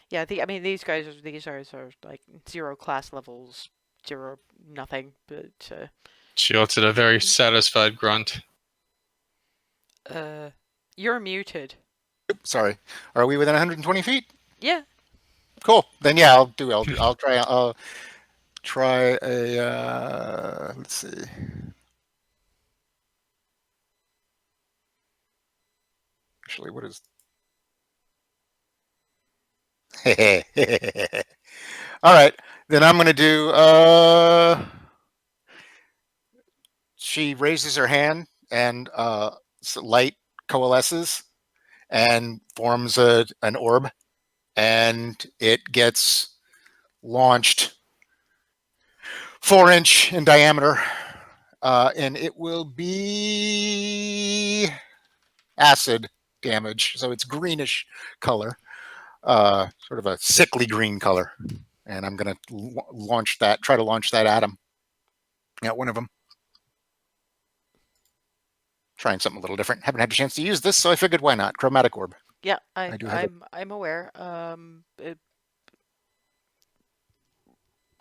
Yeah, these guys are like 0 class levels, 0 nothing, but She looks at a very satisfied grunt. you're muted. Sorry. Are we within 120 feet? Yeah. Cool. Then yeah, I'll try. I'll try a. Let's see. Actually, what is? All right. Then I'm gonna do. She raises her hand, and light coalesces and forms an orb, and it gets launched 4-inch in diameter, and it will be acid damage. So it's greenish color, sort of a sickly green color. And I'm going to try to launch that at him. At one of them. Trying something a little different. Haven't had a chance to use this, so I figured why not? Chromatic orb. Yeah, do have it. I'm aware.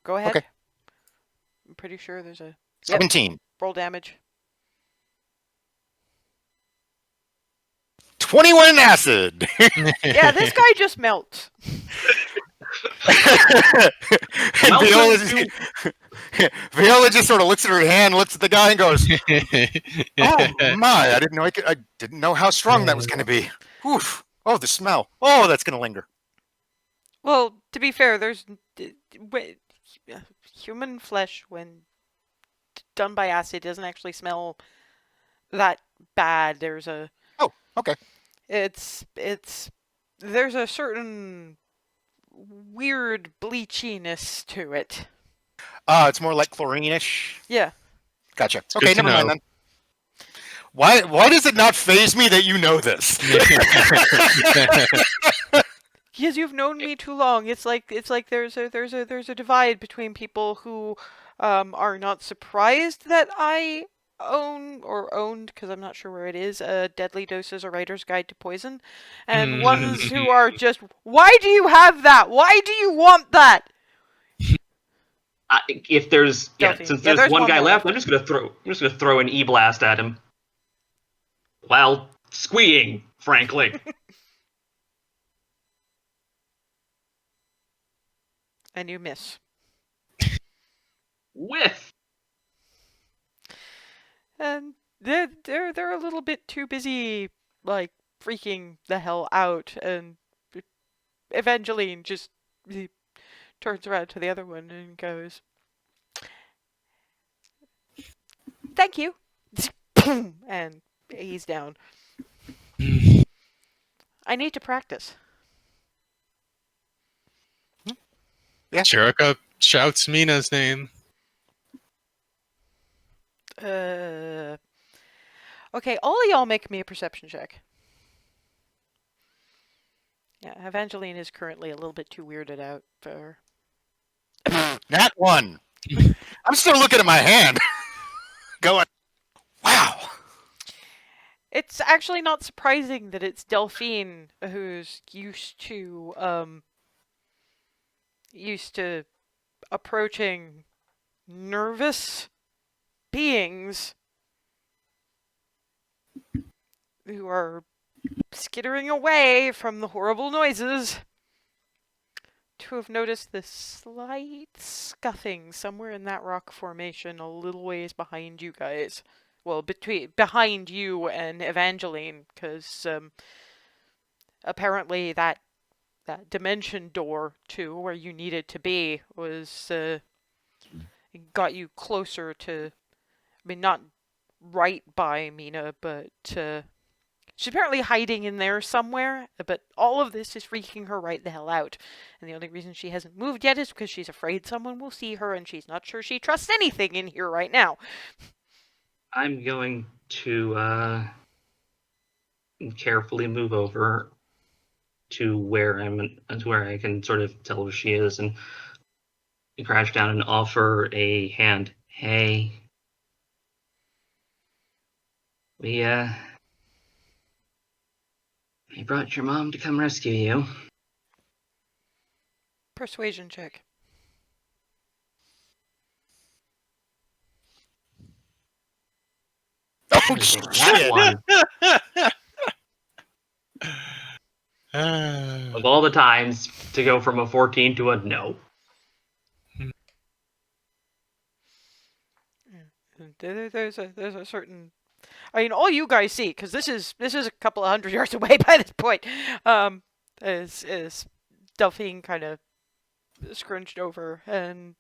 Go ahead. Okay. I'm pretty sure there's a 17. roll damage. 21 in acid. Yeah, this guy just melts. And Viola just sort of looks at her hand, looks at the guy, and goes, "Oh my! I didn't know how strong that was going to be. Oof! Oh, the smell. Oh, that's going to linger." Well, to be fair, there's human flesh when done by acid doesn't actually smell that bad. There's a Okay. It's there's a certain weird bleachiness to it. It's more like chlorine-ish. Yeah. Gotcha. Okay, never mind know. then. Why does it not faze me that you know this? Because you've known me too long. It's like there's a divide between people who are not surprised that I owned, because I'm not sure where it is, Deadly Doses: A Writer's Guide to Poison, and ones who are just, why do you have that? Why do you want that? If there's Delphine. since Yeah, there's there's one one guy more. left, I'm just gonna throw an e-blast at him. While squeeing, frankly. And you miss. Whiff. And they're a little bit too busy, like, freaking the hell out, and Evangeline just turns around to the other one and goes, "Thank you." And he's down. I need to practice. Yeah. Jericho shouts Mina's name. Okay, all of y'all make me a perception check. Yeah, Evangeline is currently a little bit too weirded out for... Nat 1. I'm still looking at my hand. Going, wow. It's actually not surprising that it's Delphine who's used to approaching nervous beings who are skittering away from the horrible noises, to have noticed this slight scuffing somewhere in that rock formation a little ways behind you guys. Well, behind you and Evangeline, because apparently that dimension door to where you needed to be was got you closer to. I mean, not right by Mina, but she's apparently hiding in there somewhere, but all of this is freaking her right the hell out. And the only reason she hasn't moved yet is because she's afraid someone will see her, and she's not sure she trusts anything in here right now. I'm going to carefully move over to where I can sort of tell where she is, and crouch down and offer a hand. Hey, we brought your mom to come rescue you. Persuasion check. Oh That shit! one. Of all the times to go from a 14 to a no. There's a certain. I mean, all you guys see, because this is a couple of hundred yards away by this point. Is Delphine kind of scrunched over, and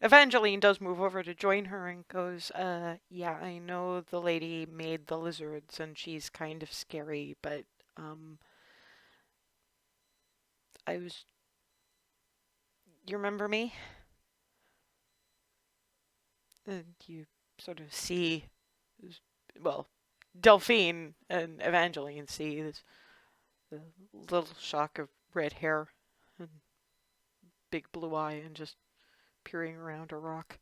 Evangeline does move over to join her and goes, yeah, I know the lady made the lizards, and she's kind of scary, but I was. You remember me? And you sort of see, well, Delphine and Evangeline see this little shock of red hair and big blue eye and just peering around a rock.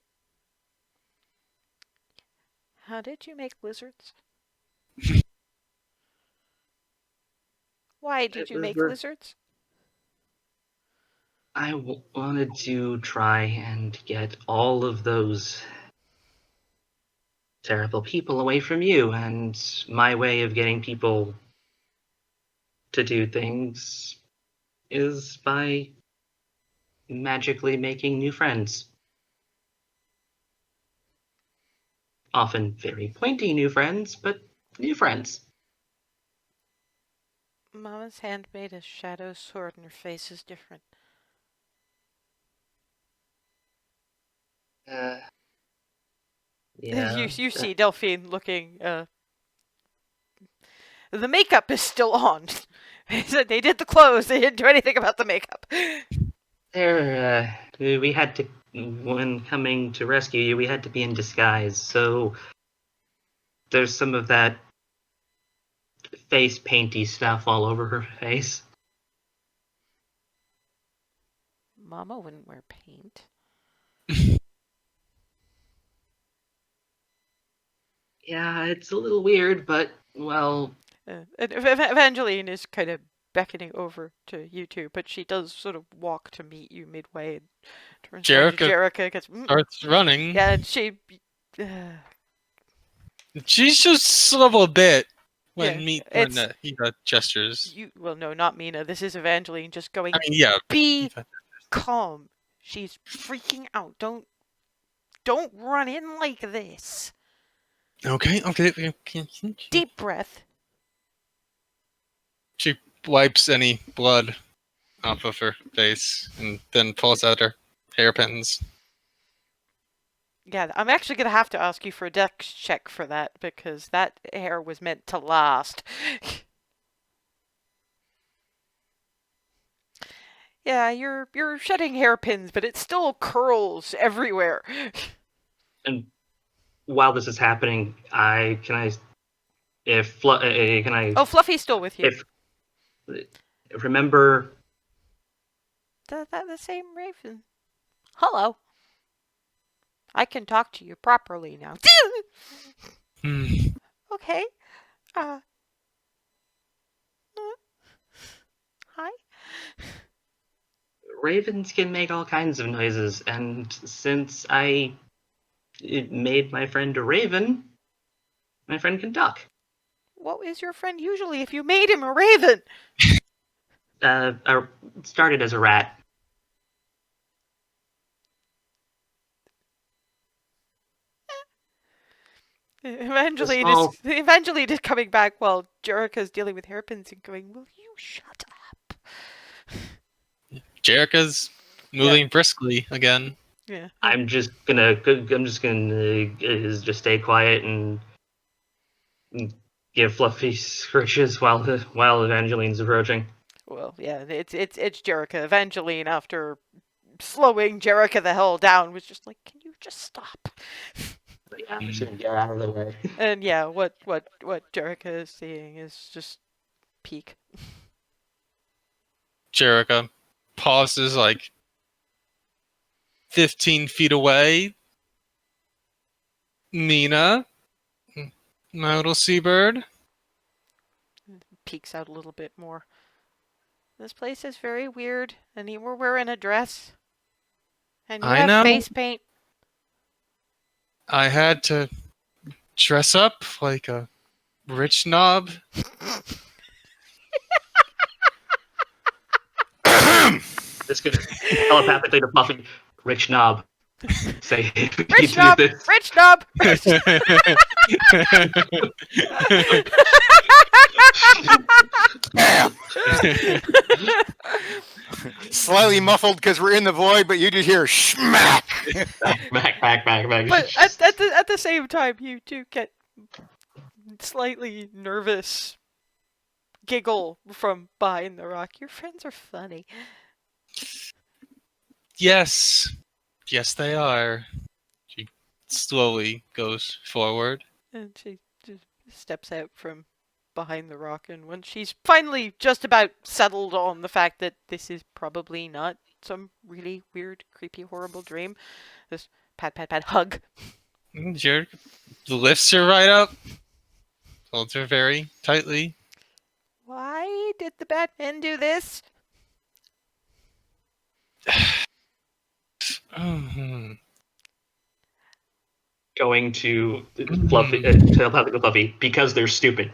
How did you make lizards? Why did you make lizards? I wanted to try and get all of those terrible people away from you, and my way of getting people to do things is by magically making new friends. Often very pointy new friends, but new friends. Mama's hand made a shadow sword and her face is different. Yeah. You see Delphine looking, the makeup is still on. They did the clothes, they didn't do anything about the makeup. We had to, when coming to rescue you, we had to be in disguise, so there's some of that face painty stuff all over her face. Mama wouldn't wear paint. Yeah, it's a little weird, but, well... And Evangeline is kind of beckoning over to you two, but she does sort of walk to meet you midway and turns around to Jerica. Gets, starts running. Yeah, and she... She's just a little bit when Yeah, he gestures. Well, no, not Mina. This is Evangeline just going, I mean, yeah. be calm. She's freaking out. Don't run in like this. Okay. Deep breath. She wipes any blood off of her face and then pulls out her hairpins. Yeah, I'm actually going to have to ask you for a dex check for that, because that hair was meant to last. Yeah, you're shedding hairpins, but it still curls everywhere. And while this is happening, Oh, Fluffy's still with you. Remember... The same raven. Hello. I can talk to you properly now. Okay. Hi. ravens can make all kinds of noises, and since it made my friend a raven, my friend can talk. What is your friend usually if you made him a raven? Started as a rat. Evangeline is coming back while Jerica's dealing with hairpins and going, "Will you shut up?" Jerica's moving briskly again. Yeah. I'm just gonna just stay quiet and give Fluffy scritches while Evangeline's approaching. Well, yeah, it's Jerica. Evangeline, after slowing Jerica the hell down, was just like, "Can you just stop?" But yeah, I'm just gonna get out of the way. And yeah, what Jerica is seeing is just peak. Jerica pauses like 15 feet away. Mina, my little seabird. Peeks out a little bit more. This place is very weird, and you were wearing a dress. And you I have know. face paint. I had to dress up like a rich knob. Just gonna telepathically to Fluffy, rich knob. Say Rich knob! Rich knob! Bam! Slightly muffled because we're in the void, but you just hear smack. back. But at the same time, you do get slightly nervous giggle from behind the rock. Your friends are funny. Yes, they are. She slowly goes forward. And she just steps out from behind the rock, and when she's finally just about settled on the fact that this is probably not some really weird, creepy, horrible dream, this pat hug. Jerica lifts her right up, holds her very tightly. Why did the Batman do this? Going to Fluffy, telepathically Fluffy, because they're stupid.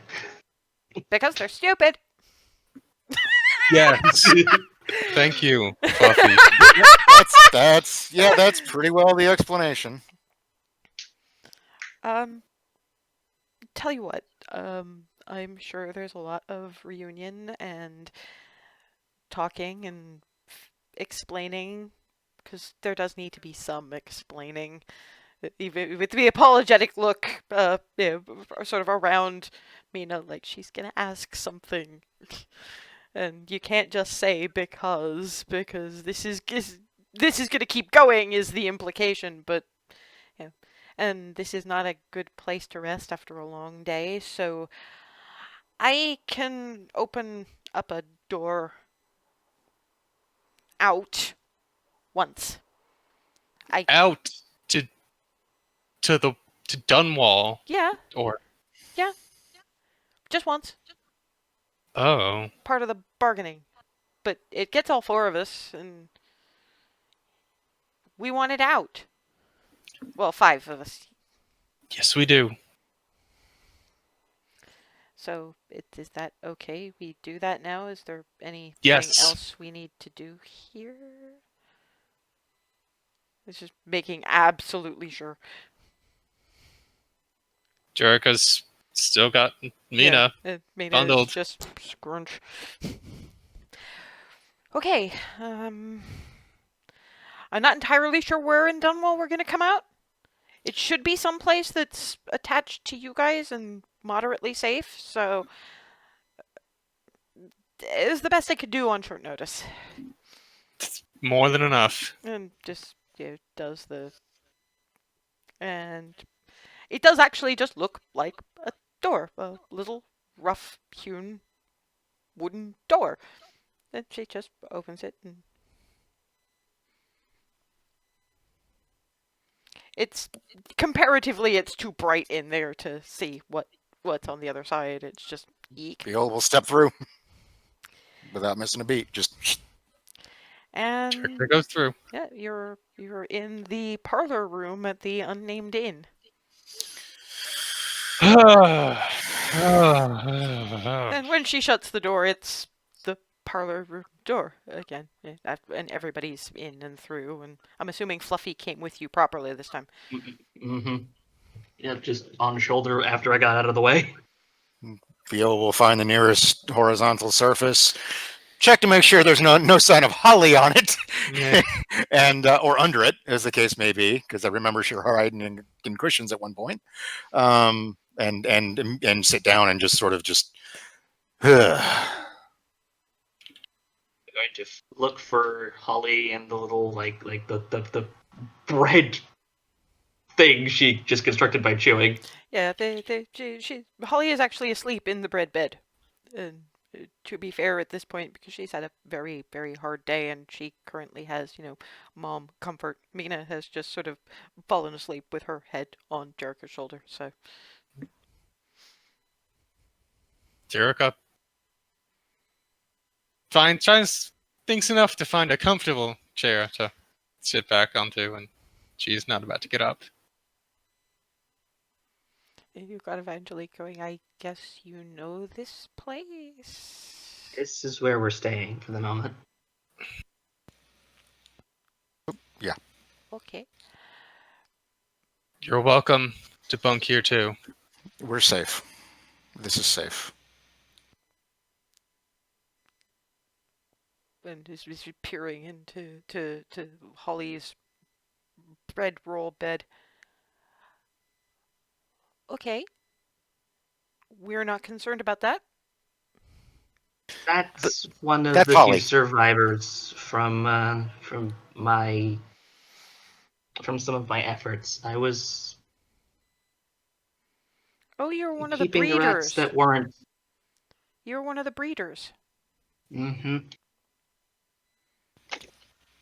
Because they're stupid. Yes. Thank you, Fluffy. That's pretty well the explanation. Tell you what, I'm sure there's a lot of reunion and talking and explaining, because there does need to be some explaining, even with the apologetic look, sort of around Mina, like she's gonna ask something, and you can't just say because this is gonna keep going is the implication, but yeah. And this is not a good place to rest after a long day, so I can open up a door out once. Out to Dunwall, Yeah, or just once. oh, Part of the bargaining. But it gets all four of us, and we want it out. Well, five of us. yes, we do. So, is that okay? We do that now? Is there anything Yes. else we need to do here? It's just making absolutely sure. Jerica's still got Mina. Yeah, Mina's bundled. just scrunch. Okay, I'm not entirely sure where in Dunwall we're gonna come out. It should be someplace that's attached to you guys and moderately safe, so it was the best I could do on short notice. It's more than enough. And just does the, and it does actually just look like a door, a little rough hewn wooden door. And she just opens it, and it's comparatively it's too bright in there to see what's on the other side. It's just eek. The old will step through without missing a beat. Just And Jericho goes through. yeah, you're in the parlor room at the unnamed inn. And when she shuts the door, it's the parlor room door again. And everybody's in and through. And I'm assuming Fluffy came with you properly this time. Mm-hmm. Yep, just on shoulder after I got out of the way. Viola will find the nearest horizontal surface, check to make sure there's no sign of Holly on it, Yeah. and or under it, as the case may be, because I remember she was hiding in cushions at one point, and sit down and just sort of just. Going to look for Holly and the little like the bread thing she just constructed by chewing. Yeah, Holly is actually asleep in the bread bed. And to be fair at this point, because she's had a very, very hard day and she currently has, mom comfort, Mina has just sort of fallen asleep with her head on Jericho's shoulder. So Jericho thinks enough to find a comfortable chair to sit back onto, and she's not about to get up. you've got Evangeline going, I guess you know this place? This is where we're staying for the moment. Yeah. Okay. You're welcome to bunk here too. We're safe. This is safe. And is peering into to Holly's bread roll bed. Okay. We're not concerned about that. That's one of that's the Holly. few survivors from some of my efforts. I was Oh, you're one of the keeping the rats breeders. that weren't. You're one of the breeders. Mm-hmm.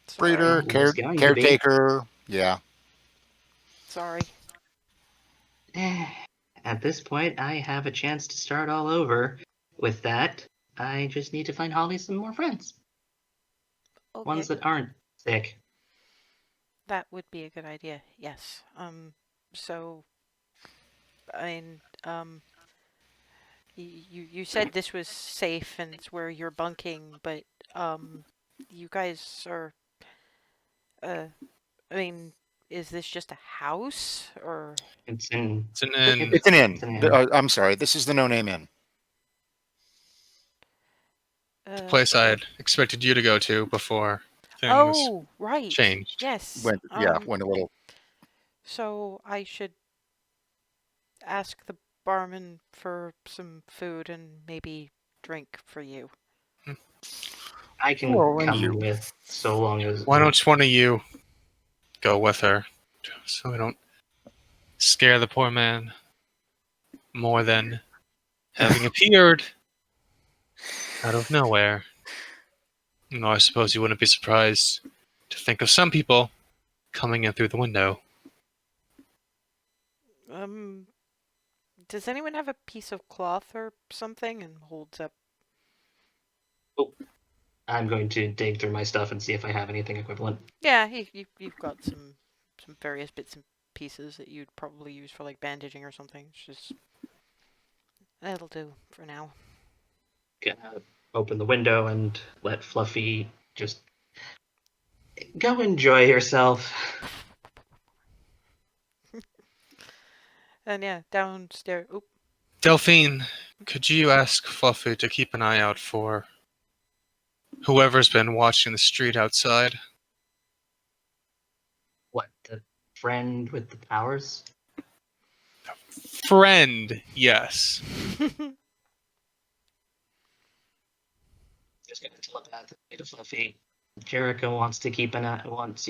Sorry. Breeder, Was going to be. caretaker. Yeah. Sorry. At this point, I have a chance to start all over. With that, I just need to find Holly some more friends. Okay. Ones that aren't sick. That would be a good idea. Yes. So, I mean, you said this was safe and it's where you're bunking, but you guys are, I mean, is this just a house or? It's in. It's an inn. It's an inn. It's an inn. I'm sorry. This is the no-name inn. The place I had expected you to go to before things Oh, right. changed. Yes. Went a little. So I should ask the barman for some food and maybe drink for you. I can Well, and come you. with so long as. Why don't one of you go with her so we don't scare the poor man more than having appeared out of nowhere? No, I suppose you wouldn't be surprised to think of some people coming in through the window. Does anyone have a piece of cloth or something? And holds up. I'm going to dig through my stuff and see if I have anything equivalent. Yeah, you've got some various bits and pieces that you'd probably use for like bandaging or something. It's just that'll do for now. Gonna open the window and let Fluffy just go enjoy yourself. And yeah, downstairs. Oop. Delphine, could you ask Fluffy to keep an eye out for whoever's been watching the street outside? What, the friend with the powers? Friend, yes. Just gonna telepathically to Fluffy. Jericho wants you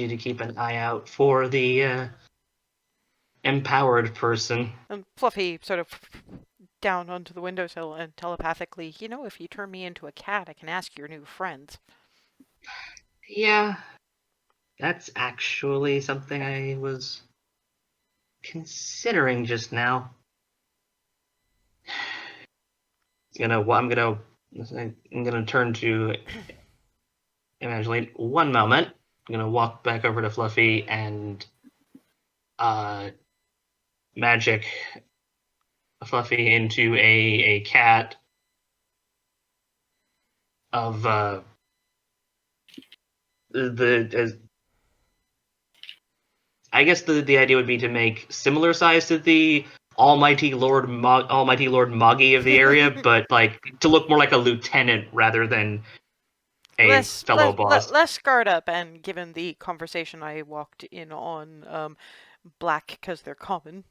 to keep an eye out for the empowered person. And Fluffy sort of down onto the windowsill and telepathically, if you turn me into a cat, I can ask your new friends. Yeah, that's actually something I was considering just now. I'm gonna turn to Evangeline, one moment. I'm gonna walk back over to Fluffy and magic Fluffy into a cat of the I guess the idea would be to make similar size to the Almighty Lord Moggy of the area, but like to look more like a lieutenant rather than a fellow boss. Less scarred up, and given the conversation I walked in on, black because they're common.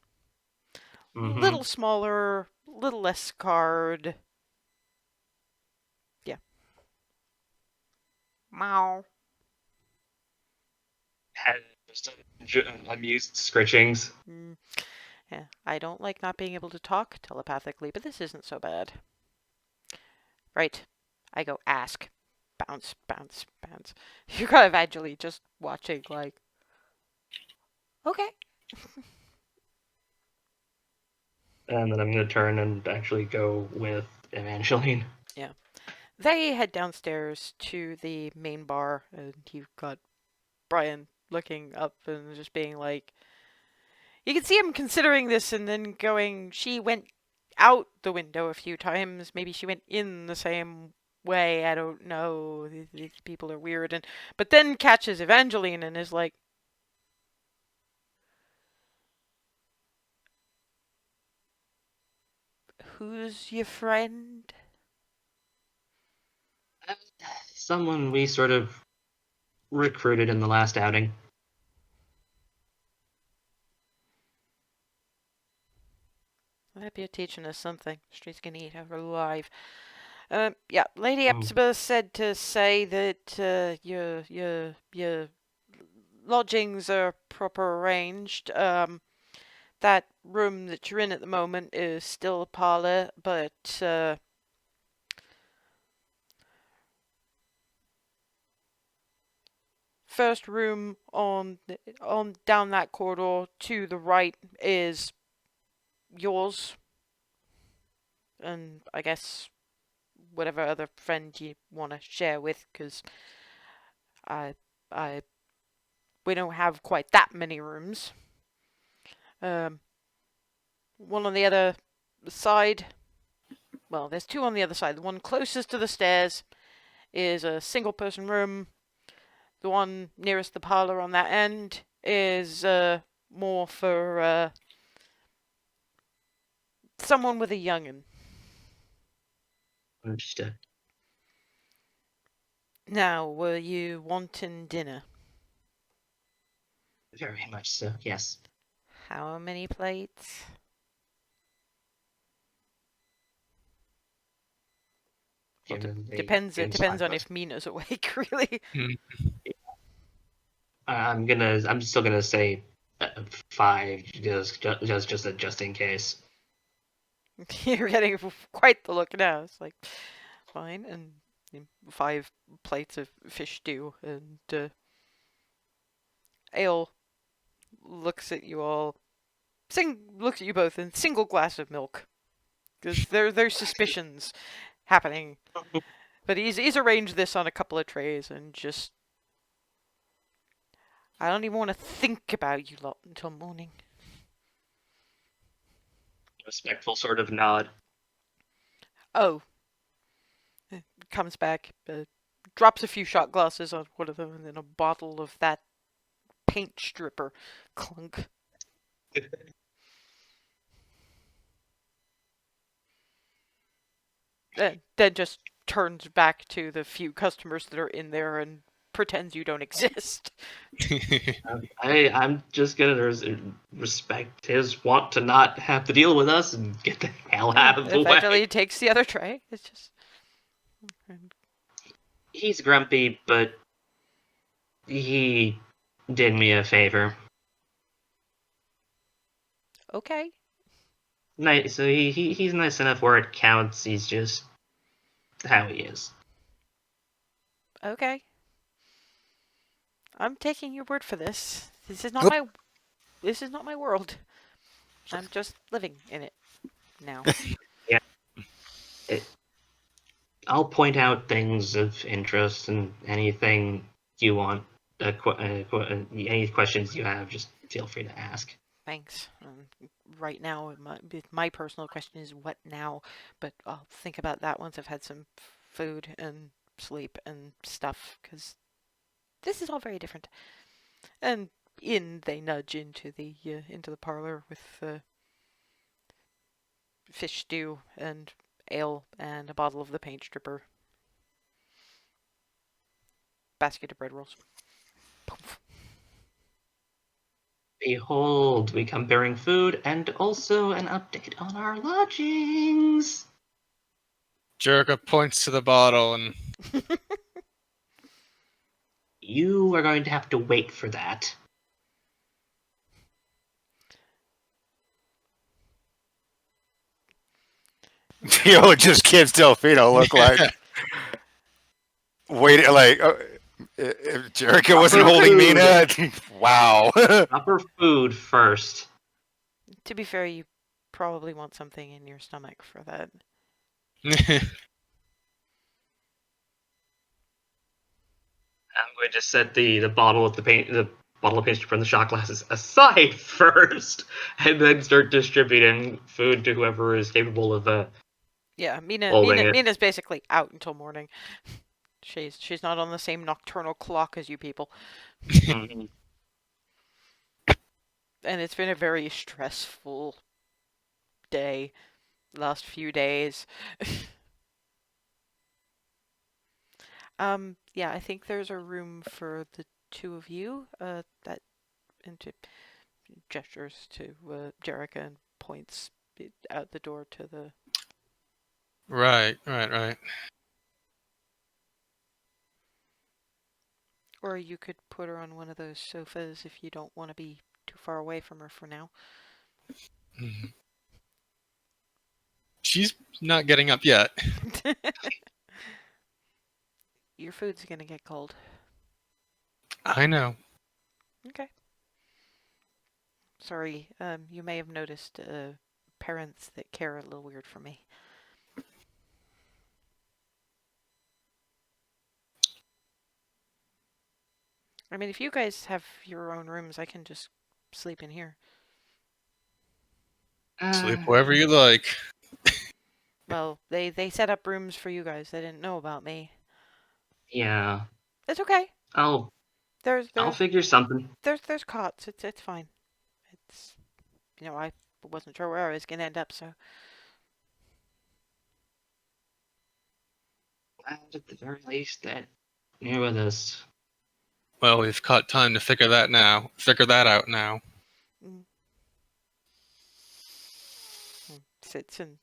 Mm-hmm. Little smaller, little less scarred. Yeah. Meow. Had just amused scritchings. Yeah, I don't like not being able to talk telepathically, but this isn't so bad. Right. I go ask. Bounce, bounce, bounce. You're kind of actually just watching, like, okay. And then I'm gonna turn and actually go with Evangeline. Yeah. They head downstairs to the main bar, and you've got Brian looking up and just being like, you can see him considering this and then going, she went out the window a few times. Maybe she went in the same way. I don't know. These people are weird. But then catches Evangeline and is like, who's your friend? Someone we sort of recruited in the last outing. Might be teaching us something. Street's gonna eat her alive. Yeah, Lady Oh. Epsiba said to say that your lodgings are proper arranged. That room that you're in at the moment is still a parlor, but first room on down that corridor to the right is yours, and I guess whatever other friend you want to share with, because I we don't have quite that many rooms. One on the other side. Well, there's two on the other side. The one closest to the stairs is a single-person room. The one nearest the parlor on that end is more for someone with a young'un. Understood. Now, were you wanting dinner? Very much so, yes. How many plates? Well, depends on if Mina's awake, really. I'm still gonna say 5, just in case. You're getting quite the look now. It's like, fine, and 5 plates of fish stew, and Ale looks at you all, looks at you both, and single glass of milk, because there's suspicions happening, but he's arranged this on a couple of trays, and just, I don't even want to think about you lot until morning. Respectful sort of nod. Oh. Comes back, drops a few shot glasses on one of them, and then a bottle of that paint stripper. Clunk. Then just turns back to the few customers that are in there and pretends you don't exist. I'm just gonna respect his want to not have to deal with us and get the hell out of the Eventually way. he takes the other tray. It's just... He's grumpy, but he did me a favor. Okay. Nice. So he's nice enough where it counts. He's just how he is. Okay. I'm taking your word for this. This is not my world. I'm just living in it now. Yeah. I'll point out things of interest and anything you want. Any questions you have, just feel free to ask. Thanks. Right now, my personal question is what now? But I'll think about that once I've had some food and sleep and stuff, because this is all very different. And in they nudge into the parlor with fish stew and ale and a bottle of the paint stripper, basket of bread rolls. Poof. Behold, we come bearing food and also an update on our lodgings. Jericho points to the bottle and You are going to have to wait for that. Theo just gives Delfino a look like, wait, like, if Jericho wasn't Proper holding food. Mina, wow. Proper food first. To be fair, you probably want something in your stomach for that. I'm going to set the bottle of the bottle of paint from the shot glasses aside first, and then start distributing food to whoever is capable of Yeah, holding it. Mina's basically out until morning. She's not on the same nocturnal clock as you people. Mhm. And it's been a very stressful day, last few days. Yeah, I think there's a room for the two of you. That into gestures to Jerica and points out the door to the. right. Or you could put her on one of those sofas if you don't want to be too far away from her for now. Mhm. She's not getting up yet. Your food's gonna get cold. I know. Okay. Sorry, you may have noticed parents that care a little weird for me. I mean, if you guys have your own rooms, I can just sleep in here. Sleep wherever you like. Well, they set up rooms for you guys. They didn't know about me. Yeah, It's okay. I'll There's I'll there's figure something. there's cots. It's fine. It's I wasn't sure where I was gonna end up, so Glad at the very least that you're with us. Well, we've caught time to figure that out now. mm. Sits and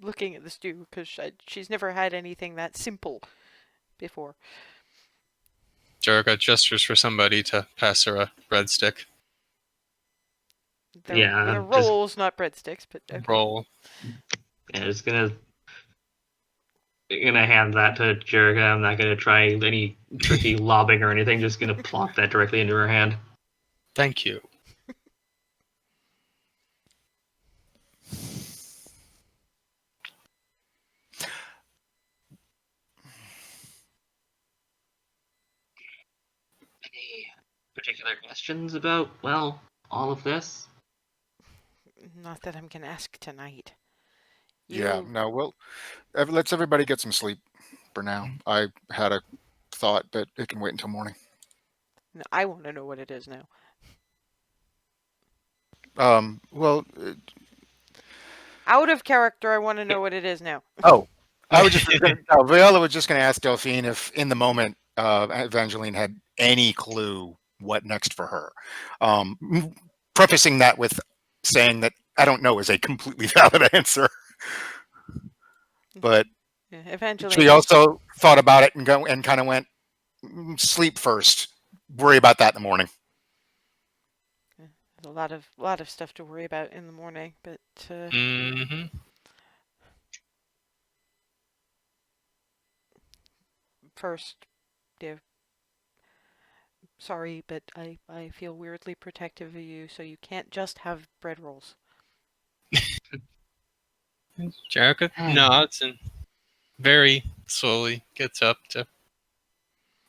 looking at the stew because she's never had anything that simple before. Jericho gestures for somebody to pass her a breadstick. They're Yeah, they're I'm just rolls, not breadsticks, but okay. Roll. just gonna hand that to Jerica. I'm not gonna try any tricky lobbing or anything. Just gonna plonk that directly into her hand. Thank you. Any particular questions about all of this? Not that I'm gonna ask tonight. Yeah, You, no, well, let's everybody get some sleep for now. I had a thought, but it can wait until morning. no, I want to know what it is now. Well, Out of character, I want to know what it is now. oh, I was just no, Viola was just going to ask Delphine if, in the moment, Evangeline had any clue what next for her. Prefacing that with saying that I don't know is a completely valid answer, but Yeah, Evangeline she has also thought about it and kind of went, sleep first. Worry about that in the morning. a lot of stuff to worry about in the morning, but Mm-hmm. first, yeah, sorry, but I feel weirdly protective of you, so you can't just have bread rolls. Jericho nods and very slowly gets up to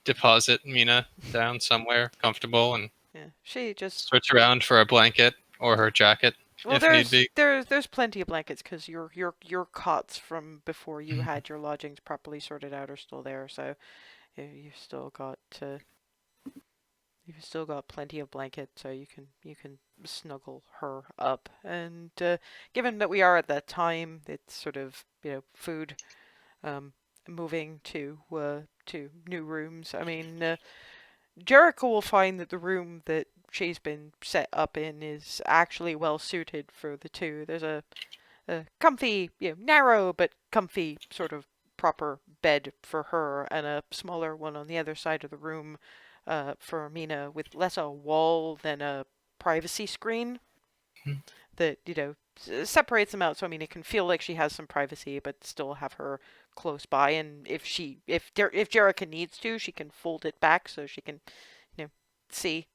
deposit Mina down somewhere comfortable and Yeah, she just. search around for a blanket or her jacket Well, if need be. there's plenty of blankets because your cots from before you Mhm. had your lodgings properly sorted out are still there, so you've still got you've still got plenty of blankets, so you can snuggle her up. And given that we are at that time, it's sort of food, um, moving to new rooms. I mean, Jericho will find that the room that she's been set up in is actually well suited for the two. There's a comfy, narrow but comfy sort of proper bed for her, and a smaller one on the other side of the room for Mina, with less a wall than a privacy screen Mhm. that separates them out. So I mean, it can feel like she has some privacy, but still have her close by. And if Jerica needs to, she can fold it back so she can see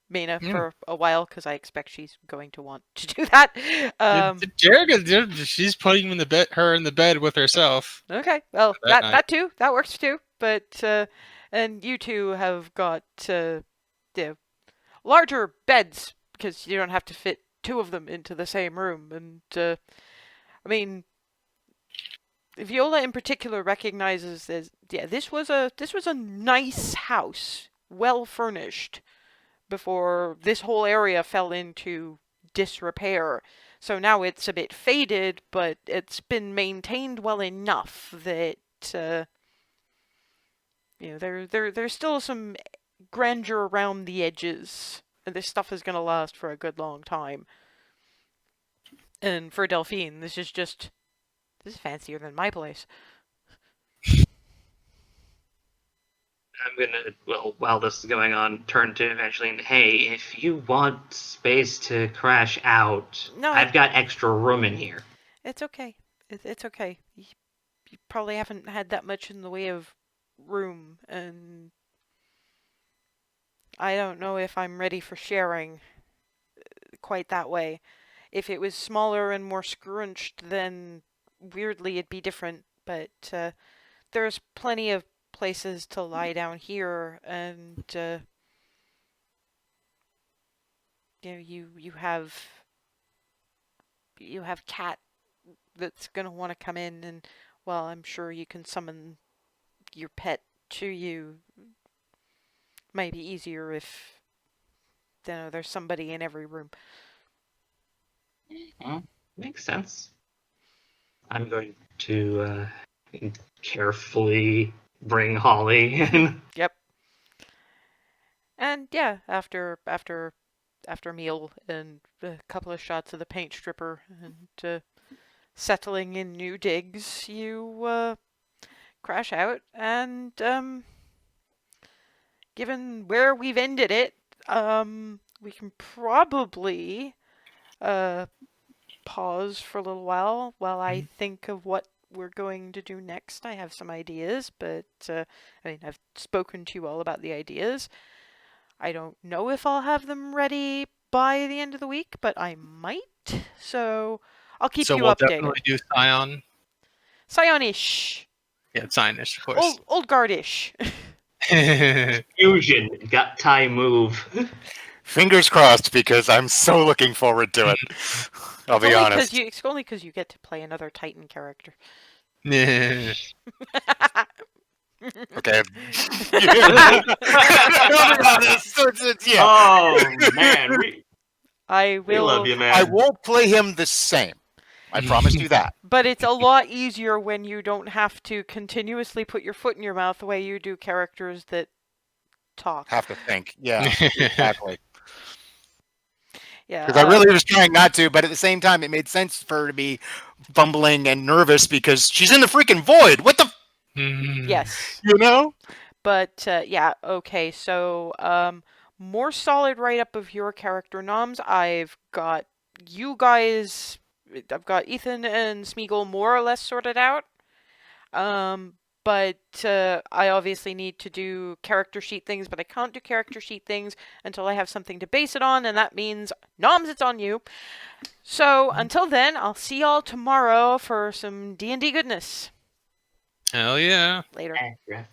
Mina Yeah. for a while, because I expect she's going to want to do that. Jerica, she's putting him in the bed, her in the bed with herself Okay, well, that night. that too, that works too. But and you two have got larger beds because you don't have to fit two of them into the same room. And I mean, Viola in particular recognizes this was a nice house, well furnished, before this whole area fell into disrepair. So now it's a bit faded, but it's been maintained well enough that there's still some grandeur around the edges, and this stuff is gonna last for a good long time. And for Delphine, this is fancier than my place. I'm gonna, well, while this is going on, turn to Evangeline. Hey, if you want space to crash out, No, I've got extra room in here. it's okay. It's okay. You probably haven't had that much in the way of room, and I don't know if I'm ready for sharing quite that way. If it was smaller and more scrunched, then weirdly it'd be different. But there's plenty of places to lie down here, and you have Cat that's gonna want to come in, and well, I'm sure you can summon your pet to you. Might be easier if there's somebody in every room. Makes sense. I'm going to carefully bring Holly in. Yep. And yeah, after a meal and a couple of shots of the paint stripper and settling in new digs, you crash out. And given where we've ended it, we can probably pause for a little while I think of what we're going to do next. I have some ideas, but I mean, I've spoken to you all about the ideas. I don't know if I'll have them ready by the end of the week, but I might. So I'll keep So you we'll updated. definitely do Scion. Scion-ish. Yeah, Scionish, of course. Old guard-ish. Fusion, gut tie move. Fingers crossed, because I'm so looking forward to it. I'll be honest. It's only because you get to play another Titan character. Yeah. Okay. I'll be honest. Yeah. Oh man, I we will. love you, man. I won't play him the same. I promise you that. But it's a lot easier when you don't have to continuously put your foot in your mouth the way you do characters that talk. Have to think. Yeah, exactly. Yeah. Because I really was trying not to, but at the same time, it made sense for her to be fumbling and nervous because she's in the freaking void. What the? Yes. You know? But yeah, okay. So more solid write-up of your character noms. I've got you guys. I've got Ethan and Smeagol more or less sorted out. But I obviously need to do character sheet things, but I can't do character sheet things until I have something to base it on, and that means, noms, it's on you. So until then, I'll see y'all tomorrow for some D&D goodness. Hell yeah. Later. Ref